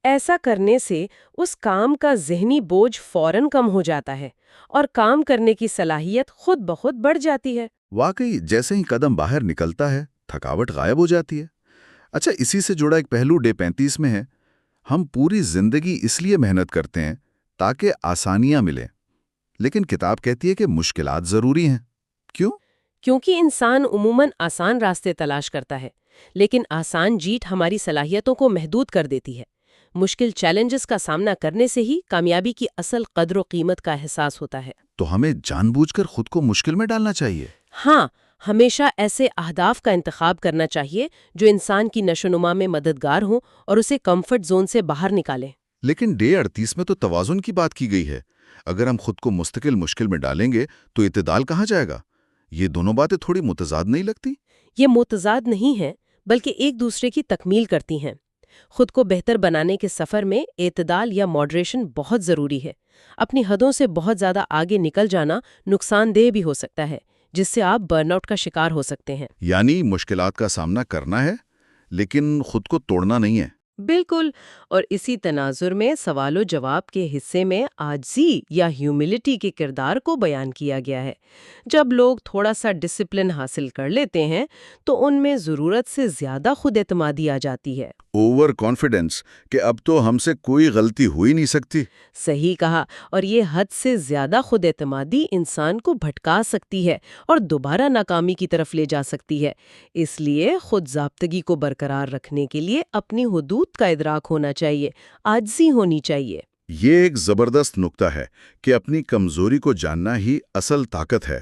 ایسا کرنے سے اس کام کا ذہنی بوجھ فوراً کم ہو جاتا ہے اور کام کرنے کی صلاحیت خود بخود بڑھ جاتی ہے۔ واقعی جیسے ہی قدم باہر نکلتا ہے تھکاوٹ غائب ہو جاتی ہے۔ اچھا، اسی سے جڑا ایک پہلو ڈے 35 میں ہے۔ ہم پوری زندگی اس لیے محنت کرتے ہیں تاکہ آسانیاں ملیں، لیکن کتاب کہتی ہے کہ مشکلات ضروری ہیں۔ کیوں؟ کیونکہ انسان عموماً آسان راستے تلاش کرتا ہے، لیکن آسان جیت ہماری صلاحیتوں کو محدود کر دیتی ہے۔ مشکل چیلنجز کا سامنا کرنے سے ہی کامیابی کی اصل قدر و قیمت کا احساس ہوتا ہے۔ تو ہمیں جان بوجھ کر خود کو مشکل میں ڈالنا چاہیے؟ ہاں، ہمیشہ ایسے اہداف کا انتخاب کرنا چاہیے جو انسان کی نشو و نما میں مددگار ہوں اور اسے کمفرٹ زون سے باہر نکالیں۔ لیکن ڈے 38 میں تو توازن کی بات کی گئی ہے۔ اگر ہم خود کو مستقل مشکل میں ڈالیں گے تو اعتدال کہاں جائے گا؟ یہ دونوں باتیں تھوڑی متضاد نہیں لگتی؟ یہ متضاد نہیں ہیں، بلکہ ایک دوسرے کی تکمیل کرتی ہیں۔ خود کو بہتر بنانے کے سفر میں اعتدال یا ماڈریشن بہت ضروری ہے۔ اپنی حدوں سے بہت زیادہ آگے نکل جانا نقصان دہ بھی ہو سکتا ہے، جس سے آپ برن آؤٹ کا شکار ہو سکتے ہیں۔ یعنی مشکلات کا سامنا کرنا ہے لیکن خود کو توڑنا نہیں ہے۔ بالکل، اور اسی تناظر میں سوال و جواب کے حصے میں عاجزی یا ہیوملٹی کے کردار کو بیان کیا گیا ہے۔ جب لوگ تھوڑا سا ڈسپلن حاصل کر لیتے ہیں تو ان میں ضرورت سے زیادہ خود اعتمادی آ جاتی ہے۔ اوور کانفیڈنس کہ اب تو ہم سے کوئی غلطی ہو ہی نہیں سکتی۔ صحیح کہا، اور یہ حد سے زیادہ خود اعتمادی انسان کو بھٹکا سکتی ہے اور دوبارہ ناکامی کی طرف لے جا سکتی ہے۔ اس لیے خود ضابطگی کو برقرار رکھنے کے لیے اپنی حدود کا ادراک ہونا چاہیے، عاجزی ہونی چاہیے۔ یہ ایک زبردست نکتہ ہے کہ اپنی کمزوری کو جاننا ہی اصل طاقت ہے۔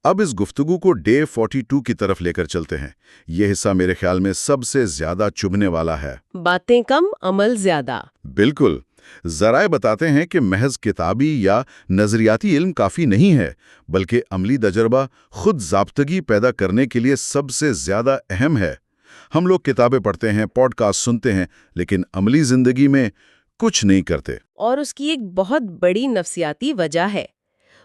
اب اس گفتگو کو ڈے 42 کی طرف لے کر چلتے ہیں۔ یہ حصہ میرے خیال میں سب سے زیادہ چبھنے والا ہے۔ باتیں کم، عمل زیادہ۔ بالکل۔ ذرائع بتاتے ہیں کہ محض کتابی یا نظریاتی علم کافی نہیں ہے، بلکہ عملی تجربہ خود ضابطگی پیدا کرنے کے لیے سب سے زیادہ اہم ہے۔ ہم لوگ کتابیں پڑھتے ہیں، پوڈ کاسٹ سنتے ہیں، لیکن عملی زندگی میں کچھ نہیں کرتے۔ اور اس کی ایک بہت بڑی نفسیاتی وجہ ہے۔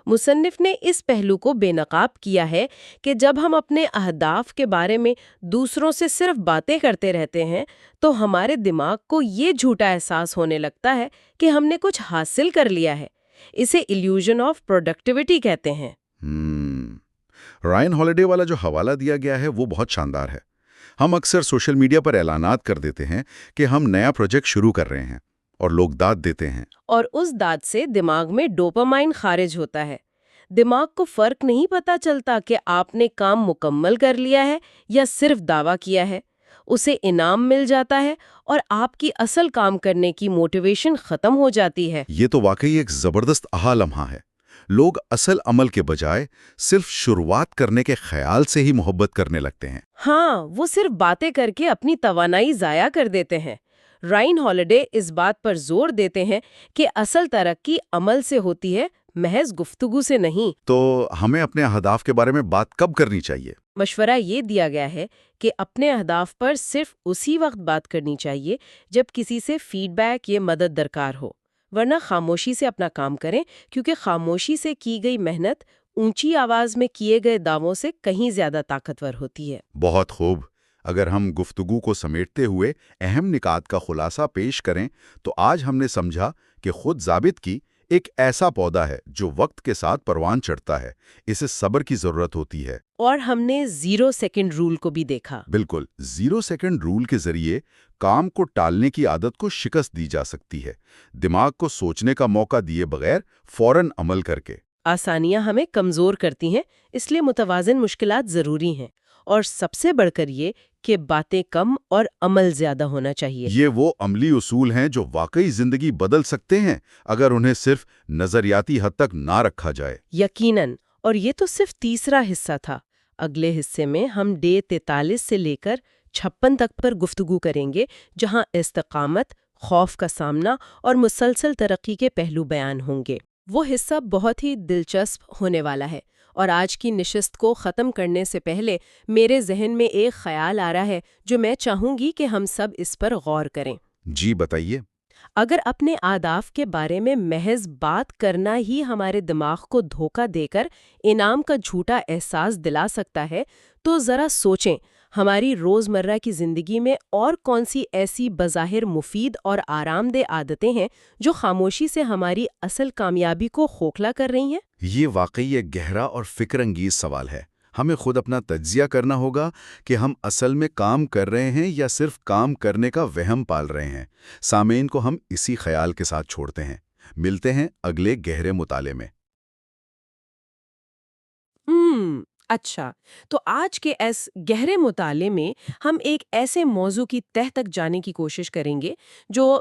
مصنف نے اس پہلو کو بے نقاب کیا ہے کہ جب ہم اپنے اہداف کے بارے میں دوسروں سے صرف باتیں کرتے رہتے ہیں تو ہمارے دماغ کو یہ جھوٹا احساس ہونے لگتا ہے کہ ہم نے کچھ حاصل کر لیا ہے۔ اسے ایلیوژن آف پروڈکٹیوٹی کہتے ہیں۔ رائن ہالیڈے والا جو حوالہ دیا گیا ہے وہ بہت شاندار ہے۔ ہم اکثر سوشل میڈیا پر اعلانات کر دیتے ہیں کہ ہم نیا پروجیکٹ شروع کر رہے ہیں، اور لوگ داد دیتے ہیں، اور اس داد سے دماغ میں ڈوپامائن خارج ہوتا ہے۔ دماغ کو فرق نہیں پتا چلتا کہ آپ نے کام مکمل کر لیا ہے یا صرف دعویٰ کیا ہے. اسے انعام مل جاتا ہے اور آپ کی اصل کام کرنے کی موٹیویشن ختم ہو جاتی ہے. یہ تو واقعی ایک زبردست اہا لمحہ ہے. لوگ اصل عمل کے بجائے صرف شروعات کرنے کے خیال سے ہی محبت کرنے لگتے ہیں. ہاں، وہ صرف باتیں کر کے اپنی توانائی ضائع کر دیتے ہیں. رائن ہالیڈے اس بات پر زور دیتے ہیں کہ اصل ترقی عمل سے ہوتی ہے، محض گفتگو سے نہیں. تو ہمیں اپنے اہداف کے بارے میں بات کب کرنی چاہیے؟ مشورہ یہ دیا گیا ہے کہ اپنے اہداف پر صرف اسی وقت بات کرنی چاہیے جب کسی سے فیڈ بیک یا مدد درکار ہو، ورنہ خاموشی سے اپنا کام کریں، کیونکہ خاموشی سے کی گئی محنت اونچی آواز میں کیے گئے دعووں سے کہیں زیادہ طاقتور ہوتی ہے. بہت خوب. اگر ہم گفتگو کو سمیٹتے ہوئے اہم نکات کا خلاصہ پیش کریں تو آج ہم نے سمجھا کہ خود ضابط کی ایک ایسا پودا ہے جو وقت کے ساتھ پروان چڑھتا ہے. اسے صبر کی ضرورت ہوتی ہے. اور ہم نے 0 سیکنڈ رول کو بھی دیکھا. بالکل. 0 سیکنڈ رول کے ذریعے کام کو ٹالنے کی عادت کو شکست دی جا سکتی ہے، دماغ کو سوچنے کا موقع دیے بغیر فوراً عمل کر کے. آسانیاں ہمیں کمزور کرتی ہیں، اس لیے متوازن مشکلات ضروری ہیں، اور سب سے بڑھ کر یہ کہ باتیں کم اور عمل زیادہ ہونا چاہیے. یہ وہ عملی اصول ہیں جو واقعی زندگی بدل سکتے ہیں اگر انہیں صرف نظریاتی حد تک نہ رکھا جائے. یقیناً. اور یہ تو صرف تیسرا حصہ تھا. اگلے حصے میں ہم ڈے 43 سے لے کر 56 تک پر گفتگو کریں گے، جہاں استقامت، خوف کا سامنا اور مسلسل ترقی کے پہلو بیان ہوں گے. وہ حصہ بہت ہی دلچسپ ہونے والا ہے. اور آج کی نشست کو ختم کرنے سے پہلے میرے ذہن میں ایک خیال آ رہا ہے جو میں چاہوں گی کہ ہم سب اس پر غور کریں. جی بتائیے. اگر اپنے اہداف کے بارے میں محض بات کرنا ہی ہمارے دماغ کو دھوکہ دے کر انعام کا جھوٹا احساس دلا سکتا ہے، تو ذرا سوچیں ہماری روزمرہ کی زندگی میں اور کون سی ایسی بظاہر مفید اور آرام دہ عادتیں ہیں جو خاموشی سے ہماری اصل کامیابی کو کھوکھلا کر رہی ہیں؟ یہ واقعی ایک گہرا اور فکر انگیز سوال ہے. ہمیں خود اپنا تجزیہ کرنا ہوگا کہ ہم اصل میں کام کر رہے ہیں یا صرف کام کرنے کا وہم پال رہے ہیں. سامعین کو ہم اسی خیال کے ساتھ چھوڑتے ہیں. ملتے ہیں اگلے گہرے مطالعے میں. اچھا، تو آج کے اس گہرے مطالعے میں ہم ایک ایسے موضوع کی تہہ تک جانے کی کوشش کریں گے جو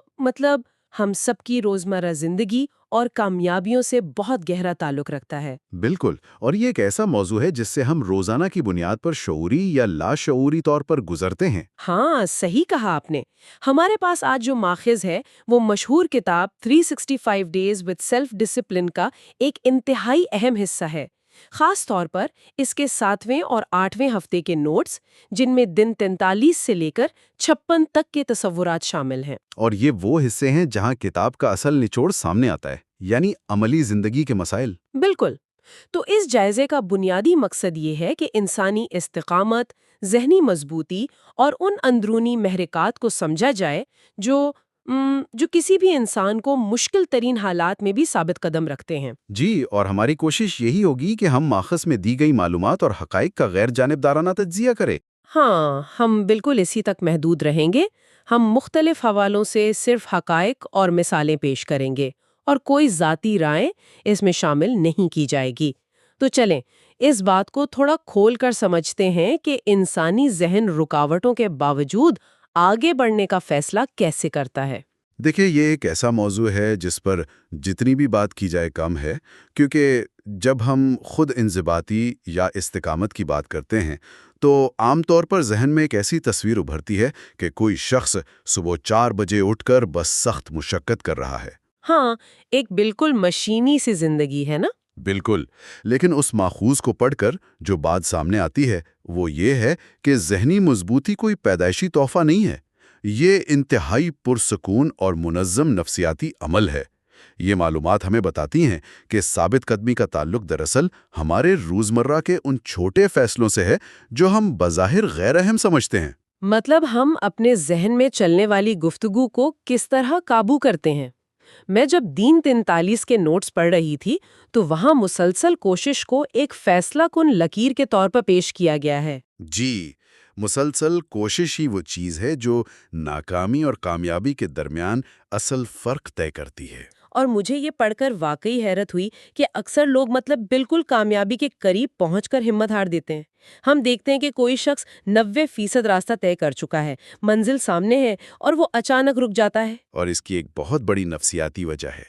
ہم سب کی روزمرہ زندگی اور کامیابیوں سے بہت گہرا تعلق رکھتا ہے. بالکل. اور یہ ایک ایسا موضوع ہے جس سے ہم روزانہ کی بنیاد پر شعوری یا لاشعوری طور پر گزرتے ہیں. ہاں، صحیح کہا آپ نے. ہمارے پاس آج جو ماخذ ہے وہ مشہور کتاب 365 Days with Self Discipline کا ایک انتہائی اہم حصہ ہے. خاص طور پر اس کے 7ویں اور 8ویں ہفتے کے نوٹس، جن میں دن 43 سے لے کر 56 تک کے تصورات شامل ہیں. اور یہ وہ حصے ہیں جہاں کتاب کا اصل نچوڑ سامنے آتا ہے، یعنی عملی زندگی کے مسائل. بالکل. تو اس جائزے کا بنیادی مقصد یہ ہے کہ انسانی استقامت، ذہنی مضبوطی اور ان اندرونی محرکات کو سمجھا جائے جو کسی بھی انسان کو مشکل ترین حالات میں بھی ثابت قدم رکھتے ہیں. جی، اور ہماری کوشش یہی ہوگی کہ ہم ماخذ میں دی گئی معلومات اور حقائق کا غیر جانبدارانہ تجزیہ کریں. ہاں، ہم بالکل اسی تک محدود رہیں گے. ہم مختلف حوالوں سے صرف حقائق اور مثالیں پیش کریں گے، اور کوئی ذاتی رائے اس میں شامل نہیں کی جائے گی. تو چلیں اس بات کو تھوڑا کھول کر سمجھتے ہیں کہ انسانی ذہن رکاوٹوں کے باوجود آگے بڑھنے کا فیصلہ کیسے کرتا ہے. دیکھیں، یہ ایک ایسا موضوع ہے جس پر جتنی بھی بات کی جائے کم ہے، کیونکہ جب ہم خود انضباطی یا استقامت کی بات کرتے ہیں تو عام طور پر ذہن میں ایک ایسی تصویر ابھرتی ہے کہ کوئی شخص صبح 4 بجے اٹھ کر بس سخت مشقت کر رہا ہے. ہاں، ایک بالکل مشینی سی زندگی ہے نا؟ بالکل. لیکن اس ماخوذ کو پڑھ کر جو بات سامنے آتی ہے وہ یہ ہے کہ ذہنی مضبوطی کوئی پیدائشی تحفہ نہیں ہے. یہ انتہائی پرسکون اور منظم نفسیاتی عمل ہے. یہ معلومات ہمیں بتاتی ہیں کہ ثابت قدمی کا تعلق دراصل ہمارے روزمرہ کے ان چھوٹے فیصلوں سے ہے جو ہم بظاہر غیر اہم سمجھتے ہیں. مطلب ہم اپنے ذہن میں چلنے والی گفتگو کو کس طرح قابو کرتے ہیں. میں جب دن 43 کے نوٹس پڑھ رہی تھی تو وہاں مسلسل کوشش کو ایک فیصلہ کن لکیر کے طور پر پیش کیا گیا ہے. جی، مسلسل کوشش ہی وہ چیز ہے جو ناکامی اور کامیابی کے درمیان اصل فرق طے کرتی ہے. اور مجھے یہ پڑھ کر واقعی حیرت ہوئی کہ اکثر لوگ بالکل کامیابی کے قریب پہنچ کر ہمت ہار دیتے ہیں۔ ہم دیکھتے ہیں کہ کوئی شخص 90% راستہ طے کر چکا ہے، منزل سامنے ہے، اور وہ اچانک رک جاتا ہے۔ اور اس کی ایک بہت بڑی نفسیاتی وجہ ہے۔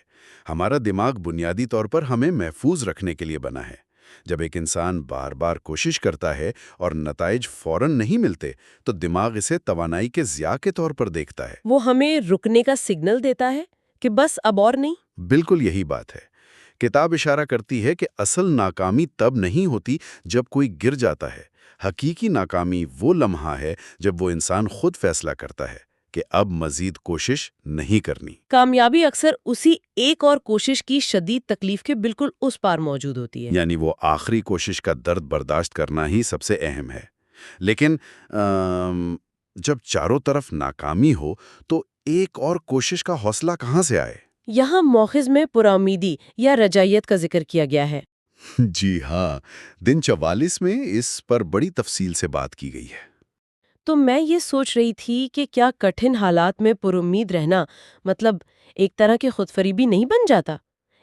ہمارا دماغ بنیادی طور پر ہمیں محفوظ رکھنے کے لیے بنا ہے۔ جب ایک انسان بار بار کوشش کرتا ہے اور نتائج فوراً نہیں ملتے تو دماغ اسے توانائی کے ضیاع کے طور پر دیکھتا ہے۔ وہ ہمیں رکنے کا سگنل دیتا ہے کہ بس اب اور نہیں۔ بالکل یہی بات ہے۔ کتاب اشارہ کرتی ہے کہ اصل ناکامی تب نہیں ہوتی جب کوئی گر جاتا ہے۔ حقیقی ناکامی وہ لمحہ ہے جب وہ انسان خود فیصلہ کرتا ہے کہ اب مزید کوشش نہیں کرنی۔ کامیابی اکثر اسی ایک اور کوشش کی شدید تکلیف کے بالکل اس پار موجود ہوتی ہے۔ یعنی وہ آخری کوشش کا درد برداشت کرنا ہی سب سے اہم ہے۔ لیکن جب چاروں طرف ناکامی ہو تو ایک اور کوشش کا حوصلہ کہاں سے آئے؟ یہاں مؤخذ میں پرامیدی یا رجائیت کا ذکر کیا گیا ہے۔ جی ہاں، دن 44 میں اس پر بڑی تفصیل سے بات کی گئی ہے۔ تو میں یہ سوچ رہی تھی کہ کیا کٹھن حالات میں پرامید رہنا ایک طرح کی خود فریبی نہیں بن جاتا؟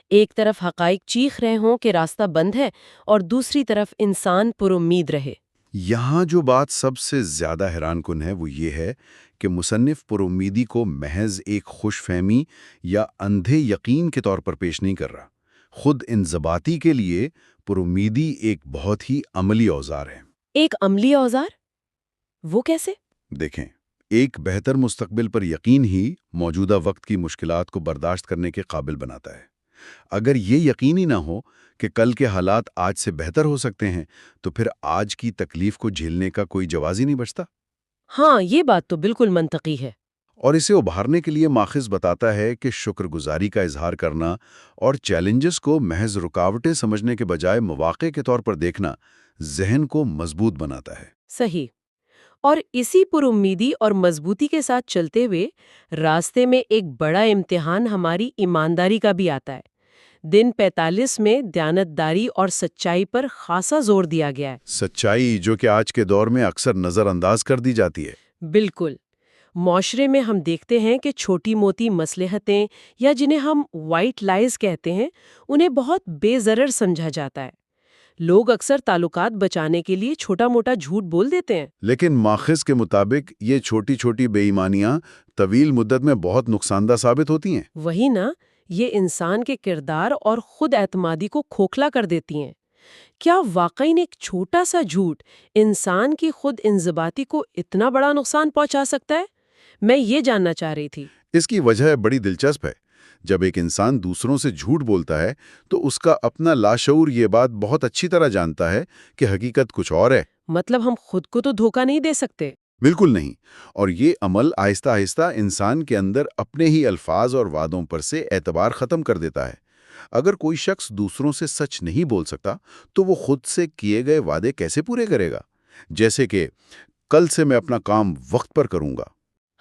ایک طرف حقائق چیخ رہے ہوں کہ راستہ بند ہے، اور دوسری طرف انسان پرامید رہے۔ یہاں جو بات سب سے زیادہ حیران کن ہے وہ یہ ہے کہ مصنف پرامیدی کو محض ایک خوش فہمی یا اندھے یقین کے طور پر پیش نہیں کر رہا۔ خود انضباطی کے لیے پرامیدی ایک بہت ہی عملی اوزار ہے۔ ایک عملی اوزار؟ وہ کیسے؟ دیکھیں، ایک بہتر مستقبل پر یقین ہی موجودہ وقت کی مشکلات کو برداشت کرنے کے قابل بناتا ہے۔ اگر یہ یقینی نہ ہو کہ کل کے حالات آج سے بہتر ہو سکتے ہیں تو پھر آج کی تکلیف کو جھیلنے کا کوئی جواز ہی نہیں بچتا۔ ہاں، یہ بات تو بالکل منطقی ہے۔ اور اسے ابھارنے کے لیے ماخذ بتاتا ہے کہ شکر گزاری کا اظہار کرنا اور چیلنجز کو محض رکاوٹیں سمجھنے کے بجائے مواقع کے طور پر دیکھنا ذہن کو مضبوط بناتا ہے۔ صحیح۔ اور اسی پرامیدی اور مضبوطی کے ساتھ چلتے ہوئے راستے میں ایک بڑا امتحان ہماری ایمانداری کا بھی آتا ہے۔ دن 45 میں دیانتداری اور سچائی پر خاصا زور دیا گیا ہے۔ سچائی جو کہ آج کے دور میں اکثر نظر انداز کر دی جاتی ہے۔ بالکل۔ معاشرے میں ہم دیکھتے ہیں کہ چھوٹی موٹی مصلحتیں یا جنہیں ہم وائٹ لائز کہتے ہیں، انہیں بہت بے ضرر سمجھا جاتا ہے۔ لوگ اکثر تعلقات بچانے کے لیے چھوٹا موٹا جھوٹ بول دیتے ہیں۔ لیکن ماخذ کے مطابق یہ چھوٹی چھوٹی بے ایمانیاں طویل مدت میں بہت نقصان دہ ثابت ہوتی ہیں۔ وہی نا، یہ انسان کے کردار اور خود اعتمادی کو کھوکھلا کر دیتی ہیں۔ کیا واقعی ایک چھوٹا سا جھوٹ انسان کی خود انضباطی کو اتنا بڑا نقصان پہنچا سکتا ہے؟ میں یہ جاننا چاہ رہی تھی۔ اس کی وجہ بڑی دلچسپ ہے۔ جب ایک انسان دوسروں سے جھوٹ بولتا ہے تو اس کا اپنا لاشعور یہ بات بہت اچھی طرح جانتا ہے کہ حقیقت کچھ اور ہے۔ ہم خود کو تو دھوکہ نہیں دے سکتے۔ بالکل نہیں۔ اور یہ عمل آہستہ آہستہ انسان کے اندر اپنے ہی الفاظ اور وعدوں پر سے اعتبار ختم کر دیتا ہے۔ اگر کوئی شخص دوسروں سے سچ نہیں بول سکتا تو وہ خود سے کیے گئے وعدے کیسے پورے کرے گا؟ جیسے کہ کل سے میں اپنا کام وقت پر کروں گا۔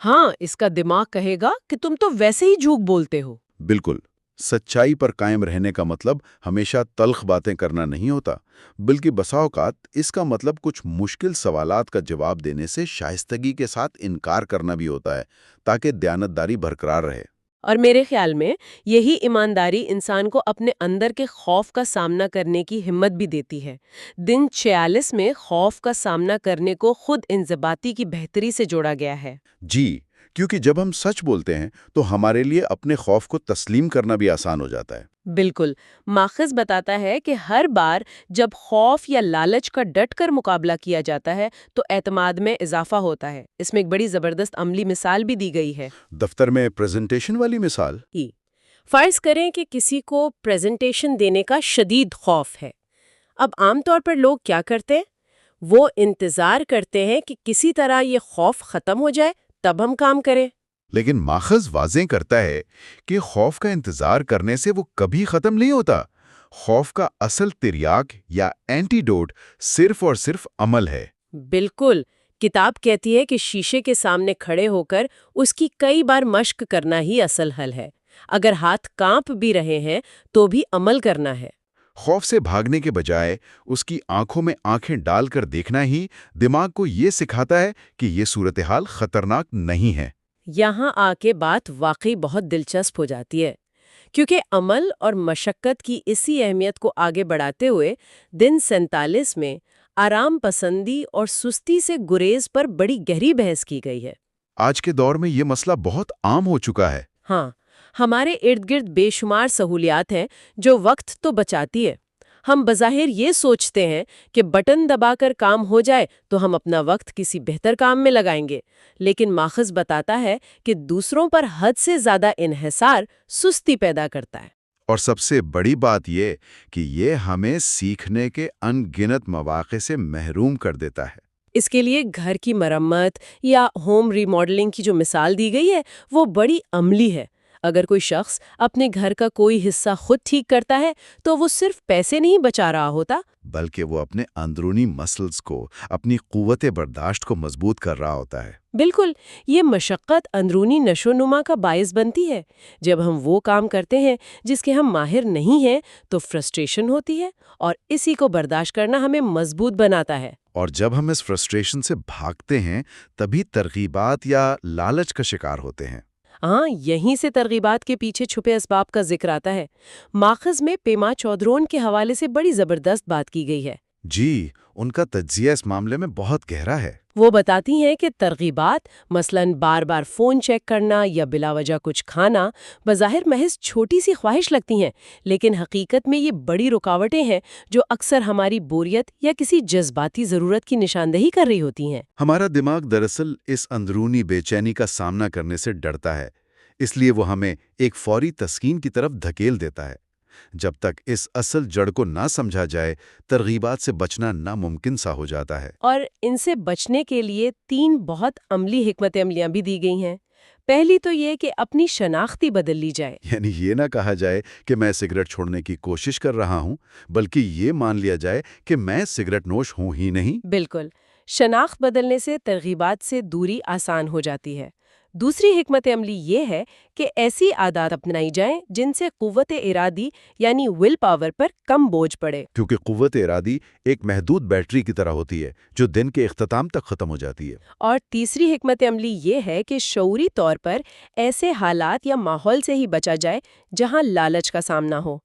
ہاں، اس کا دماغ کہے گا کہ تم تو ویسے ہی جھوٹ بولتے ہو۔ بالکل۔ سچائی پر قائم رہنے کا مطلب ہمیشہ تلخ باتیں کرنا نہیں ہوتا، بلکہ بسا اوقات اس کا مطلب کچھ مشکل سوالات کا جواب دینے سے شائستگی کے ساتھ انکار کرنا بھی ہوتا ہے تاکہ دیانتداری برقرار رہے۔ اور میرے خیال میں یہی ایمانداری انسان کو اپنے اندر کے خوف کا سامنا کرنے کی ہمت بھی دیتی ہے۔ دن 46 میں خوف کا سامنا کرنے کو خود انضباطی کی بہتری سے جوڑا گیا ہے۔ جی، کیونکہ جب ہم سچ بولتے ہیں تو ہمارے لیے اپنے خوف کو تسلیم کرنا بھی آسان ہو جاتا ہے۔ بالکل۔ ماخذ بتاتا ہے کہ ہر بار جب خوف یا لالچ کا ڈٹ کر مقابلہ کیا جاتا ہے تو اعتماد میں اضافہ ہوتا ہے۔ اس میں ایک بڑی زبردست عملی مثال بھی دی گئی ہے۔ دفتر میں پریزنٹیشن والی مثال؟ فرض کریں کہ کسی کو پریزنٹیشن دینے کا شدید خوف ہے۔ اب عام طور پر لوگ کیا کرتے ہیں؟ وہ انتظار کرتے ہیں کہ کسی طرح یہ خوف ختم ہو جائے تب ہم کام کریں۔ لیکن ماخذ واضح کرتا ہے کہ خوف کا انتظار کرنے سے وہ کبھی ختم نہیں ہوتا۔ خوف کا اصل تریاک یا اینٹیڈوٹ صرف اور صرف عمل ہے۔ بالکل۔ کتاب کہتی ہے کہ شیشے کے سامنے کھڑے ہو کر اس کی کئی بار مشق کرنا ہی اصل حل ہے۔ اگر ہاتھ کانپ بھی رہے ہیں تو بھی عمل کرنا ہے۔ خوف سے بھاگنے کے بجائے اس کی آنکھوں میں آنکھیں ڈال کر دیکھنا ہی دماغ کو یہ سکھاتا ہے کہ یہ صورتحال خطرناک نہیں ہے۔ یہاں آ کے بات واقعی بہت دلچسپ ہو جاتی ہے، کیونکہ عمل اور مشقت کی اسی اہمیت کو آگے بڑھاتے ہوئے دن 47 میں آرام پسندی اور سستی سے گریز پر بڑی گہری بحث کی گئی ہے۔ آج کے دور میں یہ مسئلہ بہت عام ہو چکا ہے۔ ہاں، ہمارے ارد گرد بے شمار سہولیات ہیں جو وقت تو بچاتی ہے۔ ہم بظاہر یہ سوچتے ہیں کہ بٹن دبا کر کام ہو جائے تو ہم اپنا وقت کسی بہتر کام میں لگائیں گے، لیکن ماخذ بتاتا ہے کہ دوسروں پر حد سے زیادہ انحصار سستی پیدا کرتا ہے۔ اور سب سے بڑی بات یہ کہ یہ ہمیں سیکھنے کے ان گنت مواقع سے محروم کر دیتا ہے۔ اس کے لیے گھر کی مرمت یا ہوم ری ماڈلنگ کی جو مثال دی گئی ہے وہ بڑی عملی ہے۔ اگر کوئی شخص اپنے گھر کا کوئی حصہ خود ٹھیک کرتا ہے تو وہ صرف پیسے نہیں بچا رہا ہوتا، بلکہ وہ اپنے اندرونی مسلز کو، اپنی قوت برداشت کو مضبوط کر رہا ہوتا ہے۔ بالکل، یہ مشقت اندرونی نشو و نما کا باعث بنتی ہے۔ جب ہم وہ کام کرتے ہیں جس کے ہم ماہر نہیں ہیں تو فرسٹریشن ہوتی ہے، اور اسی کو برداشت کرنا ہمیں مضبوط بناتا ہے۔ اور جب ہم اس فرسٹریشن سے بھاگتے ہیں تبھی ترغیبات یا لالچ کا شکار ہوتے ہیں۔ ہاں، یہیں سے ترغیبات کے پیچھے چھپے اسباب کا ذکر آتا ہے۔ ماخذ میں پیما چودھرون کے حوالے سے بڑی زبردست بات کی گئی ہے۔ جی، ان کا تجزیہ اس معاملے میں بہت گہرا ہے۔ وہ بتاتی ہیں کہ ترغیبات مثلاً بار بار فون چیک کرنا یا بلا وجہ کچھ کھانا بظاہر محض چھوٹی سی خواہش لگتی ہیں، لیکن حقیقت میں یہ بڑی رکاوٹیں ہیں جو اکثر ہماری بوریت یا کسی جذباتی ضرورت کی نشاندہی کر رہی ہوتی ہیں۔ ہمارا دماغ دراصل اس اندرونی بے چینی کا سامنا کرنے سے ڈرتا ہے، اس لیے وہ ہمیں ایک فوری تسکین کی طرف دھکیل دیتا ہے۔ جب تک اس اصل جڑ کو نہ سمجھا جائے، ترغیبات سے بچنا ناممکن سا ہو جاتا ہے۔ اور ان سے بچنے کے لیے 3 بہت عملی حکمت عملیاں بھی دی گئی ہیں۔ پہلی تو یہ کہ اپنی شناختی بدل لی جائے۔ یعنی یہ نہ کہا جائے کہ میں سگریٹ چھوڑنے کی کوشش کر رہا ہوں، بلکہ یہ مان لیا جائے کہ میں سگریٹ نوش ہوں ہی نہیں۔ بالکل، شناخت بدلنے سے ترغیبات سے دوری آسان ہو جاتی ہے۔ دوسری حکمت عملی یہ ہے کہ ایسی عادات اپنائی جائیں جن سے قوت ارادی یعنی ول پاور پر کم بوجھ پڑے۔ کیونکہ قوت ارادی ایک محدود بیٹری کی طرح ہوتی ہے جو دن کے اختتام تک ختم ہو جاتی ہے۔ اور تیسری حکمت عملی یہ ہے کہ شعوری طور پر ایسے حالات یا ماحول سے ہی بچا جائے جہاں لالچ کا سامنا ہو۔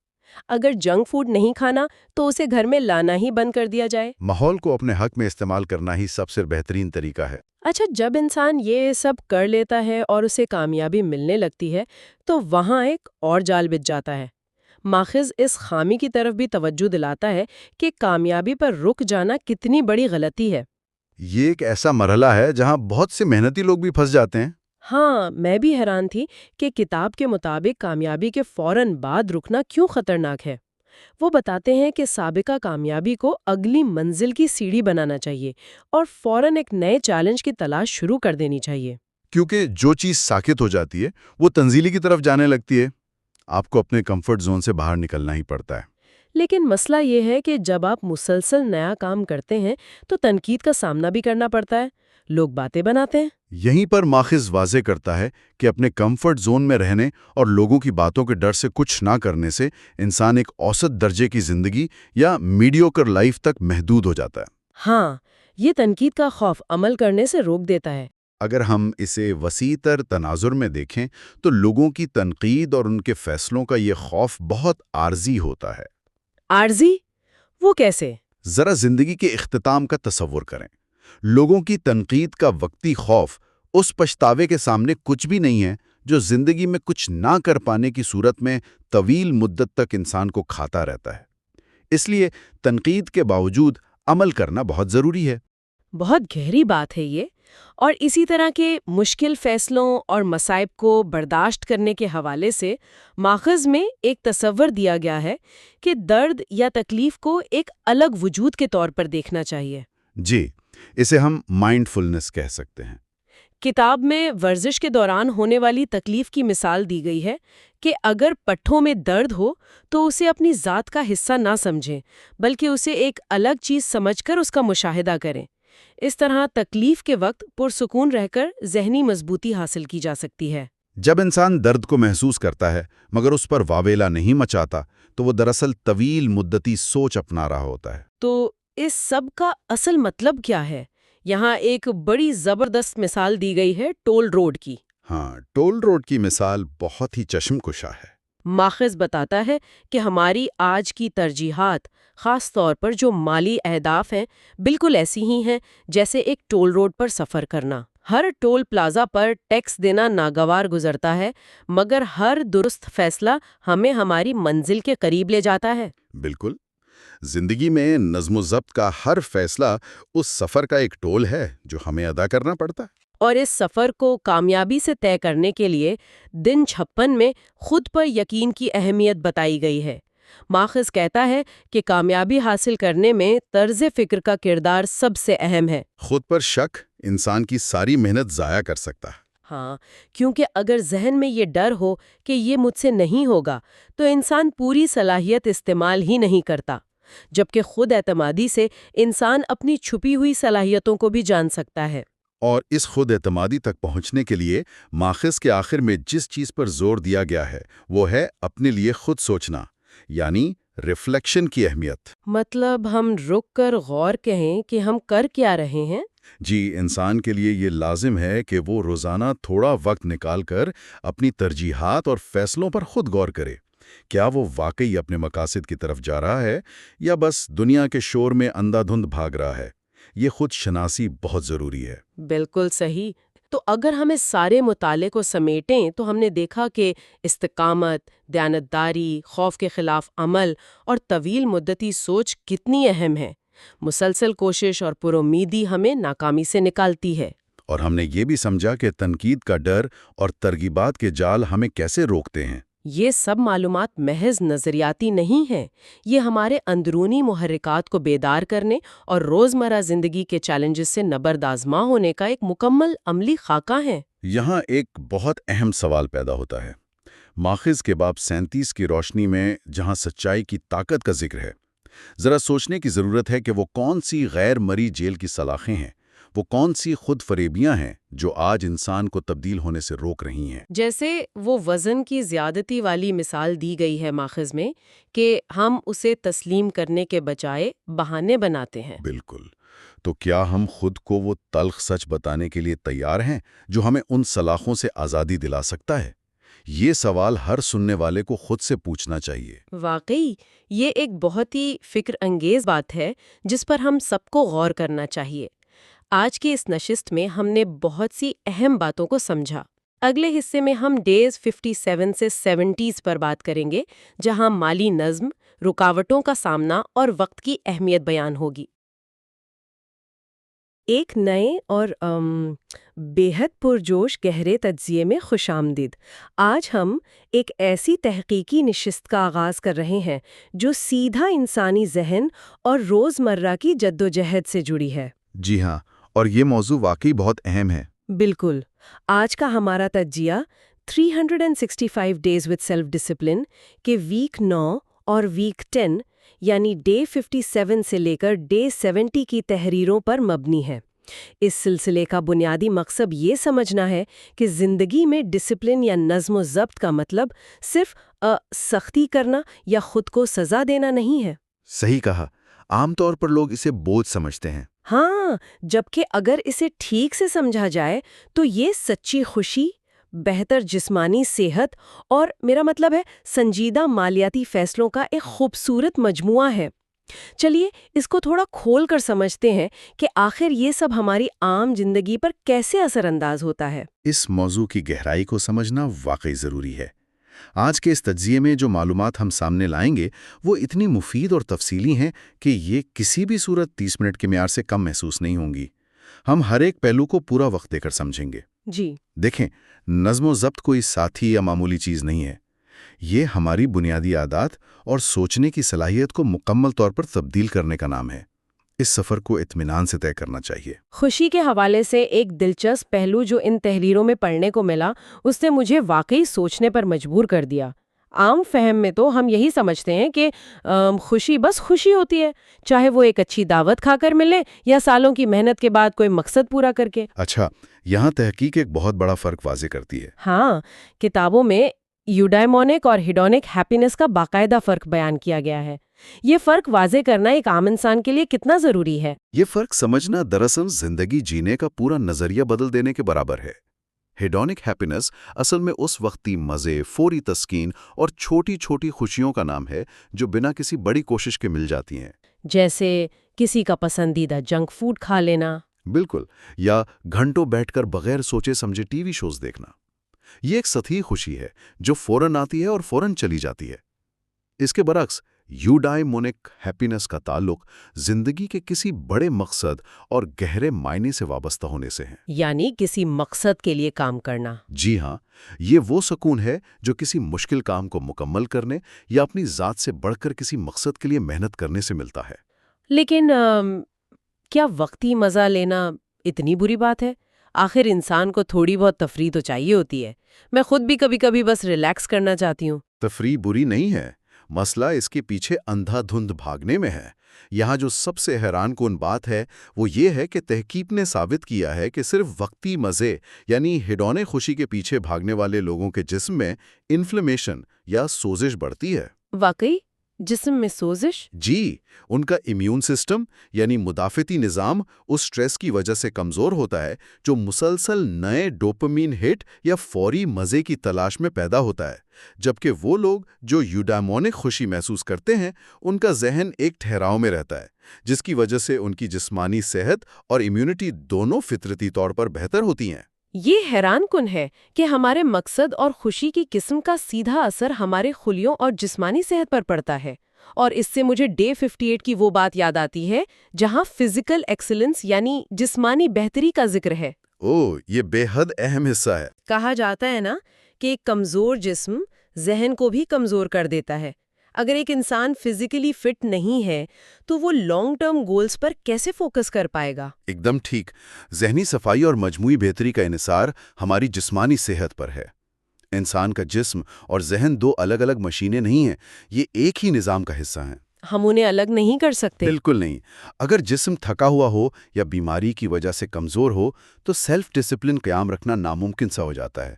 اگر جنک فوڈ نہیں کھانا تو اسے گھر میں لانا ہی بند کر دیا جائے۔ ماحول کو اپنے حق میں استعمال کرنا ہی سب سے بہترین طریقہ ہے۔ اچھا، جب انسان یہ سب کر لیتا ہے اور اسے کامیابی ملنے لگتی ہے تو وہاں ایک اور جال بچ جاتا ہے۔ ماخذ اس خامی کی طرف بھی توجہ دلاتا ہے کہ کامیابی پر رک جانا کتنی بڑی غلطی ہے۔ یہ ایک ایسا مرحلہ ہے جہاں بہت سے محنتی لوگ بھی پھنس جاتے ہیں۔ ہاں، میں بھی حیران تھی کہ کتاب کے مطابق کامیابی کے فوراً بعد رکنا کیوں خطرناک ہے۔ وہ بتاتے ہیں کہ سابقہ کامیابی کو اگلی منزل کی سیڑھی بنانا چاہیے اور فوراً ایک نئے چیلنج کی تلاش شروع کر دینی چاہیے۔ کیونکہ جو چیز ساکت ہو جاتی ہے وہ تنزیلی کی طرف جانے لگتی ہے۔ آپ کو اپنے کمفرٹ زون سے باہر نکلنا ہی پڑتا ہے۔ لیکن مسئلہ یہ ہے کہ جب آپ مسلسل نیا کام کرتے ہیں تو تنقید کا سامنا بھی کرنا پڑتا ہے، لوگ باتیں بناتے ہیں۔ یہیں پر ماخذ واضح کرتا ہے کہ اپنے کمفرٹ زون میں رہنے اور لوگوں کی باتوں کے ڈر سے کچھ نہ کرنے سے انسان ایک اوسط درجے کی زندگی یا میڈیوکر لائف تک محدود ہو جاتا ہے۔ ہاں، یہ تنقید کا خوف عمل کرنے سے روک دیتا ہے۔ اگر ہم اسے وسیع تر تناظر میں دیکھیں تو لوگوں کی تنقید اور ان کے فیصلوں کا یہ خوف بہت عارضی ہوتا ہے۔ عارضی؟ وہ کیسے؟ ذرا زندگی کے اختتام کا تصور کریں۔ لوگوں کی تنقید کا وقتی خوف اس پچھتاوے کے سامنے کچھ بھی نہیں ہے جو زندگی میں کچھ نہ کر پانے کی صورت میں طویل مدت تک انسان کو کھاتا رہتا ہے۔ اس لیے تنقید کے باوجود عمل کرنا بہت ضروری ہے۔ بہت گہری بات ہے یہ۔ اور اسی طرح کے مشکل فیصلوں اور مصائب کو برداشت کرنے کے حوالے سے ماخذ میں ایک تصور دیا گیا ہے کہ درد یا تکلیف کو ایک الگ وجود کے طور پر دیکھنا چاہیے۔ جی، اسے ہم مائنڈ فلنس کہہ سکتے ہیں۔ کتاب میں ورزش کے دوران ہونے والی تکلیف کی مثال دی گئی ہے کہ اگر پٹھوں میں درد ہو تو اسے اپنی ذات کا حصہ نہ سمجھیں، بلکہ اسے ایک الگ چیز سمجھ کر اس کا مشاہدہ کریں۔ اس طرح تکلیف کے وقت پرسکون رہ کر ذہنی مضبوطی حاصل کی جا سکتی ہے۔ جب انسان درد کو محسوس کرتا ہے مگر اس پر واویلا نہیں مچاتا تو وہ دراصل طویل مدتی سوچ اپنا رہا ہوتا ہے۔ تو اس سب کا اصل مطلب کیا ہے؟ یہاں ایک بڑی زبردست مثال دی گئی ہے ٹول روڈ کی۔ ہاں، ٹول روڈ کی مثال بہت ہی چشم کشا ہے۔ ماخذ بتاتا ہے کہ ہماری آج کی ترجیحات، خاص طور پر جو مالی اہداف ہیں، بالکل ایسی ہی ہیں جیسے ایک ٹول روڈ پر سفر کرنا۔ ہر ٹول پلازا پر ٹیکس دینا ناگوار گزرتا ہے، مگر ہر درست فیصلہ ہمیں ہماری منزل کے قریب لے جاتا ہے۔ بالکل، زندگی میں نظم و ضبط کا ہر فیصلہ اس سفر کا ایک ٹول ہے جو ہمیں ادا کرنا پڑتا ہے۔ اور اس سفر کو کامیابی سے طے کرنے کے لیے دن 56 میں خود پر یقین کی اہمیت بتائی گئی ہے۔ ماخذ کہتا ہے کہ کامیابی حاصل کرنے میں طرز فکر کا کردار سب سے اہم ہے۔ خود پر شک انسان کی ساری محنت ضائع کر سکتا ہے۔ ہاں، کیونکہ اگر ذہن میں یہ ڈر ہو کہ یہ مجھ سے نہیں ہوگا تو انسان پوری صلاحیت استعمال ہی نہیں کرتا، جبکہ خود اعتمادی سے انسان اپنی چھپی ہوئی صلاحیتوں کو بھی جان سکتا ہے۔ اور اس خود اعتمادی تک پہنچنے کے لیے ماخذ کے آخر میں جس چیز پر زور دیا گیا ہے وہ ہے اپنے لیے خود سوچنا، یعنی ریفلیکشن کی اہمیت۔ مطلب ہم رک کر غور کہیں کہ ہم کر کیا رہے ہیں؟ جی، انسان کے لیے یہ لازم ہے کہ وہ روزانہ تھوڑا وقت نکال کر اپنی ترجیحات اور فیصلوں پر خود غور کرے۔ کیا وہ واقعی اپنے مقاصد کی طرف جا رہا ہے یا بس دنیا کے شور میں اندھا دھند بھاگ رہا ہے؟ یہ خود شناسی بہت ضروری ہے۔ بالکل صحیح۔ تو اگر ہم اس سارے مطالعے کو سمیٹیں تو ہم نے دیکھا کہ استقامت، دیانتداری، خوف کے خلاف عمل اور طویل مدتی سوچ کتنی اہم ہے۔ مسلسل کوشش اور پرامیدی ہمیں ناکامی سے نکالتی ہے۔ اور ہم نے یہ بھی سمجھا کہ تنقید کا ڈر اور ترغیبات کے جال ہمیں کیسے روکتے ہیں۔ یہ سب معلومات محض نظریاتی نہیں ہیں، یہ ہمارے اندرونی محرکات کو بیدار کرنے اور روزمرہ زندگی کے چیلنجز سے نبردآزما ہونے کا ایک مکمل عملی خاکہ ہیں۔ یہاں ایک بہت اہم سوال پیدا ہوتا ہے۔ ماخذ کے باب 37 کی روشنی میں جہاں سچائی کی طاقت کا ذکر ہے، ذرا سوچنے کی ضرورت ہے کہ وہ کون سی غیر مری جیل کی سلاخیں ہیں، وہ کون سی خود فریبیاں ہیں جو آج انسان کو تبدیل ہونے سے روک رہی ہیں۔ جیسے وہ وزن کی زیادتی والی مثال دی گئی ہے ماخذ میں کہ ہم اسے تسلیم کرنے کے بجائے بہانے بناتے ہیں۔ بالکل۔ تو کیا ہم خود کو وہ تلخ سچ بتانے کے لیے تیار ہیں جو ہمیں ان سلاخوں سے آزادی دلا سکتا ہے؟ یہ سوال ہر سننے والے کو خود سے پوچھنا چاہیے۔ واقعی یہ ایک بہت ہی فکر انگیز بات ہے جس پر ہم سب کو غور کرنا چاہیے۔ آج کی اس نشست میں ہم نے بہت سی اہم باتوں کو سمجھا۔ اگلے حصے میں ہم ڈیز 57 سے 70 پر بات کریں گے، جہاں مالی نظم، رکاوٹوں کا سامنا اور وقت کی اہمیت بیان ہوگی۔ ایک نئے اور بے حد پرجوش گہرے تجزیے میں خوش آمدید۔ آج ہم ایک ایسی تحقیقی نشست کا آغاز کر رہے ہیں جو سیدھا انسانی ذہن اور روزمرہ کی جدوجہد سے جڑی ہے۔ جی ہاں، اور یہ موضوع واقعی بہت اہم ہے۔ بالکل۔ آج کا ہمارا تجزیہ 365 ڈیز وتھ سیلف ڈسپلن کے ویک 9 اور ویک 10 یعنی ڈے 57 سے لے کر ڈے 70 کی تحریروں پر مبنی ہے۔ اس سلسلے کا بنیادی مقصد یہ سمجھنا ہے کہ زندگی میں ڈسپلن یا نظم و ضبط کا مطلب صرف سختی کرنا یا خود کو سزا دینا نہیں ہے۔ صحیح کہا۔ عام طور پر لوگ اسے بوجھ سمجھتے ہیں۔ ہاں، جبکہ اگر اسے ٹھیک سے سمجھا جائے تو یہ سچی خوشی، بہتر جسمانی صحت اور میرا مطلب ہے سنجیدہ مالیاتی فیصلوں کا ایک خوبصورت مجموعہ ہے۔ چلیے اس کو تھوڑا کھول کر سمجھتے ہیں کہ آخر یہ سب ہماری عام زندگی پر کیسے اثر انداز ہوتا ہے۔ اس موضوع کی گہرائی کو سمجھنا واقعی ضروری ہے۔ آج کے اس تجزیے میں جو معلومات ہم سامنے لائیں گے وہ اتنی مفید اور تفصیلی ہیں کہ یہ کسی بھی صورت 30 منٹ کے معیار سے کم محسوس نہیں ہوں گی۔ ہم ہر ایک پہلو کو پورا وقت دے کر سمجھیں گے۔ جی دیکھیں، نظم و ضبط کوئی ساتھی یا معمولی چیز نہیں ہے۔ یہ ہماری بنیادی عادات اور سوچنے کی صلاحیت کو مکمل طور پر تبدیل کرنے کا نام ہے۔ اس سفر کو اطمینان سے طے کرنا چاہیے۔ خوشی کے حوالے سے ایک دلچسپ پہلو جو ان تحریروں میں پڑھنے کو ملا، اس نے مجھے واقعی سوچنے پر مجبور کر دیا۔ عام فہم میں تو ہم یہی سمجھتے ہیں کہ خوشی بس خوشی ہوتی ہے، چاہے وہ ایک اچھی دعوت کھا کر ملے یا سالوں کی محنت کے بعد کوئی مقصد پورا کر کے۔ اچھا، یہاں تحقیق ایک بہت بڑا فرق واضح کرتی ہے۔ ہاں، کتابوں میں یوڈائمونک اور ہیڈونک ہیپینس کا باقاعدہ فرق بیان کیا گیا ہے۔ یہ فرق واضح کرنا ایک عام انسان کے لیے کتنا ضروری ہے۔ یہ فرق سمجھنا دراصل زندگی جینے کا پورا نظریہ بدل دینے کے برابر ہے۔ ہیڈونک ہیپینس اصل میں اس وقتی مزے، فوری تسکین اور چھوٹی چھوٹی خوشیوں کا نام ہے جو بنا کسی بڑی کوشش کے مل جاتی ہیں۔ جیسے کسی کا پسندیدہ جنک فوڈ کھا لینا۔ بالکل، یا گھنٹوں بیٹھ کر بغیر سوچے سمجھے ٹی وی شوز دیکھنا۔ یہ ایک سطحی خوشی ہے جو فوراً آتی ہے اور فوراً چلی جاتی ہے۔ اس کے برعکس یوڈائمونک ہیپینس کا تعلق زندگی کے کسی بڑے مقصد اور گہرے معنی سے وابستہ ہونے سے ہے۔ یعنی کسی مقصد کے لیے کام کرنا۔ جی ہاں، یہ وہ سکون ہے جو کسی مشکل کام کو مکمل کرنے یا اپنی ذات سے بڑھ کر کسی مقصد کے لیے محنت کرنے سے ملتا ہے۔ لیکن کیا وقتی مزہ لینا اتنی بری بات ہے؟ آخر انسان کو تھوڑی بہت تفریح تو چاہیے ہوتی ہے۔ میں خود بھی کبھی کبھی بس ریلیکس کرنا چاہتی ہوں۔ تفریح بری نہیں ہے، مسئلہ اس کے پیچھے اندھا دھند بھاگنے میں ہے۔ یہاں جو سب سے حیران کن بات ہے وہ یہ ہے کہ تحقیق نے ثابت کیا ہے کہ صرف وقتی مزے یعنی ہیڈونک خوشی کے پیچھے بھاگنے والے لوگوں کے جسم میں انفلیمیشن یا سوزش بڑھتی ہے۔ واقعی؟ جسم میں سوزش؟ جی، ان کا امیون سسٹم یعنی مدافعتی نظام اس سٹریس کی وجہ سے کمزور ہوتا ہے جو مسلسل نئے ڈوپامین ہٹ یا فوری مزے کی تلاش میں پیدا ہوتا ہے، جبکہ وہ لوگ جو یوڈائمونک خوشی محسوس کرتے ہیں ان کا ذہن ایک ٹھہراؤ میں رہتا ہے، جس کی وجہ سے ان کی جسمانی صحت اور امیونٹی دونوں فطرتی طور پر بہتر ہوتی ہیں۔ یہ حیران کن ہے کہ ہمارے مقصد اور خوشی کی قسم کا سیدھا اثر ہمارے خلیوں اور جسمانی صحت پر پڑتا ہے، اور اس سے مجھے ڈے 58 کی وہ بات یاد آتی ہے جہاں فزیکل ایکسلنس یعنی جسمانی بہتری کا ذکر ہے۔ یہ بے حد اہم حصہ ہے۔ کہا جاتا ہے نا کہ ایک کمزور جسم ذہن کو بھی کمزور کر دیتا ہے۔ اگر ایک انسان فزیکلی فٹ نہیں ہے تو وہ لانگ ٹرم گولز پر کیسے فوکس کر پائے گا؟ ایک دم ٹھیک، ذہنی صفائی اور مجموعی بہتری کا انحصار ہماری جسمانی صحت پر ہے۔ انسان کا جسم اور ذہن دو الگ الگ مشینیں نہیں ہیں، یہ ایک ہی نظام کا حصہ ہیں۔ ہم انہیں الگ نہیں کر سکتے۔ بالکل نہیں۔ اگر جسم تھکا ہوا ہو یا بیماری کی وجہ سے کمزور ہو تو سیلف ڈسپلن قیام رکھنا ناممکن سا ہو جاتا ہے۔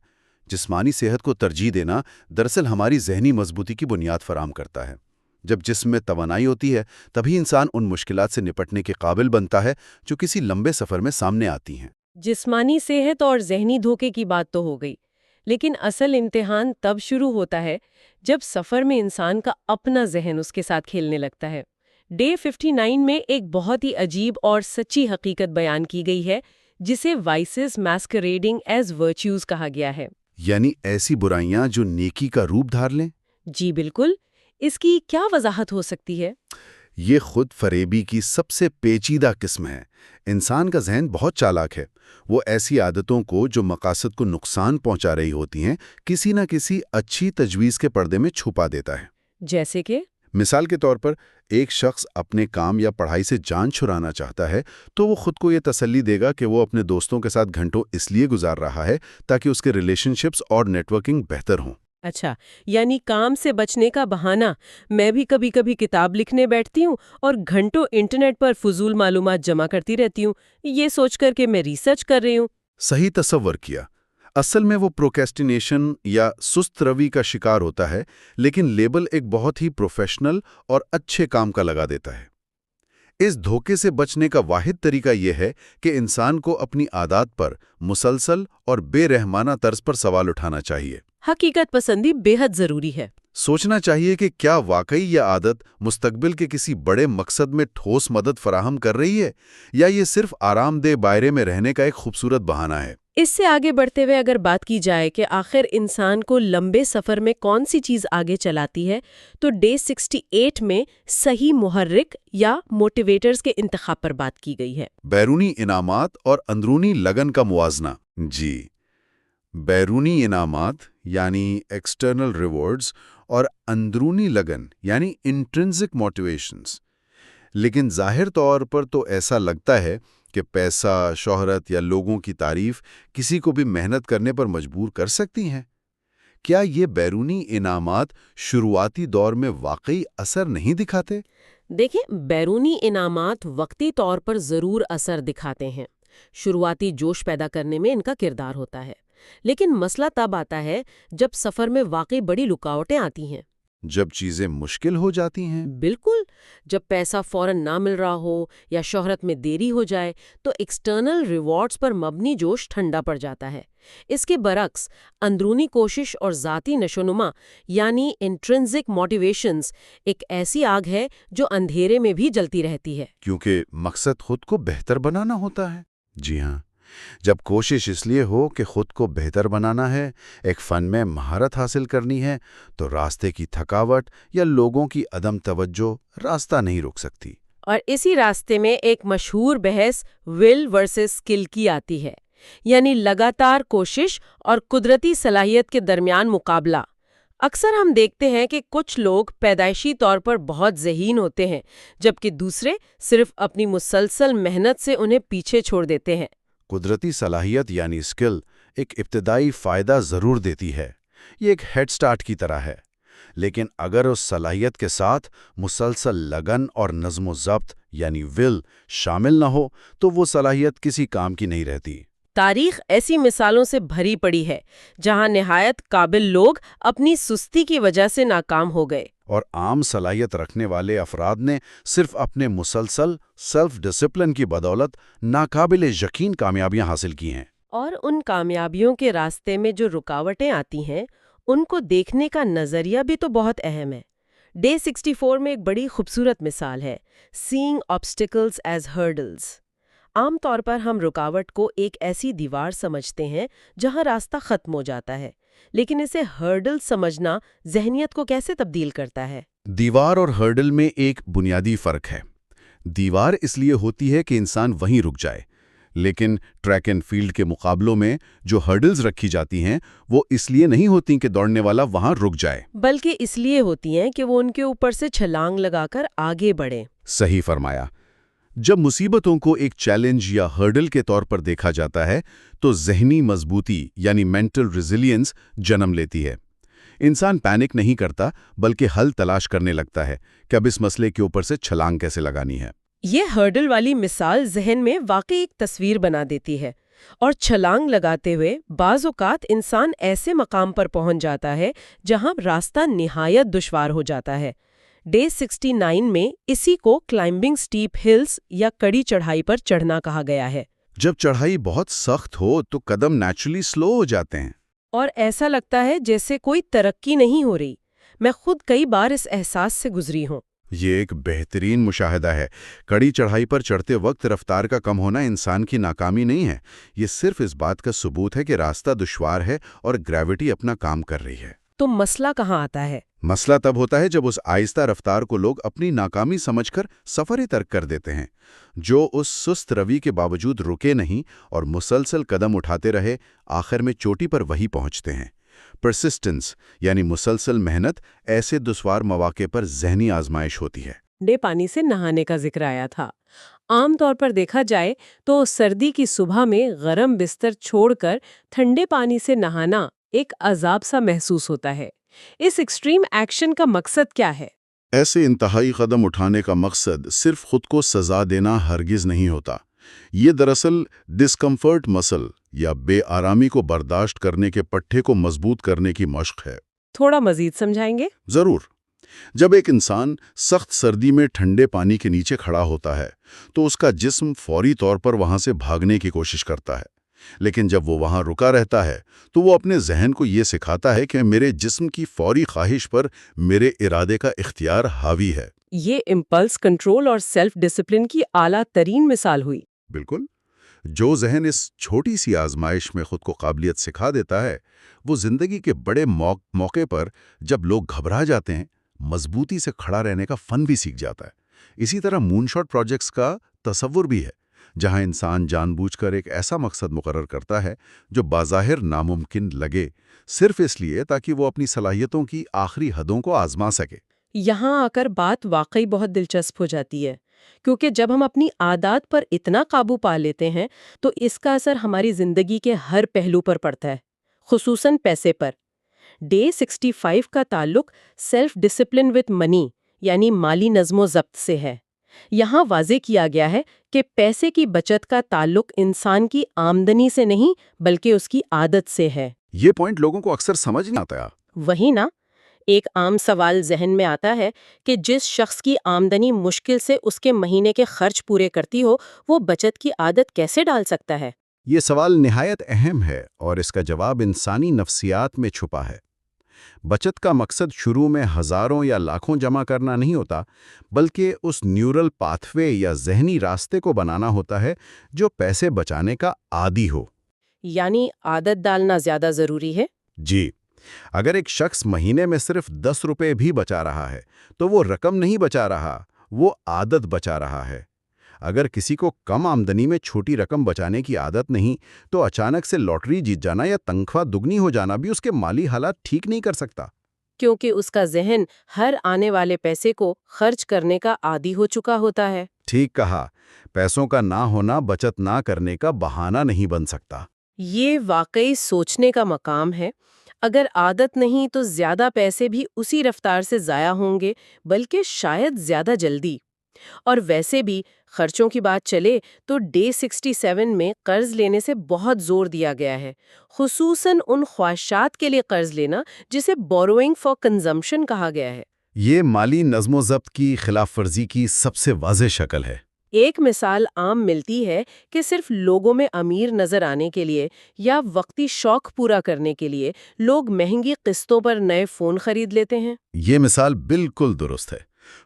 جسمانی صحت کو ترجیح دینا دراصل ہماری ذہنی مضبوطی کی بنیاد فراہم کرتا ہے۔ جب جسم میں توانائی ہوتی ہے تبھی انسان ان مشکلات سے نپٹنے کے قابل بنتا ہے جو کسی لمبے سفر میں سامنے آتی ہیں۔ جسمانی صحت اور ذہنی دھوکے کی بات تو ہو گئی، لیکن اصل امتحان تب شروع ہوتا ہے جب سفر میں انسان کا اپنا ذہن اس کے ساتھ کھیلنے لگتا ہے۔ ڈے 59 میں ایک بہت ہی عجیب اور سچی حقیقت بیان کی گئی ہے جسے وائسز میسکریڈنگ ایز ورچیوز کہا گیا ہے۔ یعنی ایسی برائیاں جو نیکی کا روپ دھار لیں؟ جی بالکل۔ اس کی کیا وضاحت ہو سکتی ہے؟ یہ خود فریبی کی سب سے پیچیدہ قسم ہے۔ انسان کا ذہن بہت چالاک ہے۔ وہ ایسی عادتوں کو جو مقاصد کو نقصان پہنچا رہی ہوتی ہیں کسی نہ کسی اچھی تجویز کے پردے میں چھپا دیتا ہے۔ جیسے کہ؟ مثال کے طور پر ایک شخص اپنے کام یا پڑھائی سے جان چھڑانا چاہتا ہے تو وہ خود کو یہ تسلی دے گا کہ وہ اپنے دوستوں کے ساتھ گھنٹوں اس لیے گزار رہا ہے تاکہ اس کے ریلیشن شپس اور نیٹ ورکنگ بہتر ہوں۔ اچھا، یعنی کام سے بچنے کا بہانہ میں بھی کبھی کبھی کتاب لکھنے بیٹھتی ہوں اور گھنٹوں انٹرنیٹ پر فضول معلومات جمع کرتی رہتی ہوں، یہ سوچ کر کہ میں ریسرچ کر رہی ہوں۔ صحیح تصور کیا۔ اصل میں وہ پروکیسٹینیشن یا سست روی کا شکار ہوتا ہے، لیکن لیبل ایک بہت ہی پروفیشنل اور اچھے کام کا لگا دیتا ہے۔ اس دھوکے سے بچنے کا واحد طریقہ یہ ہے کہ انسان کو اپنی عادات پر مسلسل اور بے رحمانہ طرز پر سوال اٹھانا چاہیے۔ حقیقت پسندی بے حد ضروری ہے۔ سوچنا چاہیے کہ کیا واقعی یہ عادت مستقبل کے کسی بڑے مقصد میں ٹھوس مدد فراہم کر رہی ہے یا یہ صرف آرام دہ دائرے میں رہنے کا ایک خوبصورت بہانہ ہے۔ اس سے آگے بڑھتے ہوئے اگر بات کی جائے کہ آخر انسان کو لمبے سفر میں کون سی چیز آگے چلاتی ہے تو ڈے 68 میں صحیح محرک یا موٹیویٹرز کے انتخاب پر بات کی گئی ہے۔ بیرونی انعامات اور اندرونی لگن کا موازنہ۔ جی، بیرونی انعامات یعنی ایکسٹرنل ریوارڈز اور اندرونی لگن یعنی انٹرنزک موٹیویشنز۔ لیکن ظاہر طور پر تو ایسا لگتا ہے کہ پیسہ، شہرت یا لوگوں کی تعریف کسی کو بھی محنت کرنے پر مجبور کر سکتی ہیں۔ کیا یہ بیرونی انعامات شروعاتی دور میں واقعی اثر نہیں دکھاتے؟ دیکھیں، بیرونی انعامات وقتی طور پر ضرور اثر دکھاتے ہیں، شروعاتی جوش پیدا کرنے میں ان کا کردار ہوتا ہے، لیکن مسئلہ تب آتا ہے جب سفر میں واقعی بڑی رکاوٹیں آتی ہیں۔ جب چیزیں مشکل ہو جاتی ہیں؟ بالکل، جب پیسہ فوراً نہ مل رہا ہو یا شہرت میں دیری ہو جائے تو ایکسٹرنل ریوارڈز پر مبنی جوش ٹھنڈا پڑ جاتا ہے۔ اس کے برعکس اندرونی کوشش اور ذاتی نشوونما یعنی انٹرنزک موٹیویشنز ایک ایسی آگ ہے جو اندھیرے میں بھی جلتی رہتی ہے۔ کیونکہ مقصد خود کو بہتر بنانا ہوتا ہے۔ جی ہاں، جب کوشش اس لیے ہو کہ خود کو بہتر بنانا ہے، ایک فن میں مہارت حاصل کرنی ہے، تو راستے کی تھکاوٹ یا لوگوں کی عدم توجہ راستہ نہیں روک سکتی۔ اور اسی راستے میں ایک مشہور بحث ول ورسز اسکل کی آتی ہے، یعنی لگاتار کوشش اور قدرتی صلاحیت کے درمیان مقابلہ۔ اکثر ہم دیکھتے ہیں کہ کچھ لوگ پیدائشی طور پر بہت ذہین ہوتے ہیں، جبکہ دوسرے صرف اپنی مسلسل محنت سے انہیں پیچھے چھوڑ دیتے ہیں۔ قدرتی صلاحیت یعنی اسکل ایک ابتدائی فائدہ ضرور دیتی ہے، یہ ایک ہیڈ سٹارٹ کی طرح ہے، لیکن اگر اس صلاحیت کے ساتھ مسلسل لگن اور نظم و ضبط یعنی ول شامل نہ ہو تو وہ صلاحیت کسی کام کی نہیں رہتی۔ تاریخ ایسی مثالوں سے بھری پڑی ہے جہاں نہایت قابل لوگ اپنی سستی کی وجہ سے ناکام ہو گئے، اور عام صلاحیت رکھنے والے افراد نے صرف اپنے مسلسل سیلف ڈسپلن کی بدولت ناقابل یقین کامیابیاں حاصل کی ہیں۔ اور ان کامیابیوں کے راستے میں جو رکاوٹیں آتی ہیں ان کو دیکھنے کا نظریہ بھی تو بہت اہم ہے۔ ڈے 64 میں ایک بڑی خوبصورت مثال ہے سینگ obstacles ایز hurdles۔ عام طور پر ہم رکاوٹ کو ایک ایسی دیوار سمجھتے ہیں جہاں راستہ ختم ہو جاتا ہے، لیکن اسے ہرڈل سمجھنا ذہنیت کو کیسے تبدیل کرتا ہے؟ دیوار اور ہرڈل میں ایک بنیادی فرق ہے۔ دیوار اس لیے ہوتی ہے کہ انسان وہیں رک جائے، لیکن ٹریک اینڈ فیلڈ کے مقابلوں میں جو ہرڈلز رکھی جاتی ہیں وہ اس لیے نہیں ہوتی کہ دوڑنے والا وہاں رک جائے، بلکہ اس لیے ہوتی ہیں کہ وہ ان کے اوپر سے چھلانگ لگا کر آگے بڑھیں۔ صحیح فرمایا۔ جب مصیبتوں کو ایک چیلنج یا ہرڈل کے طور پر دیکھا جاتا ہے تو ذہنی مضبوطی یعنی مینٹل ریزیلینس جنم لیتی ہے۔ انسان پینک نہیں کرتا بلکہ حل تلاش کرنے لگتا ہے کہ اب اس مسئلے کے اوپر سے چھلانگ کیسے لگانی ہے۔ یہ ہرڈل والی مثال ذہن میں واقعی ایک تصویر بنا دیتی ہے، اور چھلانگ لگاتے ہوئے بعض اوقات انسان ایسے مقام پر پہنچ جاتا ہے جہاں راستہ نہایت دشوار ہو جاتا ہے۔ ڈے 69 میں اسی کو کلائمبنگ سٹیپ ہلز یا کڑی چڑھائی پر چڑھنا کہا گیا ہے۔ جب چڑھائی بہت سخت ہو تو قدم نیچرلی سلو ہو جاتے ہیں، اور ایسا لگتا ہے جیسے کوئی ترقی نہیں ہو رہی۔ میں خود کئی بار اس احساس سے گزری ہوں۔ یہ ایک بہترین مشاہدہ ہے۔ کڑی چڑھائی پر چڑھتے وقت رفتار کا کم ہونا انسان کی ناکامی نہیں ہے، یہ صرف اس بات کا ثبوت ہے کہ راستہ دشوار ہے اور گریوٹی اپنا کام کر رہی ہے۔ تو مسئلہ کہاں آتا ہے؟ مسئلہ تب ہوتا ہے جب اس آہستہ رفتار کو لوگ اپنی ناکامی سمجھ کر سفر ہی ترک کر دیتے ہیں، جو اس سست روی کے باوجود رکے نہیں اور مسلسل قدم اٹھاتے رہے، آخر میں چوٹی پر وہی پہنچتے ہیں۔ پرسسٹنس یعنی مسلسل محنت ایسے دشوار مواقع پر ذہنی آزمائش ہوتی ہے۔ ٹھنڈے پانی سے نہانے کا ذکر آیا تھا۔ عام طور پر دیکھا جائے تو سردی کی صبح میں گرم بستر چھوڑ کر ٹھنڈے پانی سے نہانا ایک عذاب سا محسوس ہوتا ہے۔ اس ایکسٹریم ایکشن کا مقصد کیا ہے؟ ایسے انتہائی قدم اٹھانے کا مقصد صرف خود کو سزا دینا ہرگز نہیں ہوتا۔ یہ دراصل ڈسکمفرٹ مسل یا بے آرامی کو برداشت کرنے کے پٹھے کو مضبوط کرنے کی مشق ہے۔ تھوڑا مزید سمجھائیں گے؟ ضرور۔ جب ایک انسان سخت سردی میں ٹھنڈے پانی کے نیچے کھڑا ہوتا ہے تو اس کا جسم فوری طور پر وہاں سے بھاگنے کی کوشش کرتا ہے، لیکن جب وہ وہاں رکا رہتا ہے تو وہ اپنے ذہن کو یہ سکھاتا ہے کہ میرے جسم کی فوری خواہش پر میرے ارادے کا اختیار حاوی ہے۔ یہ امپلس کنٹرول اور سیلف ڈسپلن کی اعلیٰ ترین مثال ہوئی۔ بالکل۔ جو ذہن اس چھوٹی سی آزمائش میں خود کو قابلیت سکھا دیتا ہے، وہ زندگی کے بڑے موقع پر جب لوگ گھبرا جاتے ہیں، مضبوطی سے کھڑا رہنے کا فن بھی سیکھ جاتا ہے۔ اسی طرح مون شاٹ پروجیکٹس کا تصور بھی ہے، جہاں انسان جان بوجھ کر ایک ایسا مقصد مقرر کرتا ہے جو بظاہر ناممکن لگے، صرف اس لیے تاکہ وہ اپنی صلاحیتوں کی آخری حدوں کو آزما سکے۔ یہاں آ کر بات واقعی بہت دلچسپ ہو جاتی ہے، کیونکہ جب ہم اپنی عادات پر اتنا قابو پا لیتے ہیں تو اس کا اثر ہماری زندگی کے ہر پہلو پر پڑتا ہے، خصوصاً پیسے پر۔ ڈے 65 کا تعلق سیلف ڈسپلن وتھ منی یعنی مالی نظم و ضبط سے ہے۔ یہاں واضح کیا گیا ہے کہ پیسے کی بچت کا تعلق انسان کی آمدنی سے نہیں بلکہ اس کی عادت سے ہے۔ یہ پوائنٹ لوگوں کو اکثر سمجھ نہیں آتا۔ وہی نا، ایک عام سوال ذہن میں آتا ہے کہ جس شخص کی آمدنی مشکل سے اس کے مہینے کے خرچ پورے کرتی ہو، وہ بچت کی عادت کیسے ڈال سکتا ہے؟ یہ سوال نہایت اہم ہے اور اس کا جواب انسانی نفسیات میں چھپا ہے۔ بچت کا مقصد شروع میں ہزاروں یا لاکھوں جمع کرنا نہیں ہوتا، بلکہ اس نیورل پاتھ وے یا ذہنی راستے کو بنانا ہوتا ہے جو پیسے بچانے کا عادی ہو۔ یعنی عادت ڈالنا زیادہ ضروری ہے؟ جی، اگر ایک شخص مہینے میں صرف 10 روپے بھی بچا رہا ہے تو وہ رقم نہیں بچا رہا، وہ عادت بچا رہا ہے۔ اگر کسی کو کم آمدنی میں چھوٹی رقم بچانے کی عادت نہیں تو اچانک سے لاٹری جیت جانا یا تنخواہ دگنی ہو جانا بھی اس کے مالی حالات ٹھیک نہیں کر سکتا۔ کیونکہ اس کا ذہن ہر آنے والے پیسے کو خرچ کرنے کا عادی ہو چکا ہوتا ہے۔ ٹھیک کہا، پیسوں کا نہ ہونا بچت نہ کرنے کا بہانہ نہیں بن سکتا۔ یہ واقعی سوچنے کا مقام ہے۔ اگر عادت نہیں تو زیادہ پیسے بھی اسی رفتار سے ضائع ہوں گے، بلکہ شاید زیادہ جلدی۔ اور ویسے بھی خرچوں کی بات چلے تو ڈے 67 میں قرض لینے سے بہت زور دیا گیا ہے، خصوصاً ان خواہشات کے لیے قرض لینا جسے بوروئنگ فار کنزمپشن کہا گیا ہے۔ یہ مالی نظم و ضبط کی خلاف ورزی کی سب سے واضح شکل ہے۔ ایک مثال عام ملتی ہے کہ صرف لوگوں میں امیر نظر آنے کے لیے یا وقتی شوق پورا کرنے کے لیے لوگ مہنگی قسطوں پر نئے فون خرید لیتے ہیں۔ یہ مثال بالکل درست ہے۔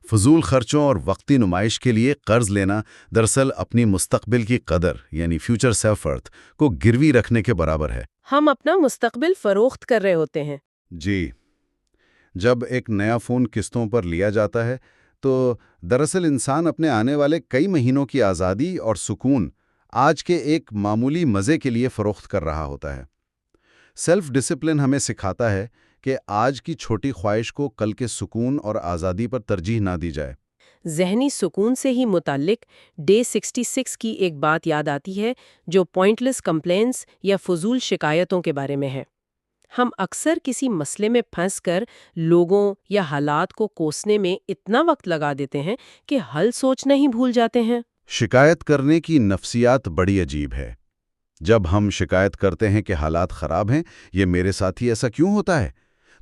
فضول خرچوں اور وقتی نمائش کے لیے قرض لینا دراصل اپنی مستقبل کی قدر یعنی فیوچر سیلف ورتھ کو گروی رکھنے کے برابر ہے۔ ہم اپنا مستقبل فروخت کر رہے ہوتے ہیں۔ جی، جب ایک نیا فون قسطوں پر لیا جاتا ہے تو دراصل انسان اپنے آنے والے کئی مہینوں کی آزادی اور سکون آج کے ایک معمولی مزے کے لیے فروخت کر رہا ہوتا ہے۔ سیلف ڈسپلن ہمیں سکھاتا ہے کہ آج کی چھوٹی خواہش کو کل کے سکون اور آزادی پر ترجیح نہ دی جائے۔ ذہنی سکون سے ہی متعلق ڈے 66 کی ایک بات یاد آتی ہے جو پوائنٹلیس کمپلینس یا فضول شکایتوں کے بارے میں ہے۔ ہم اکثر کسی مسئلے میں پھنس کر لوگوں یا حالات کو کوسنے میں اتنا وقت لگا دیتے ہیں کہ حل سوچنا ہی بھول جاتے ہیں۔ شکایت کرنے کی نفسیات بڑی عجیب ہے۔ جب ہم شکایت کرتے ہیں کہ حالات خراب ہیں، یہ میرے ساتھ ہی ایسا کیوں ہوتا ہے،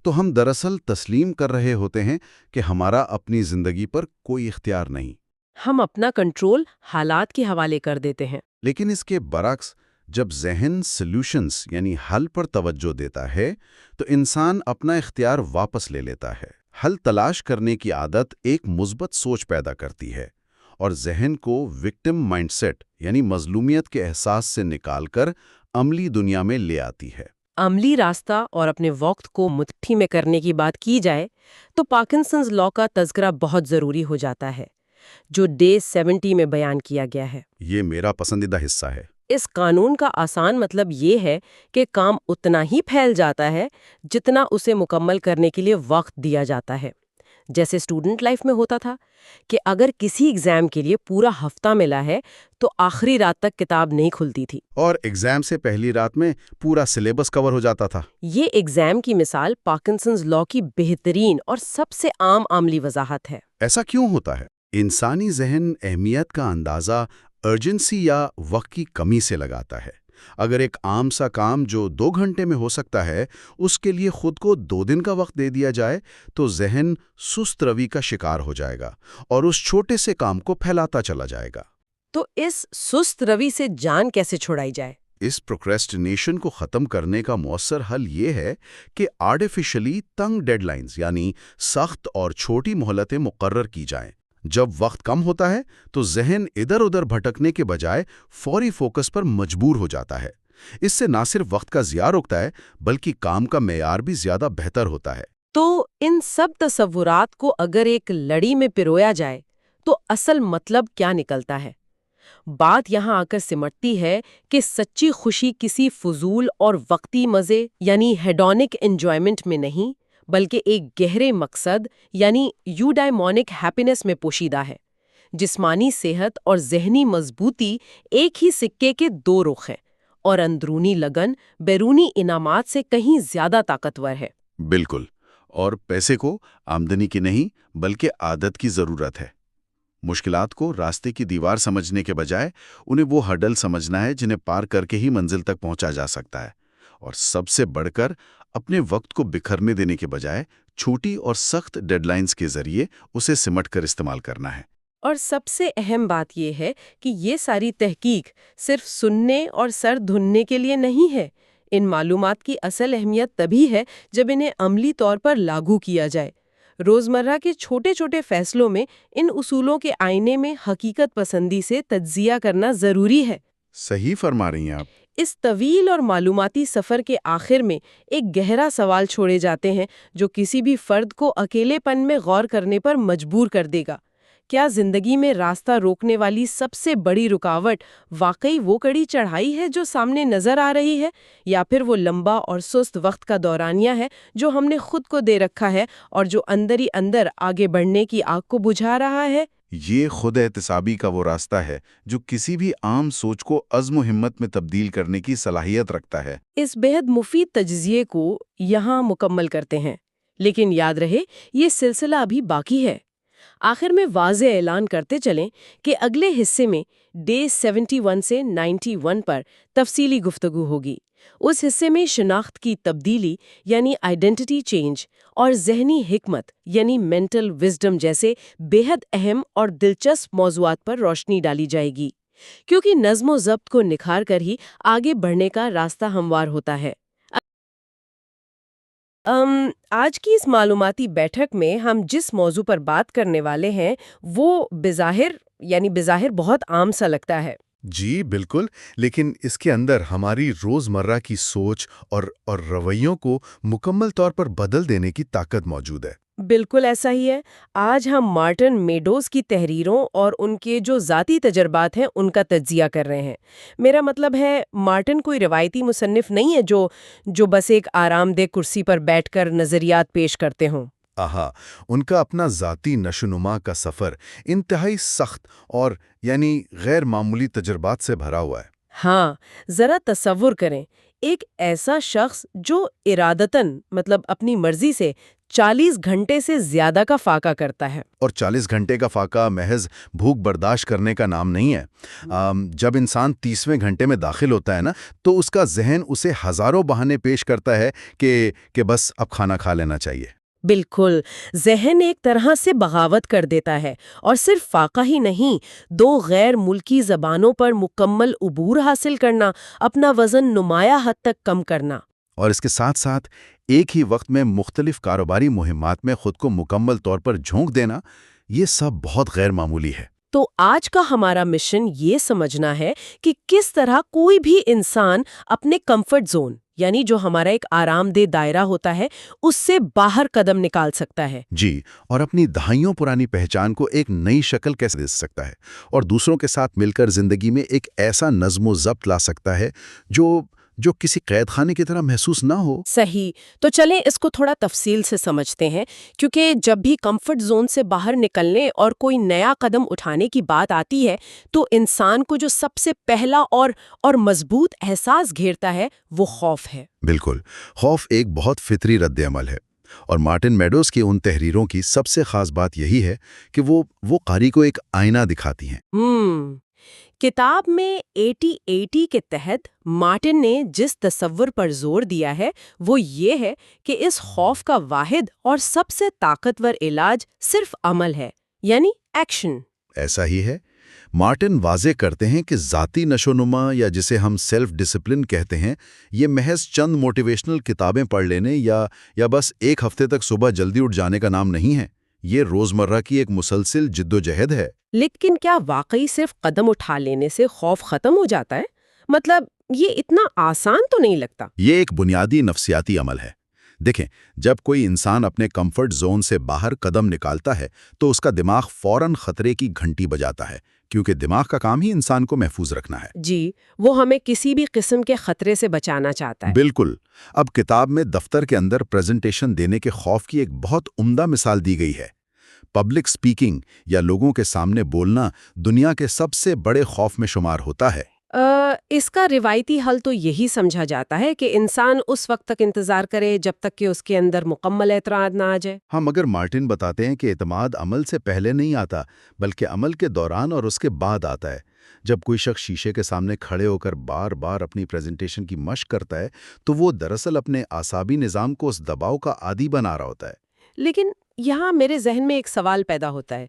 تو ہم دراصل تسلیم کر رہے ہوتے ہیں کہ ہمارا اپنی زندگی پر کوئی اختیار نہیں۔ ہم اپنا کنٹرول حالات کے حوالے کر دیتے ہیں۔ لیکن اس کے برعکس جب ذہن سلوشنز یعنی حل پر توجہ دیتا ہے تو انسان اپنا اختیار واپس لے لیتا ہے۔ حل تلاش کرنے کی عادت ایک مثبت سوچ پیدا کرتی ہے اور ذہن کو وکٹم مائنڈ سیٹ یعنی مظلومیت کے احساس سے نکال کر عملی دنیا میں لے آتی ہے۔ عملی راستہ اور اپنے وقت کو مٹھی میں کرنے کی بات کی جائے تو پارکنسنز لا کا تذکرہ بہت ضروری ہو جاتا ہے، جو ڈے 70 میں بیان کیا گیا ہے۔ یہ میرا پسندیدہ حصہ ہے۔ اس قانون کا آسان مطلب یہ ہے کہ کام اتنا ہی پھیل جاتا ہے جتنا اسے مکمل کرنے کے لیے وقت دیا جاتا ہے۔ جیسے اسٹوڈنٹ لائف میں ہوتا تھا کہ اگر کسی ایگزام کے لیے پورا ہفتہ ملا ہے تو آخری رات تک کتاب نہیں کھلتی تھی، اور ایگزام سے پہلی رات میں پورا سلیبس کور ہو جاتا تھا۔ یہ ایگزام کی مثال پارکنسنز لا کی بہترین اور سب سے عام عملی وضاحت ہے۔ ایسا کیوں ہوتا ہے؟ انسانی ذہن اہمیت کا اندازہ ارجنسی یا وقت کی کمی سے لگاتا ہے۔ اگر ایک عام سا کام جو 2 گھنٹے میں ہو سکتا ہے اس کے لیے خود کو 2 دن کا وقت دے دیا جائے تو ذہن سست روی کا شکار ہو جائے گا اور اس چھوٹے سے کام کو پھیلاتا چلا جائے گا۔ تو اس سست روی سے جان کیسے چھڑائی جائے؟ اس پروکریسٹینیشن کو ختم کرنے کا مؤثر حل یہ ہے کہ آرٹیفیشلی تنگ ڈیڈ لائنز یعنی سخت اور چھوٹی مہلتیں مقرر کی جائیں۔ جب وقت کم ہوتا ہے تو ذہن ادھر ادھر بھٹکنے کے بجائے فوری فوکس پر مجبور ہو جاتا ہے۔ اس سے نہ صرف وقت کا ضیاع رکتا ہے بلکہ کام کا معیار بھی زیادہ بہتر ہوتا ہے۔ تو ان سب تصورات کو اگر ایک لڑی میں پرویا جائے تو اصل مطلب کیا نکلتا ہے؟ بات یہاں آ کر سمٹتی ہے کہ سچی خوشی کسی فضول اور وقتی مزے یعنی ہیڈونک انجوائمنٹ میں نہیں بلکہ ایک گہرے مقصد یعنی یوڈائمونک ہیپینس میں پوشیدہ ہے۔ جسمانی صحت اور ذہنی مضبوطی ایک ہی سکے کے 2 رخ ہیں اور اندرونی لگن بیرونی انعامات سے کہیں زیادہ طاقتور ہے۔ بالکل، اور پیسے کو آمدنی کی نہیں بلکہ عادت کی ضرورت ہے۔ مشکلات کو راستے کی دیوار سمجھنے کے بجائے انہیں وہ ہڈل سمجھنا ہے جنہیں پار کر کے ہی منزل تک پہنچا جا سکتا ہے، اور سب سے بڑھ کر اپنے وقت کو بکھرنے دینے کے بجائے چھوٹی اور سخت ڈیڈ لائنز کے ذریعے اسے سمٹ کر استعمال کرنا ہے۔ اور سب سے اہم بات یہ ہے کہ یہ ساری تحقیق صرف سننے اور سر دھننے کے لیے نہیں ہے۔ ان معلومات کی اصل اہمیت تبھی ہے جب انہیں عملی طور پر لاگو کیا جائے۔ روزمرہ کے چھوٹے چھوٹے فیصلوں میں ان اصولوں کے آئینے میں حقیقت پسندی سے تجزیہ کرنا ضروری ہے۔ صحیح فرما رہی ہیں آپ۔ اس طویل اور معلوماتی سفر کے آخر میں ایک گہرا سوال چھوڑے جاتے ہیں جو کسی بھی فرد کو اکیلے پن میں غور کرنے پر مجبور کر دے گا۔ کیا زندگی میں راستہ روکنے والی سب سے بڑی رکاوٹ واقعی وہ کڑی چڑھائی ہے جو سامنے نظر آ رہی ہے، یا پھر وہ لمبا اور سست وقت کا دورانیہ ہے جو ہم نے خود کو دے رکھا ہے اور جو اندر ہی اندر آگے بڑھنے کی آگ کو بجھا رہا ہے؟ یہ خود احتسابی کا وہ راستہ ہے جو کسی بھی عام سوچ کو عزم و ہمت میں تبدیل کرنے کی صلاحیت رکھتا ہے۔ اس بہت مفید تجزیے کو یہاں مکمل کرتے ہیں، لیکن یاد رہے یہ سلسلہ ابھی باقی ہے۔ آخر میں واضح اعلان کرتے چلیں کہ اگلے حصے میں ڈے 71 سے 91 پر تفصیلی گفتگو ہوگی۔ اس حصے میں شناخت کی تبدیلی یعنی آئیڈینٹی چینج اور ذہنی حکمت یعنی مینٹل وزڈم جیسے بیحد اہم اور دلچسپ موضوعات پر روشنی ڈالی جائے گی، کیونکہ نظم و ضبط کو نکھار کر ہی آگے بڑھنے کا راستہ ہموار ہوتا ہے۔ آج کی اس معلوماتی بیٹھک میں ہم جس موضوع پر بات کرنے والے ہیں وہ بظاہر بہت عام سا لگتا ہے۔ جی بالکل، لیکن اس کے اندر ہماری روزمرہ کی سوچ اور رویوں کو مکمل طور پر بدل دینے کی طاقت موجود ہے۔ بالکل ایسا ہی ہے۔ آج ہم مارٹن میڈوز کی تحریروں اور ان کے جو ذاتی تجربات ہیں ان کا تجزیہ کر رہے ہیں۔ میرا مطلب ہے مارٹن کوئی روایتی مصنف نہیں ہے جو بس ایک آرام دہ کرسی پر بیٹھ کر نظریات پیش کرتے ہوں۔ ان کا اپنا ذاتی نشوونما کا سفر انتہائی سخت اور غیر معمولی تجربات سے بھرا ہوا ہے۔ ہاں، ذرا تصور کریں، ایک ایسا شخص جو ارادتاً اپنی مرضی سے 40 گھنٹے سے زیادہ کا فاقہ کرتا ہے۔ اور 40 گھنٹے کا فاقہ محض بھوک برداشت کرنے کا نام نہیں ہے۔ جب انسان 30ویں گھنٹے میں داخل ہوتا ہے نا، تو اس کا ذہن اسے ہزاروں بہانے پیش کرتا ہے کہ بس اب کھانا کھا لینا چاہیے۔ بالکل، ذہن ایک طرح سے بغاوت کر دیتا ہے، اور صرف فاقہ ہی نہیں، 2 غیر ملکی زبانوں پر مکمل عبور حاصل کرنا، اپنا وزن نمایاں حد تک کم کرنا، اور اس کے ساتھ ساتھ ایک ہی وقت میں مختلف کاروباری مہمات میں خود کو مکمل طور پر جھونک دینا، یہ سب بہت غیر معمولی ہے۔ تو آج کا ہمارا مشن یہ سمجھنا ہے کہ کس طرح کوئی بھی انسان اپنے کمفرٹ زون یعنی جو ہمارا ایک آرام دہ دائرہ ہوتا ہے اس سے باہر قدم نکال سکتا ہے۔ جی، اور اپنی دہائیوں پرانی پہچان کو ایک نئی شکل کیسے دے سکتا ہے، اور دوسروں کے ساتھ مل کر زندگی میں ایک ایسا نظم و ضبط لا سکتا ہے جو کسی قید خانے کی طرح محسوس نہ ہو۔ صحیح، تو چلیں اس کو تھوڑا تفصیل سے سمجھتے ہیں، کیونکہ جب بھی کمفرٹ زون سے باہر نکلنے اور کوئی نیا قدم اٹھانے کی بات آتی ہے تو انسان کو جو سب سے پہلا اور مضبوط احساس گھیرتا ہے وہ خوف ہے۔ بالکل، خوف ایک بہت فطری رد عمل ہے، اور مارٹن میڈوز کی ان تحریروں کی سب سے خاص بات یہی ہے کہ وہ قاری کو ایک آئینہ دکھاتی ہیں۔ کتاب میں 80-80 کے تحت مارٹن نے جس تصور پر زور دیا ہے وہ یہ ہے کہ اس خوف کا واحد اور سب سے طاقتور علاج صرف عمل ہے، یعنی ایکشن۔ ایسا ہی ہے۔ مارٹن واضح کرتے ہیں کہ ذاتی نشوونما یا جسے ہم سیلف ڈسپلن کہتے ہیں، یہ محض چند موٹیویشنل کتابیں پڑھ لینے یا بس ایک ہفتے تک صبح جلدی اٹھ جانے کا نام نہیں ہے۔ یہ روزمرہ کی ایک مسلسل جد و جہد ہے۔ لیکن کیا واقعی صرف قدم اٹھا لینے سے خوف ختم ہو جاتا ہے؟ یہ اتنا آسان تو نہیں لگتا۔ یہ ایک بنیادی نفسیاتی عمل ہے۔ دیکھیں، جب کوئی انسان اپنے کمفرٹ زون سے باہر قدم نکالتا ہے تو اس کا دماغ فوراً خطرے کی گھنٹی بجاتا ہے، کیونکہ دماغ کا کام ہی انسان کو محفوظ رکھنا ہے۔ جی، وہ ہمیں کسی بھی قسم کے خطرے سے بچانا چاہتا ہے۔ بالکل۔ اب کتاب میں دفتر کے اندر پریزنٹیشن دینے کے خوف کی ایک بہت عمدہ مثال دی گئی ہے۔ پبلک سپیکنگ یا لوگوں کے سامنے بولنا دنیا کے سب سے بڑے خوف میں شمار ہوتا ہے۔ اس کا روایتی حل تو یہی سمجھا جاتا ہے کہ انسان اس وقت تک انتظار کرے جب تک کہ اس کے اندر مکمل اعتماد نہ آ جائے۔ ہم مگر مارٹن بتاتے ہیں کہ اعتماد عمل سے پہلے نہیں آتا، بلکہ عمل کے دوران اور اس کے بعد آتا ہے۔ جب کوئی شخص شیشے کے سامنے کھڑے ہو کر بار بار اپنی پریزنٹیشن کی مشق کرتا ہے تو وہ دراصل اپنے اعصابی نظام کو اس دباؤ کا عادی بنا رہا ہوتا ہے۔ لیکن یہاں میرے ذہن میں ایک سوال پیدا ہوتا ہے،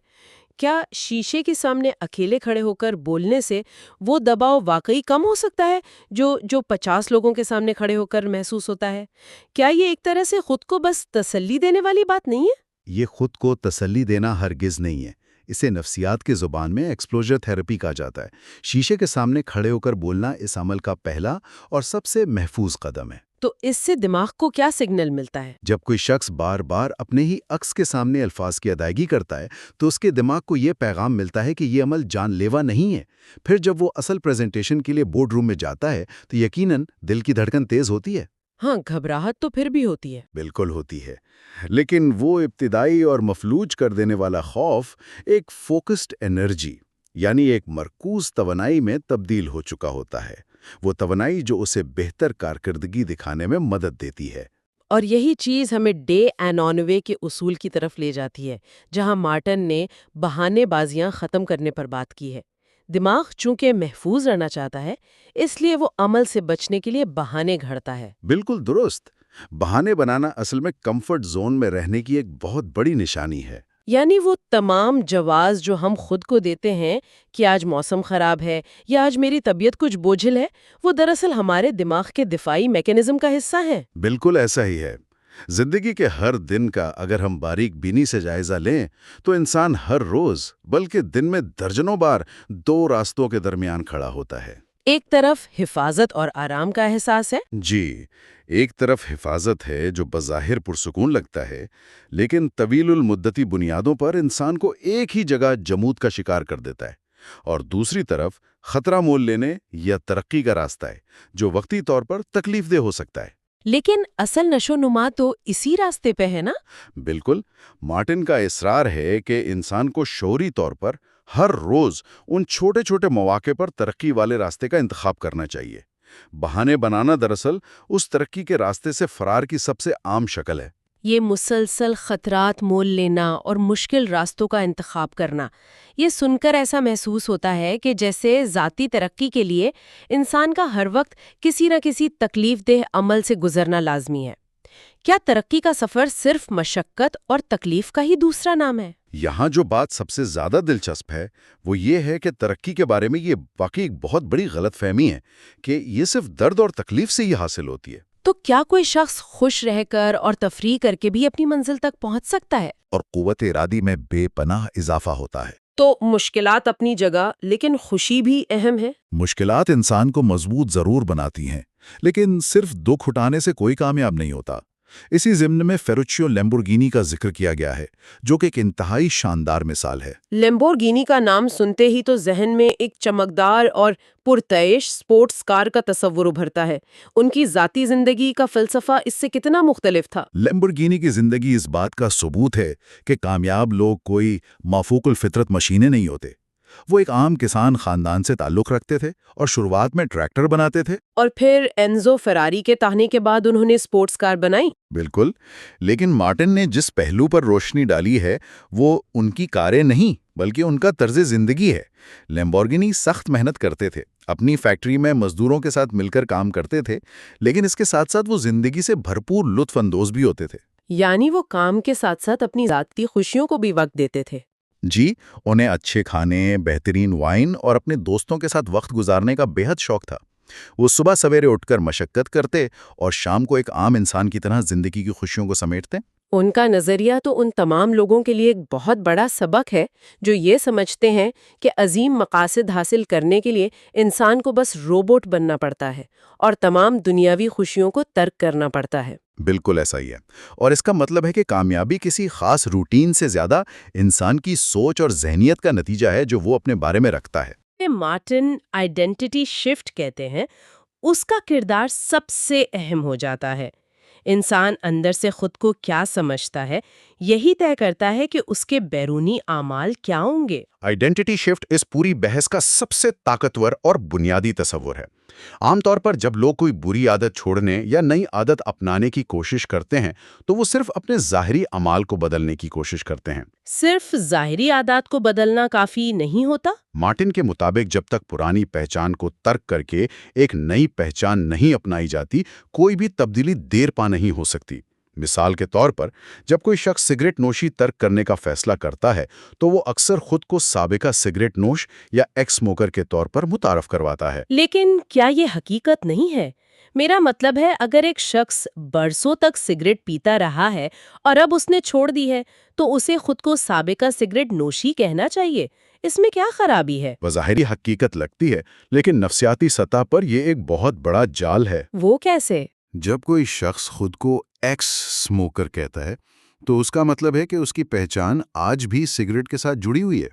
کیا شیشے کے سامنے اکیلے کھڑے ہو کر بولنے سے وہ دباؤ واقعی کم ہو سکتا ہے جو 50 لوگوں کے سامنے کھڑے ہو کر محسوس ہوتا ہے؟ کیا یہ ایک طرح سے خود کو بس تسلی دینے والی بات نہیں ہے؟ یہ خود کو تسلی دینا ہرگز نہیں ہے۔ اسے نفسیات کی زبان میں ایکسپوجر تھراپی کہا جاتا ہے۔ شیشے کے سامنے کھڑے ہو کر بولنا اس عمل کا پہلا اور سب سے محفوظ قدم ہے۔ تو اس سے دماغ کو کیا سگنل ملتا ہے؟ جب کوئی شخص بار بار اپنے ہی عکس کے سامنے الفاظ کی ادائیگی کرتا ہے تو اس کے دماغ کو یہ پیغام ملتا ہے کہ یہ عمل جان لیوا نہیں ہے۔ پھر جب وہ اصل پریزنٹیشن کے لیے بورڈ روم میں جاتا ہے تو یقیناً دل کی دھڑکن تیز ہوتی ہے۔ ہاں، گھبراہٹ تو پھر بھی ہوتی ہے۔ بالکل ہوتی ہے، لیکن وہ ابتدائی اور مفلوج کر دینے والا خوف ایک فوکسڈ انرجی یعنی ایک مرکوز توانائی میں تبدیل ہو چکا ہوتا ہے۔ وہ توانائی جو اسے بہتر کارکردگی دکھانے میں مدد دیتی ہے۔ اور یہی چیز ہمیں ڈے اینونوے کے اصول کی طرف لے جاتی ہے، جہاں مارٹن نے بہانے بازیاں ختم کرنے پر بات کی ہے۔ دماغ چونکہ محفوظ رہنا چاہتا ہے، اس لیے وہ عمل سے بچنے کے لیے بہانے گھڑتا ہے۔ بالکل درست۔ بہانے بنانا اصل میں کمفرٹ زون میں رہنے کی ایک بہت بڑی نشانی ہے۔ یعنی وہ تمام جواز جو ہم خود کو دیتے ہیں کہ آج موسم خراب ہے یا آج میری طبیعت کچھ بوجھل ہے، وہ دراصل ہمارے دماغ کے دفاعی میکانزم کا حصہ ہیں۔ بالکل ایسا ہی ہے۔ زندگی کے ہر دن کا اگر ہم باریک بینی سے جائزہ لیں تو انسان ہر روز بلکہ دن میں درجنوں بار دو راستوں کے درمیان کھڑا ہوتا ہے۔ ایک طرف حفاظت اور آرام کا احساس ہے، جی، ایک طرف حفاظت ہے جو بظاہر پرسکون لگتا ہے، لیکن طویل المدتی بنیادوں پر انسان کو ایک ہی جگہ جمود کا شکار کر دیتا ہے، اور دوسری طرف خطرہ مول لینے یا ترقی کا راستہ ہے جو وقتی طور پر تکلیف دہ ہو سکتا ہے۔ لیکن اصل نشو نما تو اسی راستے پہ ہے نا؟ بالکل، مارٹن کا اصرار ہے کہ انسان کو شعوری طور پر ہر روز ان چھوٹے چھوٹے مواقع پر ترقی والے راستے کا انتخاب کرنا چاہیے۔ بہانے بنانا دراصل اس ترقی کے راستے سے فرار کی سب سے عام شکل ہے۔ یہ مسلسل خطرات مول لینا اور مشکل راستوں کا انتخاب کرنا، یہ سن کر ایسا محسوس ہوتا ہے کہ جیسے ذاتی ترقی کے لیے انسان کا ہر وقت کسی نہ کسی تکلیف دہ عمل سے گزرنا لازمی ہے۔ کیا ترقی کا سفر صرف مشقت اور تکلیف کا ہی دوسرا نام ہے؟ یہاں جو بات سب سے زیادہ دلچسپ ہے وہ یہ ہے کہ ترقی کے بارے میں یہ واقعی ایک بہت بڑی غلط فہمی ہے کہ یہ صرف درد اور تکلیف سے ہی حاصل ہوتی ہے۔ تو کیا کوئی شخص خوش رہ کر اور تفریح کر کے بھی اپنی منزل تک پہنچ سکتا ہے؟ اور قوت ارادی میں بے پناہ اضافہ ہوتا ہے۔ تو مشکلات اپنی جگہ، لیکن خوشی بھی اہم ہے۔ مشکلات انسان کو مضبوط ضرور بناتی ہیں، لیکن صرف دکھ اٹھانے سے کوئی کامیاب نہیں ہوتا۔ اسی ضمن میں فیروچیو لیمبورگینی کا ذکر کیا گیا ہے جو کہ ایک انتہائی شاندار مثال ہے۔ لیمبورگینی کا نام سنتے ہی تو ذہن میں ایک چمکدار اور پرتعیش سپورٹس کار کا تصور ابھرتا ہے۔ ان کی ذاتی زندگی کا فلسفہ اس سے کتنا مختلف تھا؟ لیمبورگینی کی زندگی اس بات کا ثبوت ہے کہ کامیاب لوگ کوئی مافوق الفطرت مشینیں نہیں ہوتے۔ وہ ایک عام کسان خاندان سے تعلق رکھتے تھے اور شروعات میں ٹریکٹر بناتے تھے، اور پھر اینزو فراری کے تانے کے بعد انہوں نے سپورٹس کار بنائی۔ بالکل، لیکن مارٹن نے جس پہلو پر روشنی ڈالی ہے وہ ان کی کاریں نہیں بلکہ ان کا طرز زندگی ہے۔ لیمبورگینی سخت محنت کرتے تھے، اپنی فیکٹری میں مزدوروں کے ساتھ مل کر کام کرتے تھے، لیکن اس کے ساتھ ساتھ وہ زندگی سے بھرپور لطف اندوز بھی ہوتے تھے۔ یعنی وہ کام کے ساتھ ساتھ اپنی ذاتی خوشیوں کو بھی وقت دیتے تھے۔ جی، انہیں اچھے کھانے، بہترین وائن اور اپنے دوستوں کے ساتھ وقت گزارنے کا بے حد شوق تھا۔ وہ صبح سویرے اٹھ کر مشقت کرتے اور شام کو ایک عام انسان کی طرح زندگی کی خوشیوں کو سمیٹتے۔ ان کا نظریہ تو ان تمام لوگوں کے لیے ایک بہت بڑا سبق ہے جو یہ سمجھتے ہیں کہ عظیم مقاصد حاصل کرنے کے لیے انسان کو بس روبوٹ بننا پڑتا ہے اور تمام دنیاوی خوشیوں کو ترک کرنا پڑتا ہے۔ بالکل ایسا ہی ہے، اور اس کا مطلب ہے کہ کامیابی کسی خاص روٹین سے زیادہ انسان کی سوچ اور ذہنیت کا نتیجہ ہے جو وہ اپنے بارے میں رکھتا ہے۔ مارٹن آئیڈینٹی شفٹ کہتے ہیں، اس کا کردار سب سے اہم ہو جاتا ہے۔ انسان اندر سے خود کو کیا سمجھتا ہے یہی طے کرتا ہے کہ اس کے بیرونی اعمال کیا ہوں گے۔ آئیڈینٹی شفٹ اس پوری بحث کا سب سے طاقتور اور بنیادی تصور ہے۔ عام طور پر جب لوگ کوئی بری عادت چھوڑنے یا نئی عادت اپنانے کی کوشش کرتے ہیں تو وہ صرف اپنے ظاہری اعمال کو بدلنے کی کوشش کرتے ہیں۔ صرف ظاہری عادات کو بدلنا کافی نہیں ہوتا؟ مارٹن کے مطابق جب تک پرانی پہچان کو ترک کر کے ایک نئی پہچان نہیں اپنائی جاتی، کوئی بھی تبدیلی دیر پا نہیں ہو سکتی۔ مثال کے طور پر جب کوئی شخص سگریٹ نوشی ترک کرنے کا فیصلہ کرتا ہے تو وہ اکثر خود کو سابقہ سگریٹ نوش یا ایکس اسموکر کے طور پر متعارف کرواتا ہے۔ لیکن کیا یہ حقیقت نہیں ہے؟ میرا مطلب ہے اگر ایک شخص برسوں تک سگریٹ پیتا رہا ہے اور اب اس نے چھوڑ دی ہے تو اسے خود کو سابقہ سگریٹ نوشی کہنا چاہیے۔ اس میں کیا خرابی ہے؟ بظاہری حقیقت لگتی ہے لیکن نفسیاتی سطح پر یہ ایک بہت بڑا جال ہے۔ وہ کیسے؟ جب کوئی شخص خود کو ایکس اسموکر کہتا ہے تو اس کا مطلب ہے کہ اس کی پہچان آج بھی سگریٹ کے ساتھ جڑی ہوئی ہے۔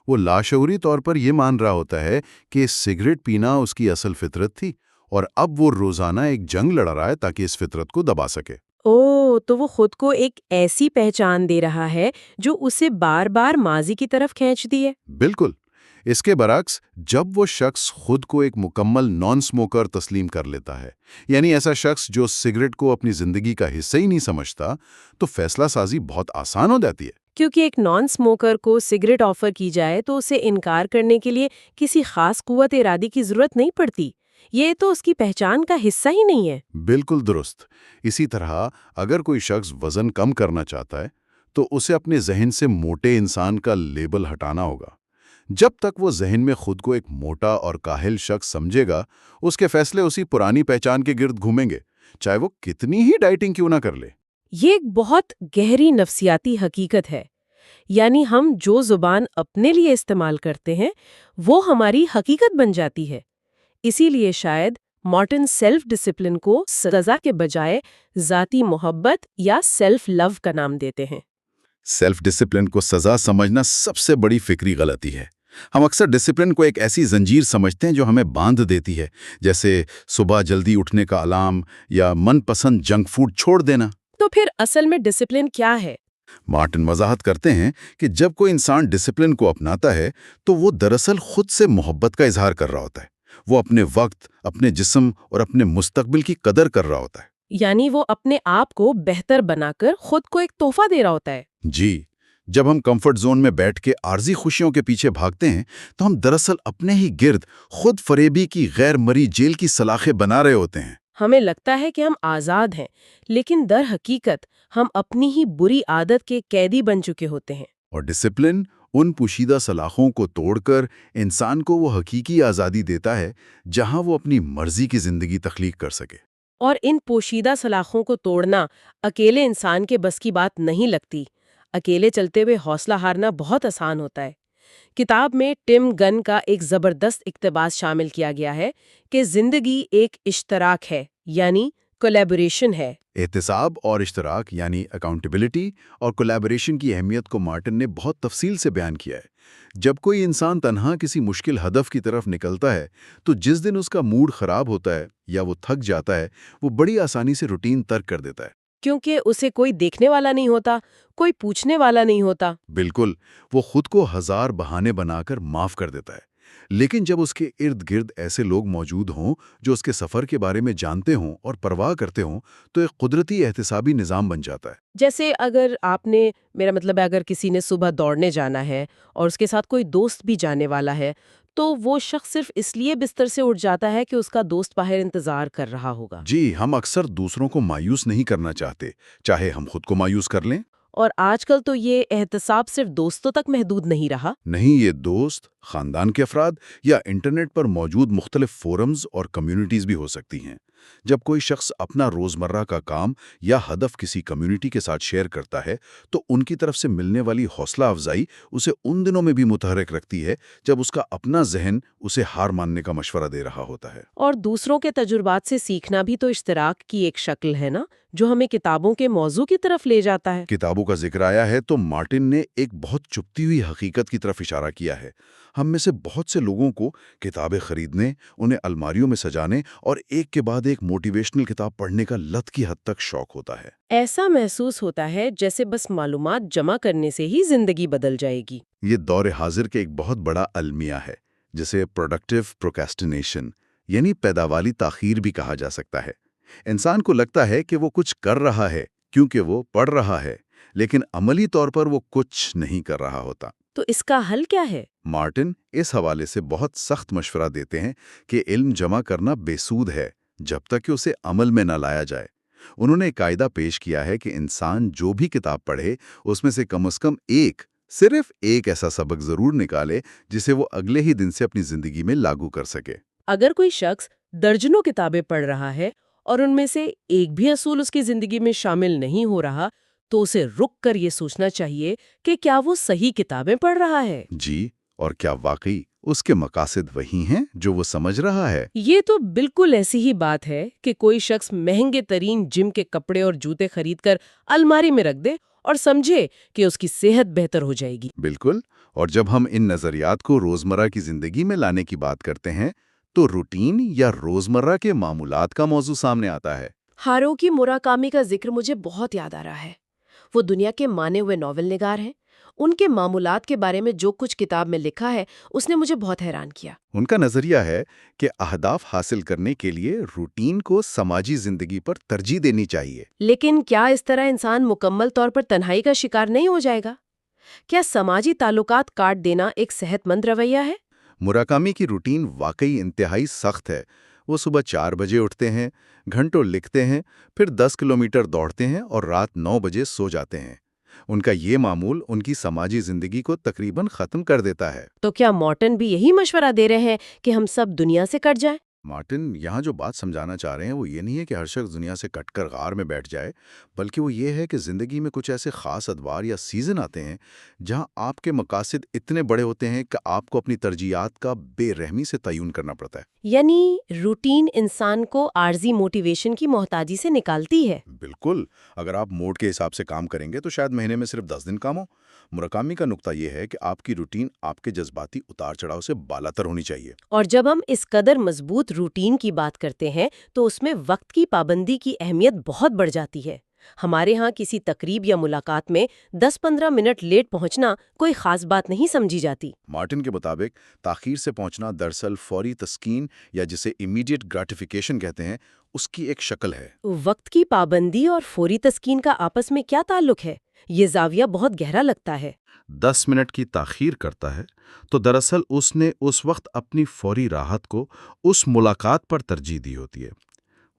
وہ لاشعوری طور پر یہ مان رہا ہوتا ہے کہ سگریٹ پینا اس کی اصل فطرت تھی اور اب وہ روزانہ ایک جنگ لڑ رہا ہے تاکہ اس فطرت کو دبا سکے۔ تو وہ خود کو ایک ایسی پہچان دے رہا ہے جو اسے بار بار ماضی کی طرف کھینچتی ہے۔ بالکل۔ اس کے برعکس جب وہ شخص خود کو ایک مکمل نان سموکر تسلیم کر لیتا ہے، یعنی ایسا شخص جو سگریٹ کو اپنی زندگی کا حصہ ہی نہیں سمجھتا، تو فیصلہ سازی بہت آسان ہو جاتی ہے۔ کیونکہ ایک نان سموکر کو سگریٹ آفر کی جائے تو اسے انکار کرنے کے لیے کسی خاص قوت ارادی کی ضرورت نہیں پڑتی۔ یہ تو اس کی پہچان کا حصہ ہی نہیں ہے۔ بالکل درست۔ اسی طرح اگر کوئی شخص وزن کم کرنا چاہتا ہے تو اسے اپنے ذہن سے موٹے انسان کا لیبل ہٹانا ہوگا۔ جب تک وہ ذہن میں خود کو ایک موٹا اور کاہل شخص سمجھے گا، اس کے فیصلے اسی پرانی پہچان کے گرد گھومیں گے، چاہے وہ کتنی ہی ڈائٹنگ کیوں نہ کر لے۔ یہ ایک بہت گہری نفسیاتی حقیقت ہے، یعنی ہم جو زبان اپنے لیے استعمال کرتے ہیں وہ ہماری حقیقت بن جاتی ہے۔ اسی لیے شاید مارٹن سیلف ڈسپلن کو سزا کے بجائے ذاتی محبت یا سیلف لو کا نام دیتے ہیں۔ سیلف ڈسپلن کو سزا سمجھنا سب سے بڑی فکری غلطی ہے۔ ہم اکثر ڈسپلن کو ایک ایسی زنجیر سمجھتے ہیں جو ہمیں باندھ دیتی ہے، جیسے صبح جلدی اٹھنے کا الارم یا من پسند جنک فوڈ چھوڑ دینا۔ تو پھر اصل میں ڈسپلن کیا ہے؟ مارٹن وضاحت کرتے ہیں کہ جب کوئی انسان ڈسپلن کو اپناتا ہے تو وہ دراصل خود سے محبت کا اظہار کر رہا ہوتا ہے۔ وہ اپنے وقت، اپنے جسم اور اپنے مستقبل کی قدر کر رہا ہوتا ہے۔ یعنی وہ اپنے آپ کو بہتر بنا کر خود کو ایک تحفہ دے رہا ہوتا ہے۔ جی، جب ہم کمفرٹ زون میں بیٹھ کے عارضی خوشیوں کے پیچھے بھاگتے ہیں تو ہم دراصل اپنے ہی گرد خود فریبی کی غیر مری جیل کی سلاخیں بنا رہے ہوتے ہیں۔ ہمیں لگتا ہے کہ ہم آزاد ہیں، لیکن در حقیقت ہم اپنی ہی بری عادت کے قیدی بن چکے ہوتے ہیں۔ اور ڈسپلن ان پوشیدہ سلاخوں کو توڑ کر انسان کو وہ حقیقی آزادی دیتا ہے جہاں وہ اپنی مرضی کی زندگی تخلیق کر سکے۔ اور ان پوشیدہ سلاخوں کو توڑنا اکیلے انسان کے بس کی بات نہیں لگتی۔ اکیلے چلتے ہوئے حوصلہ ہارنا بہت آسان ہوتا ہے۔ کتاب میں ٹم گن کا ایک زبردست اقتباس شامل کیا گیا ہے کہ زندگی ایک اشتراک ہے، یعنی کولیبوریشن ہے۔ احتساب اور اشتراک یعنی اکاؤنٹیبلٹی اور کولیبریشن کی اہمیت کو مارٹن نے بہت تفصیل سے بیان کیا ہے۔ جب کوئی انسان تنہا کسی مشکل ہدف کی طرف نکلتا ہے تو جس دن اس کا موڈ خراب ہوتا ہے یا وہ تھک جاتا ہے، وہ بڑی آسانی سے روٹین ترک کر دیتا ہے، کیونکہ اسے کوئی دیکھنے والا نہیں ہوتا، کوئی پوچھنے والا نہیں ہوتا۔ بالکل، وہ خود کو ہزار بہانے بنا کر معاف کر دیتا ہے۔ لیکن جب اس کے ارد گرد ایسے لوگ موجود ہوں جو اس کے سفر کے بارے میں جانتے ہوں اور پرواہ کرتے ہوں تو ایک قدرتی احتسابی نظام بن جاتا ہے۔ جیسے میرا مطلب ہے اگر کسی نے صبح دوڑنے جانا ہے اور اس کے ساتھ کوئی دوست بھی جانے والا ہے تو وہ شخص صرف اس لیے بستر سے اٹھ جاتا ہے کہ اس کا دوست باہر انتظار کر رہا ہوگا۔ جی، ہم اکثر دوسروں کو مایوس نہیں کرنا چاہتے، چاہے ہم خود کو مایوس کر لیں۔ اور آج کل تو یہ احتساب صرف دوستوں تک محدود نہیں رہا۔ نہیں، یہ دوست، خاندان کے افراد یا انٹرنیٹ پر موجود مختلف فورمز اور کمیونٹیز بھی ہو سکتی ہیں۔ جب کوئی شخص اپنا روزمرہ کا کام یا ہدف کسی کمیونٹی کے ساتھ شیئر کرتا ہے تو ان کی طرف سے ملنے والی حوصلہ افزائی اسے ان دنوں میں بھی متحرک رکھتی ہے جب اس کا اپنا ذہن اسے ہار ماننے کا مشورہ دے رہا ہوتا ہے۔ اور دوسروں کے تجربات سے سیکھنا بھی تو اشتراک کی ایک شکل ہے نا، جو ہمیں کتابوں کے موضوع کی طرف لے جاتا ہے۔ کتابوں کا ذکر آیا ہے تو مارٹن نے ایک بہت چھپتی ہوئی حقیقت کی طرف اشارہ کیا ہے۔ ہم میں سے بہت سے لوگوں کو کتابیں خریدنے، انہیں الماریوں میں سجانے اور ایک کے بعد ایک موٹیویشنل کتاب پڑھنے کا لت کی حد تک شوق ہوتا ہے۔ ایسا محسوس ہوتا ہے جیسے بس معلومات جمع کرنے سے ہی زندگی بدل جائے گی۔ یہ دور حاضر کے ایک بہت بڑا المیہ ہے، جسے پروڈکٹیو پروکیسٹینیشن یعنی پیداواری تاخیر بھی کہا جا سکتا ہے۔ انسان کو لگتا ہے کہ وہ کچھ کر رہا ہے کیونکہ وہ پڑھ رہا ہے، لیکن عملی طور پر وہ کچھ نہیں کر رہا ہوتا۔ تو اس کا حل کیا ہے؟ مارٹن اس حوالے سے بہت سخت مشورہ دیتے ہیں کہ علم جمع کرنا بے سود ہے جب تک کہ اسے عمل میں نہ لایا جائے۔ انہوں نے ایک قاعدہ پیش کیا ہے کہ انسان جو بھی کتاب پڑھے اس میں سے کم صرف ایک ایسا سبق ضرور نکالے جسے وہ اگلے ہی دن سے اپنی زندگی میں لاگو کر سکے۔ اگر کوئی شخص درجنوں کتابیں پڑھ رہا ہے اور ان میں سے ایک بھی اصول اس کی زندگی میں شامل نہیں ہو رہا، تو اسے رک کر یہ سوچنا چاہیے کہ کیا وہ صحیح کتابیں پڑھ رہا ہے؟ جی، اور کیا واقعی اس کے مقاصد وہی ہیں جو وہ سمجھ رہا ہے؟ یہ تو بالکل ایسی ہی بات ہے کہ کوئی شخص مہنگے ترین جم کے کپڑے اور جوتے خرید کر الماری میں رکھ دے اور سمجھے کہ اس کی صحت بہتر ہو جائے گی۔ بالکل، اور جب ہم ان نظریات کو روزمرہ کی زندگی میں لانے کی بات کرتے ہیں تو روٹین یا روزمرہ کے معمولات کا موضوع سامنے آتا ہے۔ ہاروکی موراکامی کا ذکر مجھے بہت یاد آ رہا ہے۔ وہ دنیا کے مانے ہوئے ناول نگار ہیں۔ ان کے معمولات کے بارے میں جو کچھ کتاب میں لکھا ہے اس نے مجھے بہت حیران کیا۔ ان کا نظریہ ہے کہ اہداف حاصل کرنے کے لیے روٹین کو سماجی زندگی پر ترجیح دینی چاہیے۔ لیکن کیا اس طرح انسان مکمل طور پر تنہائی کا شکار نہیں ہو جائے گا؟ کیا سماجی تعلقات کاٹ دینا ایک صحت مند رویہ ہے؟ موراکامی کی روٹین واقعی انتہائی سخت ہے۔ وہ صبح 4 بجے اٹھتے ہیں، گھنٹوں لکھتے ہیں، پھر 10 کلومیٹر دوڑتے ہیں اور رات 9 بجے سو جاتے ہیں۔ ان کا یہ معمول ان کی سماجی زندگی کو تقریباً ختم کر دیتا ہے۔ تو کیا مارٹن بھی یہی مشورہ دے رہے ہیں کہ ہم سب دنیا سے کٹ جائیں؟ مارٹن یہاں جو بات سمجھانا چاہ رہے ہیں وہ یہ نہیں ہے کہ ہر شخص دنیا سے کٹ کر غار میں بیٹھ جائے، بلکہ وہ یہ ہے کہ زندگی میں کچھ ایسے خاص ادوار یا سیزن آتے ہیں جہاں آپ کے مقاصد اتنے بڑے ہوتے ہیں کہ آپ کو اپنی ترجیحات کا بے رحمی سے تعین کرنا پڑتا ہے۔ یعنی روٹین انسان کو عارضی موٹیویشن کی محتاجی سے نکالتی ہے۔ بالکل، اگر آپ موڈ کے حساب سے کام کریں گے تو شاید مہینے میں صرف 10 دن کام ہو۔ موراکامی کا نقطہ یہ ہے کہ آپ کی روٹین آپ کے جذباتی اتار چڑھاؤ سے بالاتر ہونی چاہیے۔ اور جب ہم اس قدر مضبوط روٹین کی بات کرتے ہیں تو اس میں وقت کی پابندی کی اہمیت بہت بڑھ جاتی ہے۔ ہمارے ہاں کسی تقریب یا ملاقات میں 10-15 منٹ لیٹ پہنچنا کوئی خاص بات نہیں سمجھی جاتی۔ مارٹن کے مطابق تاخیر سے پہنچنا دراصل فوری تسکین یا جسے امیڈیٹ گریٹیفیکیشن کہتے ہیں اس کی ایک شکل ہے۔ وقت کی پابندی اور فوری تسکین کا آپس میں کیا تعلق ہے؟ یہ زاویہ بہت گہرا لگتا ہے۔ 10 منٹ کی تاخیر کرتا ہے تو دراصل اس نے اس وقت اپنی فوری راحت کو اس ملاقات پر ترجیح دی ہوتی ہے۔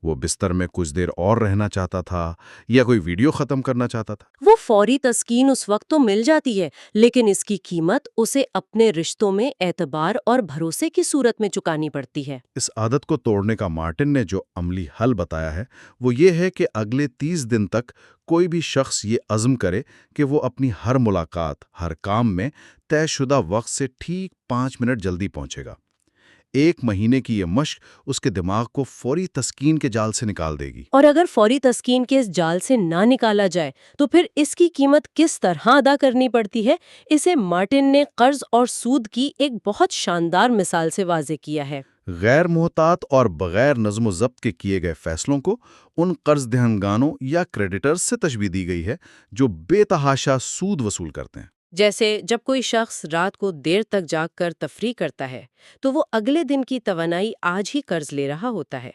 وہ بستر میں کچھ دیر اور رہنا چاہتا تھا یا کوئی ویڈیو ختم کرنا چاہتا تھا۔ وہ فوری تسکین اس وقت تو مل جاتی ہے، لیکن اس کی قیمت اسے اپنے رشتوں میں اعتبار اور بھروسے کی صورت میں چکانی پڑتی ہے۔ اس عادت کو توڑنے کا مارٹن نے جو عملی حل بتایا ہے وہ یہ ہے کہ اگلے 30 دن تک کوئی بھی شخص یہ عزم کرے کہ وہ اپنی ہر ملاقات، ہر کام میں طے شدہ وقت سے ٹھیک 5 منٹ جلدی پہنچے گا۔ 1 مہینے کی یہ مشق اس کے دماغ کو فوری تسکین کے جال سے نکال دے گی۔ اور اگر فوری تسکین کے اس جال سے نہ نکالا جائے تو پھر اس کی قیمت کس طرح ادا کرنی پڑتی ہے، اسے مارٹن نے قرض اور سود کی ایک بہت شاندار مثال سے واضح کیا ہے۔ غیر محتاط اور بغیر نظم و ضبط کے کیے گئے فیصلوں کو ان قرض دہندگانوں یا کریڈیٹرز سے تشبیہ دی گئی ہے جو بے تحاشا سود وصول کرتے ہیں۔ جیسے جب کوئی شخص رات کو دیر تک جاگ کر تفریح کرتا ہے تو وہ اگلے دن کی توانائی آج ہی قرض لے رہا ہوتا ہے۔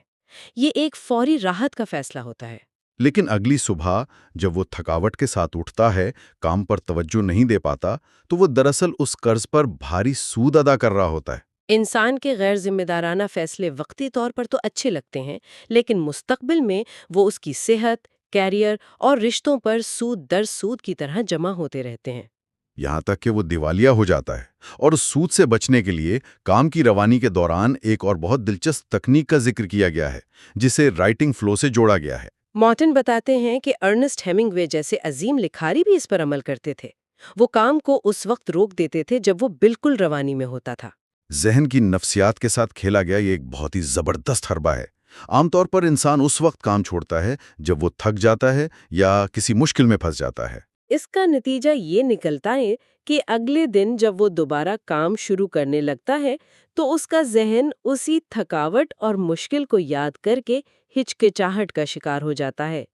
یہ ایک فوری راحت کا فیصلہ ہوتا ہے۔ لیکن اگلی صبح جب وہ تھکاوٹ کے ساتھ اٹھتا ہے، کام پر توجہ نہیں دے پاتا، تو وہ دراصل اس قرض پر بھاری سود ادا کر رہا ہوتا ہے۔ انسان کے غیر ذمہ دارانہ فیصلے وقتی طور پر تو اچھے لگتے ہیں، لیکن مستقبل میں وہ اس کی صحت، کیریئر اور رشتوں پر سود در سود کی طرح جمع ہوتے رہتے ہیں۔ یہاں تک کہ وہ دیوالیہ ہو جاتا ہے۔ اور اس سود سے بچنے کے لیے کام کی روانی کے دوران ایک اور بہت دلچسپ تکنیک کا ذکر کیا گیا ہے جسے رائٹنگ فلو سے جوڑا گیا ہے۔ مارٹن بتاتے ہیں کہ ارنسٹ ہیمنگوے جیسے عظیم لکھاری بھی اس پر عمل کرتے تھے۔ وہ کام کو اس وقت روک دیتے تھے جب وہ بالکل روانی میں ہوتا تھا۔ ذہن کی نفسیات کے ساتھ کھیلا گیا یہ ایک بہت ہی زبردست حربہ ہے۔ عام طور پر انسان اس وقت کام چھوڑتا ہے جب وہ تھک جاتا ہے یا کسی مشکل میں پھنس جاتا ہے۔ اس کا نتیجہ یہ نکلتا ہے کہ اگلے دن جب وہ دوبارہ کام شروع کرنے لگتا ہے تو اس کا ذہن اسی تھکاوٹ اور مشکل کو یاد کر کے ہچکچاہٹ کا شکار ہو جاتا ہے۔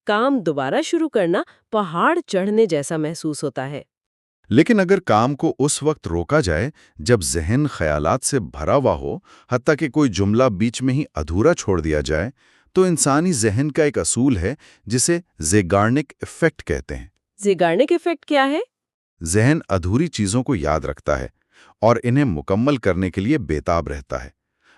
کام دوبارہ شروع کرنا پہاڑ چڑھنے جیسا محسوس ہوتا ہے۔ لیکن اگر کام کو اس وقت روکا جائے جب ذہن خیالات سے بھرا ہوا ہو، حتیٰ کہ کوئی جملہ بیچ میں ہی ادھورا چھوڑ دیا جائے، تو انسانی ذہن کا ایک اصول ہے جسے زیگارنک ایفیکٹ کہتے ہیں۔ زیگارنک ایفیکٹ کیا ہے؟ ذہن ادھوری چیزوں کو یاد رکھتا ہے اور انہیں مکمل کرنے کے لیے بےتاب رہتا ہے۔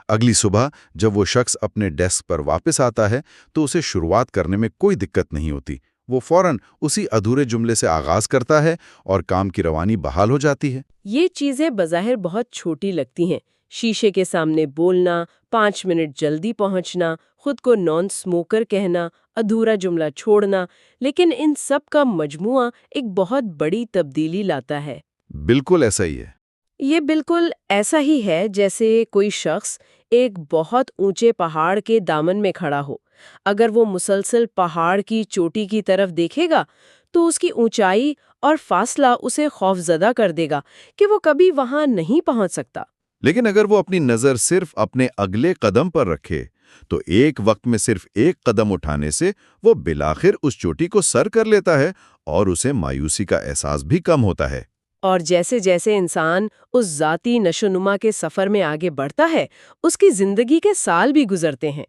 اگلی صبح جب وہ شخص اپنے ڈیسک پر واپس آتا ہے تو اسے شروعات کرنے میں کوئی دقت نہیں ہوتی۔ وہ فوراً اسی ادھورے جملے سے آغاز کرتا ہے اور کام کی روانی بحال ہو جاتی ہے۔ یہ چیزیں بظاہر بہت چھوٹی لگتی ہیں، شیشے کے سامنے بولنا، 5 منٹ جلدی پہنچنا، خود کو نان سموکر کہنا، ادھورا جملہ چھوڑنا، لیکن ان سب کا مجموعہ ایک بہت بڑی تبدیلی لاتا ہے۔ بالکل ایسا ہی ہے۔ یہ بالکل ایسا ہی ہے جیسے کوئی شخص ایک بہت اونچے پہاڑ کے دامن میں کھڑا ہو۔ اگر وہ مسلسل پہاڑ کی چوٹی کی طرف دیکھے گا تو اس کی اونچائی اور فاصلہ اسے خوفزدہ کر دے گا کہ وہ کبھی وہاں نہیں پہنچ سکتا۔ لیکن اگر وہ اپنی نظر صرف اپنے اگلے قدم پر رکھے تو ایک وقت میں صرف ایک قدم اٹھانے سے وہ بالآخر اس چوٹی کو سر کر لیتا ہے اور اسے مایوسی کا احساس بھی کم ہوتا ہے۔ اور جیسے جیسے انسان اس ذاتی نشوونما کے سفر میں آگے بڑھتا ہے، اس کی زندگی کے سال بھی گزرتے ہیں۔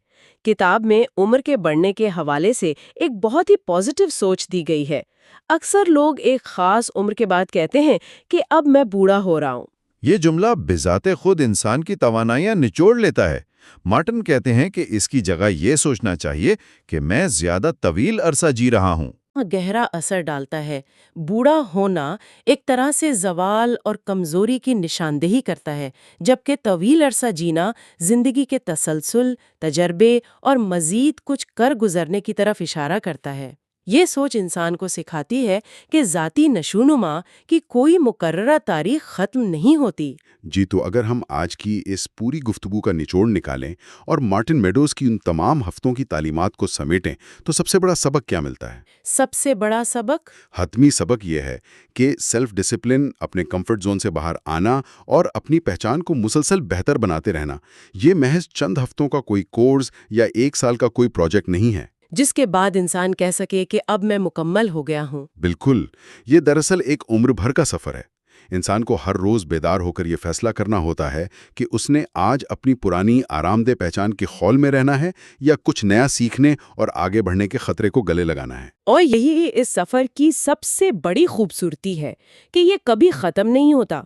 کتاب میں عمر کے بڑھنے کے حوالے سے ایک بہت ہی پازیٹیو سوچ دی گئی ہے۔ اکثر لوگ ایک خاص عمر کے بعد کہتے ہیں کہ اب میں بوڑھا ہو رہا ہوں۔ یہ جملہ بذات خود انسان کی توانائیاں نچوڑ لیتا ہے۔ مارٹن کہتے ہیں کہ اس کی جگہ یہ سوچنا چاہیے کہ میں زیادہ طویل عرصہ جی رہا ہوں۔ گہرا اثر ڈالتا ہے۔ بوڑھا ہونا ایک طرح سے زوال اور کمزوری کی نشاندہی کرتا ہے، جبکہ طویل عرصہ جینا زندگی کے تسلسل، تجربے اور مزید کچھ کر گزرنے کی طرف اشارہ کرتا ہے۔ یہ سوچ انسان کو سکھاتی ہے کہ ذاتی نشوونما کی کوئی مقررہ تاریخ ختم نہیں ہوتی۔ جی تو اگر ہم آج کی اس پوری گفتگو کا نچوڑ نکالیں اور مارٹن میڈوز کی ان تمام ہفتوں کی تعلیمات کو سمیٹیں تو سب سے بڑا سبق کیا ملتا ہے؟ سب سے بڑا سبق؟ حتمی سبق یہ ہے کہ سیلف ڈسپلن، اپنے کمفرٹ زون سے باہر آنا اور اپنی پہچان کو مسلسل بہتر بناتے رہنا، یہ محض چند ہفتوں کا کوئی کورس یا 1 سال کا کوئی پروجیکٹ نہیں ہے جس کے بعد انسان کہہ سکے کہ اب میں مکمل ہو گیا ہوں۔ بالکل، یہ دراصل ایک عمر بھر کا سفر ہے۔ انسان کو ہر روز بیدار ہو کر یہ فیصلہ کرنا ہوتا ہے کہ اس نے آج اپنی پرانی آرام دہ پہچان کے خول میں رہنا ہے یا کچھ نیا سیکھنے اور آگے بڑھنے کے خطرے کو گلے لگانا ہے۔ اور یہی اس سفر کی سب سے بڑی خوبصورتی ہے کہ یہ کبھی ختم نہیں ہوتا۔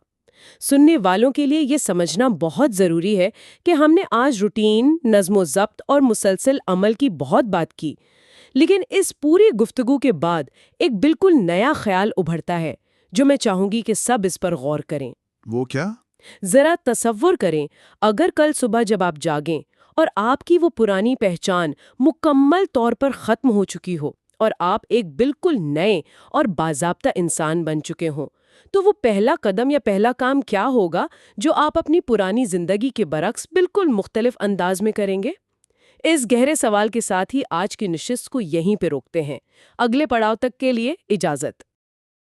سننے والوں کے لیے یہ سمجھنا بہت ضروری ہے کہ ہم نے آج روٹین، نظم و ضبط اور مسلسل عمل کی بہت بات کی، لیکن اس پوری گفتگو کے بعد ایک بالکل نیا خیال ابھرتا ہے جو میں چاہوں گی کہ سب اس پر غور کریں۔ وہ کیا؟ ذرا تصور کریں، اگر کل صبح جب آپ جاگیں اور آپ کی وہ پرانی پہچان مکمل طور پر ختم ہو چکی ہو اور آپ ایک بالکل نئے اور باضابطہ انسان بن چکے ہوں، تو وہ پہلا قدم یا پہلا کام کیا ہوگا جو آپ اپنی پرانی زندگی کے برعکس بالکل مختلف انداز میں کریں گے؟ اس گہرے سوال کے ساتھ ہی آج کی نشست کو یہیں پہ روکتے ہیں۔ اگلے پڑاؤ تک کے لیے اجازت۔